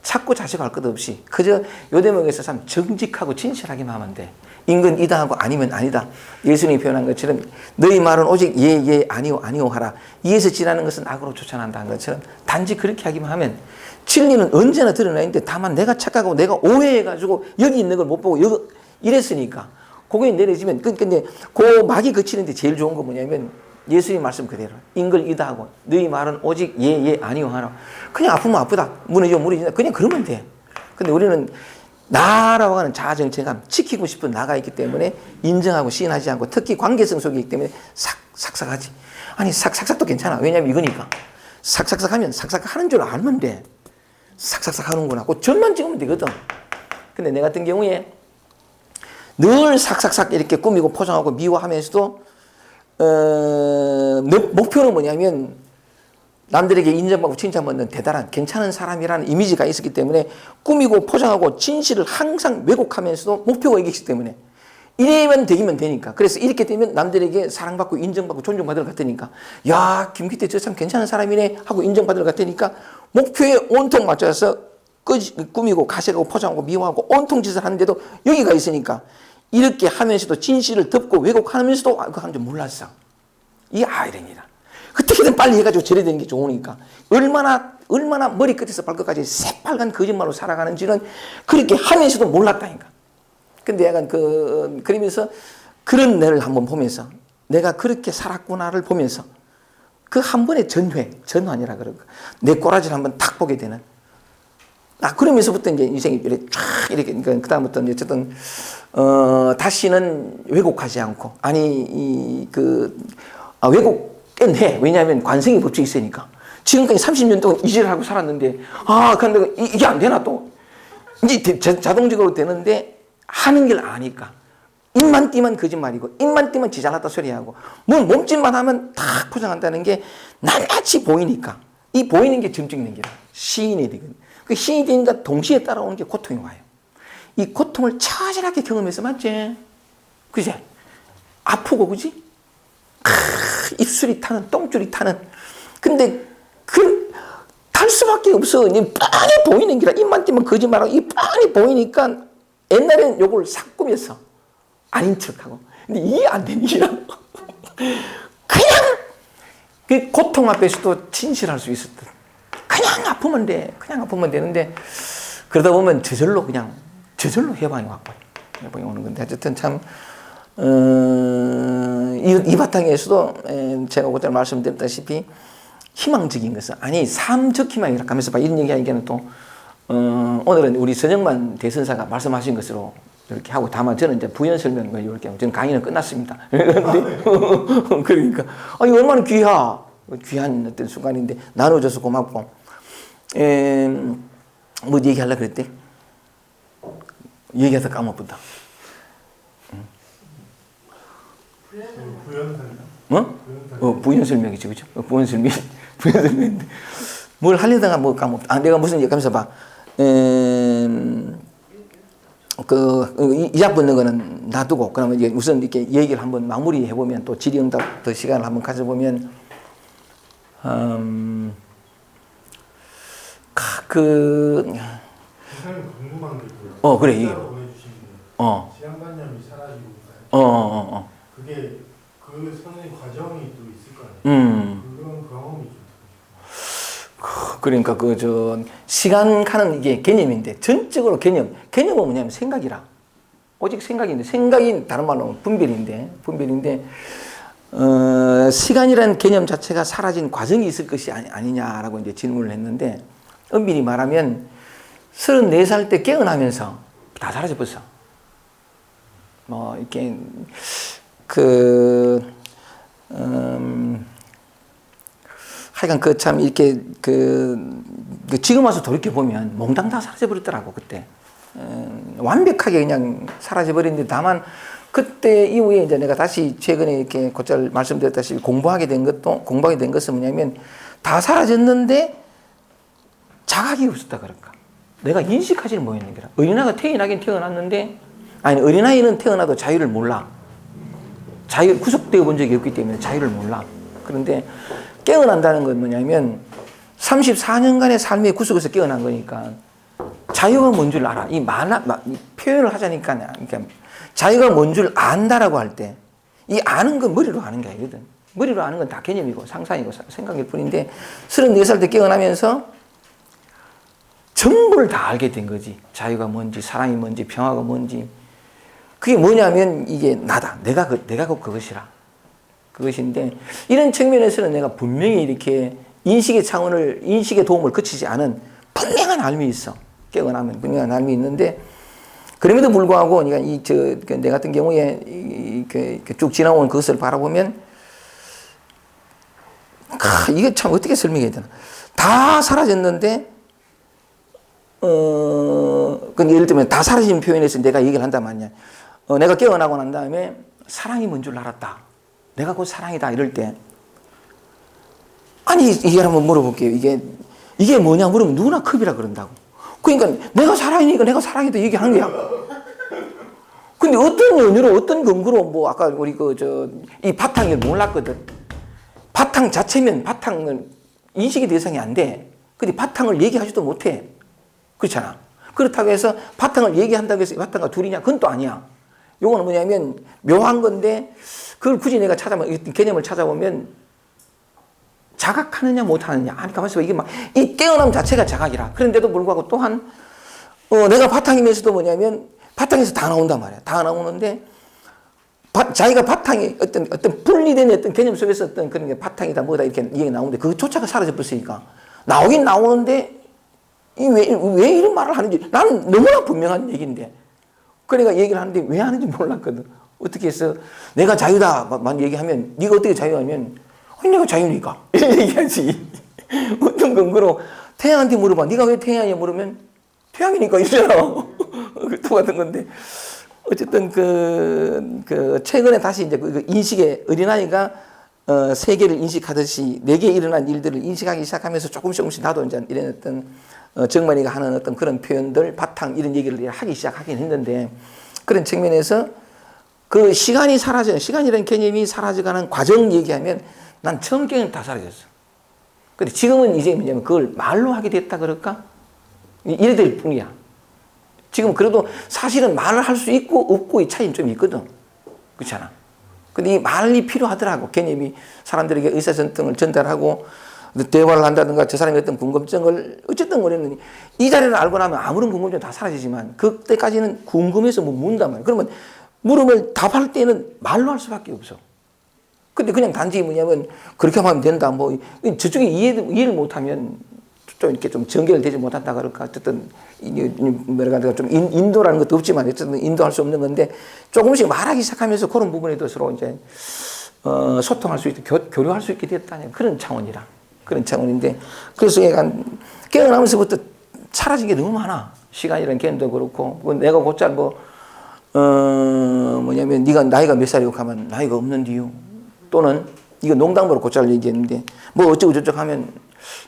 자꾸 자식할 것 없이 그저 요 대목에서 참 정직하고 진실하게만 하면 돼. 인근 이다 하고 아니면 아니다. 예수님이 표현한 것처럼 너희 말은 오직 예 아니오 아니오 하라. 이에서 지나는 것은 악으로 쫓아난다는 것처럼 단지 그렇게 하기만 하면 진리는 언제나 드러나 있는데 다만 내가 착각하고 내가 오해해가지고 여기 있는 걸 못 보고 여기 이랬으니까 그게 내려지면 근데 그 막이 그치는데 제일 좋은 건 뭐냐면 예수님 말씀 그대로 인걸 이다 하고 너희 말은 오직 예 아니오 하라. 그냥 아프면 아프다 무너진다 그냥 그러면 돼. 근데 우리는 나라고 하는 자아정체감 지키고 싶은 나가 있기 때문에 인정하고 시인하지 않고 특히 관계성 속에 있기 때문에 삭삭하지. 아니 삭삭삭도 괜찮아. 왜냐면 이거니까 삭삭삭 하면 삭삭 하는 줄 알면 돼. 삭삭삭 하는구나. 그 점만 찍으면 되거든. 근데 내 같은 경우에 늘 삭삭삭 이렇게 꾸미고 포장하고 미워하면서도 내 목표는 뭐냐면 남들에게 인정받고 칭찬받는 대단한 괜찮은 사람이라는 이미지가 있었기 때문에 꾸미고 포장하고 진실을 항상 왜곡하면서도 목표가 이기기 때문에 이래면 되기면 되니까 그래서 이렇게 되면 남들에게 사랑받고 인정받고 존중받을 것 같으니까 야 김기태 저 참 괜찮은 사람이네 하고 인정받을 것 같으니까 목표에 온통 맞춰서 꾸미고 가식하고 포장하고 미워하고 온통 짓을 하는데도 여기가 있으니까 이렇게 하면서도 진실을 덮고 왜곡하면서도 그거 하는 줄 몰랐어. 이게 아이러니라. 어떻게든 빨리 해가지고 절여되는 게 좋으니까 얼마나 머리끝에서 발끝까지 새빨간 거짓말로 살아가는지는 그렇게 하면서도 몰랐다니까. 근데 약간 그러면서 그런 내를 한번 보면서 내가 그렇게 살았구나를 보면서 그 한 번의 전환이라 그럴까. 내 꼬라지를 한번 탁 보게 되는. 그러면서부터 이제 인생이 이렇게 쫙 이렇게 그다음부터 이제 어쨌든 다시는 왜곡하지 않고 왜곡은 해. 왜냐하면 관성의 법칙이 있으니까. 지금까지 30년 동안 이질하고 살았는데 근데 이게 안 되나 또. 이제 자동적으로 되는데 하는 걸 아니까. 입만 띄면 거짓말이고 입만 띄면 지 잘났다 소리하고 몸짓만 하면 탁 포장한다는 게 낱낱이 보이니까 이 보이는 게 점증인 게라. 시인이 되거든. 그 시인이 되니까 동시에 따라오는 게 고통이 와요. 이 고통을 처절하게 경험해서 맞지? 그지? 아프고 그지? 입술이 타는 똥줄이 타는 근데 탈 수밖에 없어. 뻔히 보이는 게라. 입만 띄면 거짓말하고 이 뻔히 보이니까 옛날에는 요걸 싹 꾸몄어. 아닌 척하고. 근데 이게 안 되는 게라. 그냥 그 고통 앞에서도 진실할 수 있었던. 그냥 아프면 돼. 그냥 아프면 되는데 그러다 보면 저절로 해방이 왔고 해방이 오는 건데 어쨌든 참 이 바탕에서도 제가 그때 말씀드렸다시피 희망적인 것은 삶적 희망이라 하면서 이런 얘기하기에는 또 오늘은 우리 전영만 대선사가 말씀하신 것으로 이렇게 하고 다만 저는 이제 부연 설명을 이렇게 하고 저는 강의는 끝났습니다. 그러니까 이거 얼마나 귀한 어떤 순간인데 나눠줘서 고맙고 뭐 얘기하려고 그랬대? 얘기하다 까먹었다. 부연 설명이지, 그죠? 부연 설명인데 뭘 하려다가 뭐 까먹었다. 내가 무슨 얘기하면서 봐. 이작 붙는 거는 놔두고, 그러면 이제 우선 이렇게 얘기를 한번 마무리해 보면, 또 질의응답 더 시간을 한번 가져보면, 선생님 궁금한 게 있고요. 그래, 이게. 보내주신 게 시간관념이 사라지고 그게 그 선생님 과정이 또 있을 거 아니에요. 그런 경험이 좀 그러니까 시간 가는 이게 개념인데, 전적으로 개념은 뭐냐면 생각이라. 오직 생각인데, 생각이 다른 말로 하면 분별인데, 시간이라는 개념 자체가 사라진 과정이 있을 것이 아니냐라고 이제 질문을 했는데, 엄밀히 말하면 34살 때 깨어나면서 다 사라져 버렸어. 뭐 이렇게 하여간 참 이렇게 지금 와서 돌이켜 보면 몽땅 다 사라져 버렸더라고 그때. 완벽하게 그냥 사라져 버렸는데, 다만 그때 이후에 이제 내가 다시 최근에 이렇게 곧잘 말씀드렸다시피 공부하게 된 것은 뭐냐면, 다 사라졌는데 자각이 없었다 그럴까. 내가 인식하지를 못했는 거라. 어린아이가 태어나긴 태어났는데, 어린아이는 태어나도 자유를 몰라. 구속되어 본 적이 없기 때문에 자유를 몰라. 그런데 깨어난다는 건 뭐냐면 34년간의 삶의 구속에서 깨어난 거니까 자유가 뭔 줄 알아. 이 표현을 하자니까, 그러니까 자유가 뭔 줄 안다라고 할 때, 이 아는 건 머리로 아는 게 아니거든. 머리로 아는 건 다 개념이고 상상이고 생각일 뿐인데, 34살 때 깨어나면서 전부를 다 알게 된 거지. 자유가 뭔지, 사랑이 뭔지, 평화가 뭔지. 그게 뭐냐면 이게 나다. 내가 곧 그것이라. 그것인데, 이런 측면에서는 내가 분명히 이렇게 인식의 도움을 거치지 않은 분명한 삶이 있어. 깨어나면 분명한 삶이 있는데, 그럼에도 불구하고 내 같은 경우에 쭉 지나온 그것을 바라보면, 이게 참 어떻게 설명해야 되나. 다 사라졌는데, 예를 들면 다 사라진 표현에서 내가 얘기를 한단 말이야. 내가 깨어나고 난 다음에 사랑이 뭔 줄 알았다. 내가 곧 사랑이다. 이럴 때, 이게 한번 물어볼게요. 이게 뭐냐 물으면 누구나 컵이라 그런다고. 그러니까 내가 사랑이니까 내가 사랑이다 얘기하는 거야. 근데 어떤 연유로, 어떤 근거로, 아까 우리 이 바탕을 몰랐거든. 바탕 자체면 바탕은 인식의 대상이 안 돼. 근데 바탕을 얘기하지도 못해. 그렇잖아. 그렇다고 해서 바탕을 얘기한다고 해서 바탕과 둘이냐? 그건 또 아니야. 요거는 뭐냐면 묘한 건데, 그걸 굳이 내가 개념을 찾아보면 자각하느냐 못하느냐. 가만있어 봐. 이 깨어남 자체가 자각이라. 그런데도 불구하고 또한 내가 바탕이면서도 뭐냐면 바탕에서 다 나온단 말이야. 다 나오는데 자기가 바탕이 어떤 분리된 어떤 개념 속에서 어떤 그런 게 바탕이다 뭐다 이렇게 얘기 나오는데, 그조차가 사라져 버렸으니까 나오긴 나오는데 왜 이런 말을 하는지 나는 너무나 분명한 얘기인데, 그러니까 얘기를 하는데 왜 하는지 몰랐거든. 어떻게 해서 내가 자유다만 얘기하면, 네가 어떻게 자유하면, 내가 자유니까 이렇게 얘기하지. 어떤 근거로 태양한테 물어봐. 네가 왜 태양이냐 물으면 태양이니까 이러잖아. 똑같은 건데, 어쨌든 최근에 다시 이제 인식의 어린아이가 세계를 인식하듯이 내게 일어난 일들을 인식하기 시작하면서 조금씩 나도 이제 이런 어떤 정만이가 하는 어떤 그런 표현들, 바탕 이런 얘기를 하기 시작하긴 했는데, 그런 측면에서 그 시간이라는 개념이 사라져가는 과정 얘기하면 난 처음 개념 다 사라졌어. 근데 지금은 이제 뭐냐면 그걸 말로 하게 됐다 그럴까? 이래 될 뿐이야. 지금 그래도 사실은 말을 할 수 있고 없고의 차이는 좀 있거든. 그렇잖아. 근데 이 말이 필요하더라고. 개념이 사람들에게 의사소통을 전달하고 대화를 한다든가 저 사람의 어떤 궁금증을 어쨌든 우리는 이 자리를 알고 나면 아무런 궁금증 다 사라지지만, 그때까지는 궁금해서 묻는단 말이야. 그러면 물음을 답할 때는 말로 할 수밖에 없어. 근데 그냥 단지 뭐냐면 그렇게 하면 된다. 저쪽이 이해를 못하면 좀 이렇게 좀 전개되지 못한다 그럴까. 어쨌든 좀 인도라는 것도 없지만 어쨌든 인도할 수 없는 건데, 조금씩 말하기 시작하면서 그런 부분에도 서로 이제 소통할 수 있게 교류할 수 있게 됐다는 그런 차원이라. 그런 차원인데, 그래서 약간 깨어나면서부터 사라진 게 너무 많아. 시간이라는 개념도 그렇고, 내가 곧잘 뭐냐면 네가 나이가 몇 살이고 하면 나이가 없는데요. 또는 이거 농담으로 곧잘 얘기했는데 어쩌고 저쩌고 하면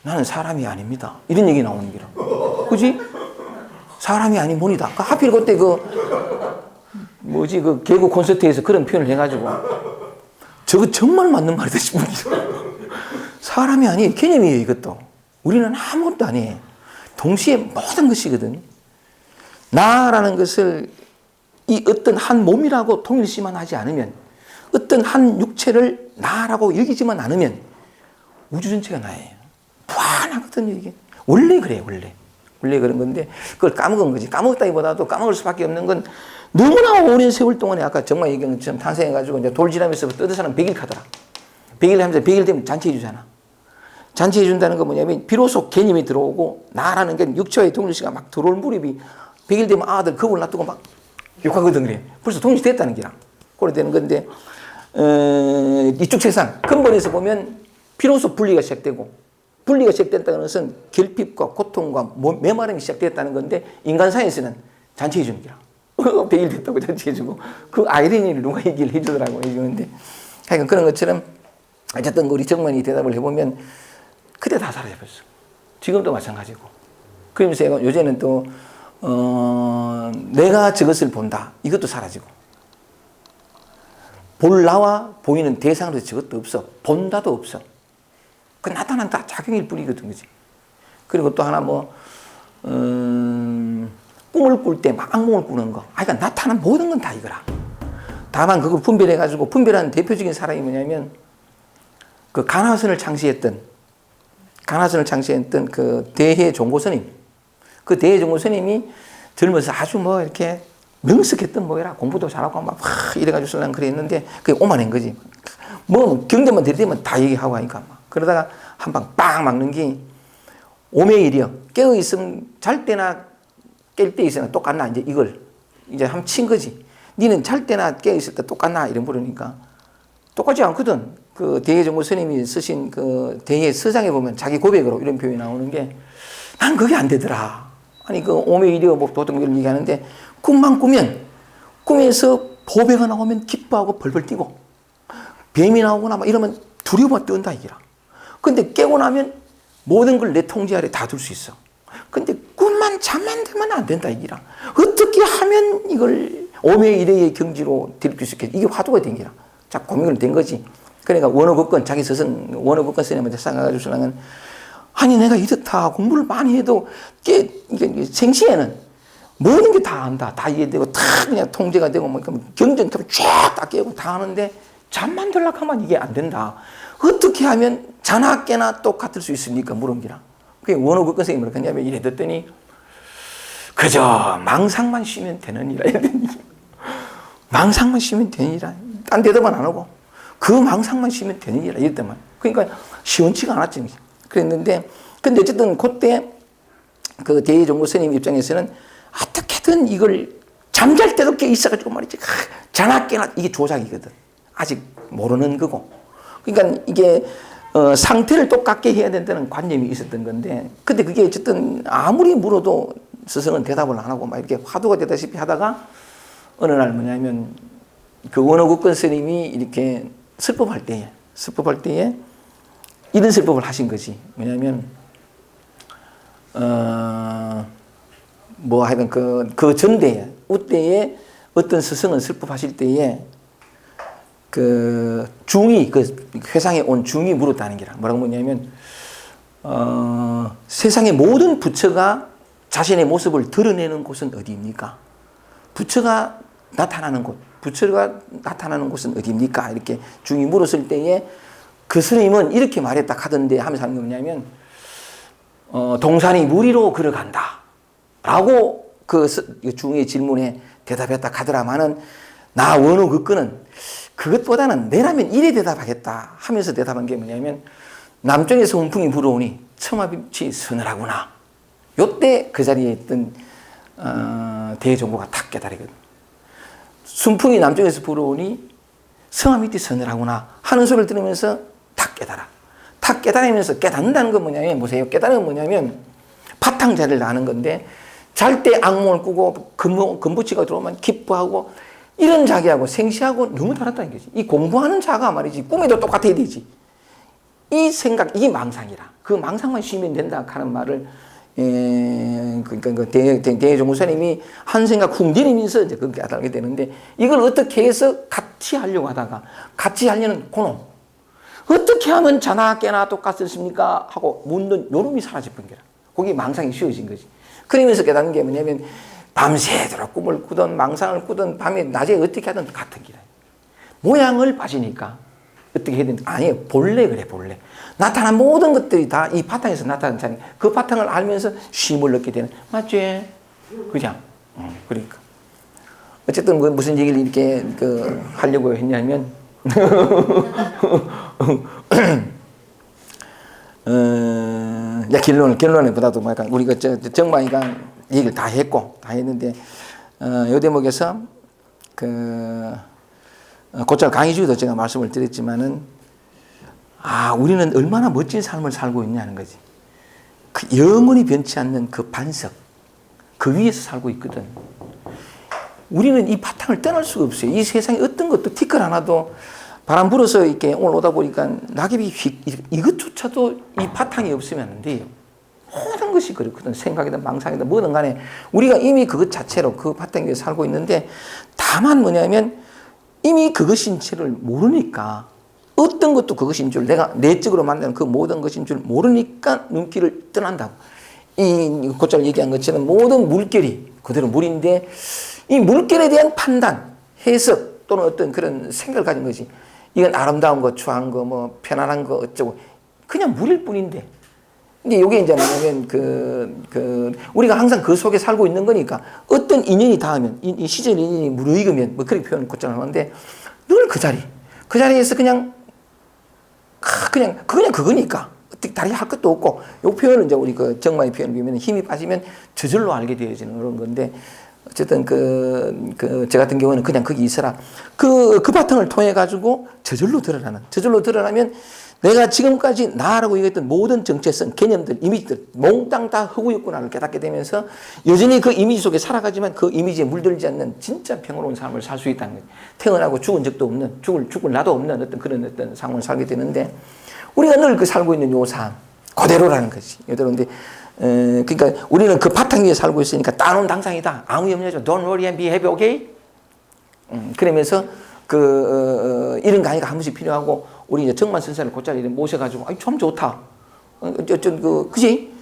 나는 사람이 아닙니다. 이런 얘기 나오는 거라. 그지? 사람이 아닌 본이다. 하필 그때 뭐지, 개그 콘서트에서 그런 표현을 해가지고, 저거 정말 맞는 말이다 싶은 사람이 아니, 개념이에요, 이것도. 우리는 아무것도 아니에요. 동시에 모든 것이거든. 나라는 것을 이 어떤 한 몸이라고 통일시만 하지 않으면, 어떤 한 육체를 나라고 여기지만 않으면, 우주 전체가 나예요. 무한하거든요, 이게. 원래 그래요, 원래. 원래 그런 건데, 그걸 까먹은 거지. 까먹었다기보다도 까먹을 수밖에 없는 건 너무나 오랜 세월 동안에 아까 정말 얘기한 것처럼 탄생해가지고 이제 돌지나면서 뜯은 사람 100일 가더라. 100일 하면서 100일 되면 잔치해주잖아. 잔치해준다는 건 뭐냐면 비로소 개념이 들어오고 나라는 게 육체와의 동일시가 막 들어올 무렵이 100일 되면 아들 겁을 놔두고 막 욕하거든 그래. 벌써 동일시 됐다는 게라. 그래 되는 건데 이쪽 세상 근본에서 보면 비로소 분리가 시작되고 분리가 시작됐다는 것은 결핍과 고통과 메마름이 시작됐다는 건데 인간사에서는 잔치해주는 게라. 100일 됐다고 잔치해주고 그 아이러니를 누가 얘기를 해주더라고 해주는데 하여간 그런 것처럼 어쨌든 우리 정만이 대답을 해보면 그때 다 사라져버렸어. 지금도 마찬가지고. 그러면서 요새는 또 내가 저것을 본다. 이것도 사라지고. 볼 나와 보이는 대상으로 저것도 없어. 본다도 없어. 그 나타난 다 작용일 뿐이거든, 그지? 그리고 또 하나 꿈을 꿀 때 막 악몽을 꾸는 거. 그러니까 나타난 모든 건 다 이거라. 다만 그걸 분별해가지고 분별하는 대표적인 사람이 뭐냐면 그 가나선을 창시했던 그 대해 종고 스님. 그 대해 종고 스님이 젊어서 아주 이렇게 명석했던 뭐라 공부도 잘하고 막 이래가지고 설랑 그랬는데 그게 오만한 거지. 경전만 들이대면 다 얘기하고 하니까 막. 그러다가 한 방 빵 막는 게 오매일이요. 깨어있으면 잘 때나 깰 때 있으나 똑같나 이제 이걸 이제 한번 친 거지. 니는 잘 때나 깨어있을 때 똑같나 이런 부르니까 똑같지 않거든. 그 대해종고 스님이 쓰신 그 대해 서장에 보면 자기 고백으로 이런 표현이 나오는 게 난 그게 안 되더라. 아니 그 오매일이요 뭐 보통 이걸 얘기하는데 꿈만 꾸면 꿈에서 보배가 나오면 기뻐하고 벌벌 뛰고 뱀이 나오거나 막 이러면 두려워 뜬다 이기라. 근데 깨고 나면 모든 걸 내 통제 아래 다 둘 수 있어. 근데 꿈만 잠만 들면 안 된다 이기라. 어떻게 하면 이걸 오매일의 경지로 들일 수 있겠지. 이게 화두가 된 기라. 자 고민을 된 거지. 그러니까 원어국권 자기 스승 원어국권 스님한테 상가가지고 신랑은 아니 내가 이렇다 공부를 많이 해도 이게 생시에는 모든 게 다 안다. 다 이해되고 다 그냥 통제가 되고 뭐 경전 쫙다 깨고 다 하는데 잠만 들려고 하면 이게 안 된다. 어떻게 하면 자나 깨나 똑같을 수 있습니까? 물은기라. 그게 원어국권 스님이 뭐라 했냐면 이래 듣더니 그저 망상만 쉬면 되느니라. 망상만 쉬면 되느니라. 딴 대답은 안 하고 그 망상만 쉬면 되느니라. 이랬더만. 그러니까 시원치가 않았지. 그랬는데 근데 어쨌든 그때 그 대해종고 스님 입장에서는 어떻게든 이걸 잠잘 때도 깨 있어가지고 말이지 자나 깨나 이게 조작이거든. 아직 모르는 거고. 그러니까 이게 상태를 똑같게 해야 된다는 관념이 있었던 건데 근데 그게 어쨌든 아무리 물어도 스승은 대답을 안 하고 막 이렇게 화두가 되다시피 하다가 어느 날 뭐냐면 그 원어국권 스님이 이렇게 설법할 때에 이런 설법을 하신 거지. 뭐냐면 하여간 그 전대에 우때에 어떤 스승은 설법하실 때에 그 중이 그 회상에 온 중이 물었다는 게라. 뭐라고 뭐냐면 세상의 모든 부처가 자신의 모습을 드러내는 곳은 어디입니까? 부처가 나타나는 곳은 어디입니까? 이렇게 중이 물었을 때에 그 스님은 이렇게 말했다 하던데 하면서 하는 게 뭐냐면 동산이 무리로 걸어간다 라고 그 중의 질문에 대답했다 하더라마는 나 원호 그 끈은 그것보다는 내라면 이래 대답하겠다 하면서 대답한 게 뭐냐면 남쪽에서 훈풍이 불어오니 처마빛이 서늘하구나. 요때 그 자리에 있던 대종고가 탁 깨달이거든. 순풍이 남쪽에서 불어오니 처마빛이 서늘하구나 하는 소리를 들으면서 탁 깨달아. 탁 깨달으면서 깨닫는다는 건 뭐냐면 보세요. 깨달은 건 뭐냐면 바탕자를 나는 건데 잘 때 악몽을 꾸고 근부치가 들어오면 기뻐하고 이런 자기하고 생시하고 너무 다르다는 거지. 이 공부하는 자가 말이지 꿈에도 똑같아야 되지. 이 생각, 이게 망상이라. 그 망상만 쉬면 된다 하는 말을 그러니까 그 대종무사님이 한 생각 쿵 내리면서 이제 그렇게 알게 되는데 이걸 어떻게 해서 같이 하려고 하다가 같이 하려는 고놈 어떻게 하면 자나 깨나 똑같습니까 하고 묻는 요놈이 사라져버린 거야. 거기 망상이 쉬워진 거지. 그러면서 깨닫는 게 뭐냐면 밤새도록 꿈을 꾸든 망상을 꾸든 밤에 낮에 어떻게 하든 같은 기라. 모양을 빠지니까 어떻게 해야 되는지 아니에요. 본래 그래 본래. 나타난 모든 것들이 다 이 바탕에서 나타나는 그 바탕을 알면서 쉼을 얻게 되는 맞지? 그냥 그러니까 어쨌든 그 무슨 얘기를 이렇게 하려고 했냐면 이제 결론에 보다도 약간 우리가 정만이가 얘기를 다 했는데 요 대목에서 곧잘 강의주에도 제가 말씀을 드렸지만은 우리는 얼마나 멋진 삶을 살고 있냐는 거지. 그 영원히 변치 않는 그 반석 그 위에서 살고 있거든. 우리는 이 바탕을 떠날 수가 없어요. 이 세상에 어떤 것도 티끌 하나도 바람 불어서 이렇게 오늘 오다 보니까 낙엽이 이것조차도 이 바탕이 없으면 안 돼요. 모든 것이 그렇거든. 생각이든 망상이든 뭐든 간에 우리가 이미 그것 자체로 그 바탕 위에 살고 있는데 다만 뭐냐면 이미 그것인 줄을 모르니까 어떤 것도 그것인 줄 내가 내적으로 만나는 그 모든 것인 줄 모르니까 눈길을 떠난다고. 이 곧잘 얘기한 것처럼 모든 물결이 그대로 물인데 이 물결에 대한 판단, 해석 또는 어떤 그런 생각을 가진 거지. 이건 아름다운 거, 추한 거, 뭐 편안한 거 어쩌고 그냥 물일 뿐인데. 근데 이게 이제 뭐냐면 우리가 항상 그 속에 살고 있는 거니까 어떤 인연이 닿으면 이 시절 인연이 무르익으면 뭐 그렇게 표현을 곧잘 하는데 늘 그 자리에서 그냥 그거니까 어떻게 다르게 할 것도 없고 이 표현은 이제 우리 그 정마의 표현을 보면 힘이 빠지면 저절로 알게 되어지는 그런 건데 어쨌든 저 같은 경우는 그냥 거기 있어라. 그 바탕을 통해 가지고 저절로 드러나면 내가 지금까지 나라고 얘기했던 모든 정체성, 개념들, 이미지들 몽땅 다 허구였구나를 깨닫게 되면서 여전히 그 이미지 속에 살아가지만 그 이미지에 물들지 않는 진짜 평화로운 삶을 살 수 있다는 거예요. 태어나고 죽은 적도 없는, 죽을 나도 없는 어떤 상황을 살게 되는데 우리가 늘 살고 있는 요 삶, 그대로라는 거지. 그대로인데 그러니까 우리는 그 바탕 위에 살고 있으니까 따놓은 당상이다. 아무 염려하지 마. Don't worry and be happy, okay? 그러면서 이런 강의가 한 번씩 필요하고 우리 이제 정만 선생을 곧잘 모셔가지고 참 좋다. 그지?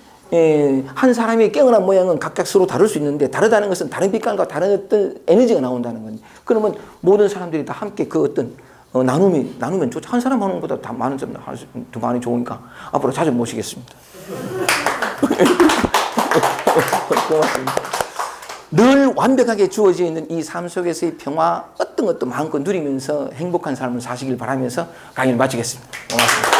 한 사람이 깨어난 모양은 각각 서로 다를 수 있는데 다르다는 것은 다른 빛깔과 다른 어떤 에너지가 나온다는 거지. 그러면 모든 사람들이 다 함께 그 어떤 나누면 좋죠. 한 사람 하는 것보다 다 많은 사람 더 많이 좋으니까 앞으로 자주 모시겠습니다. 고맙습니다. 늘 완벽하게 주어져 있는 이 삶 속에서의 평화 어떤 것도 마음껏 누리면서 행복한 삶을 사시길 바라면서 강의를 마치겠습니다. 고맙습니다.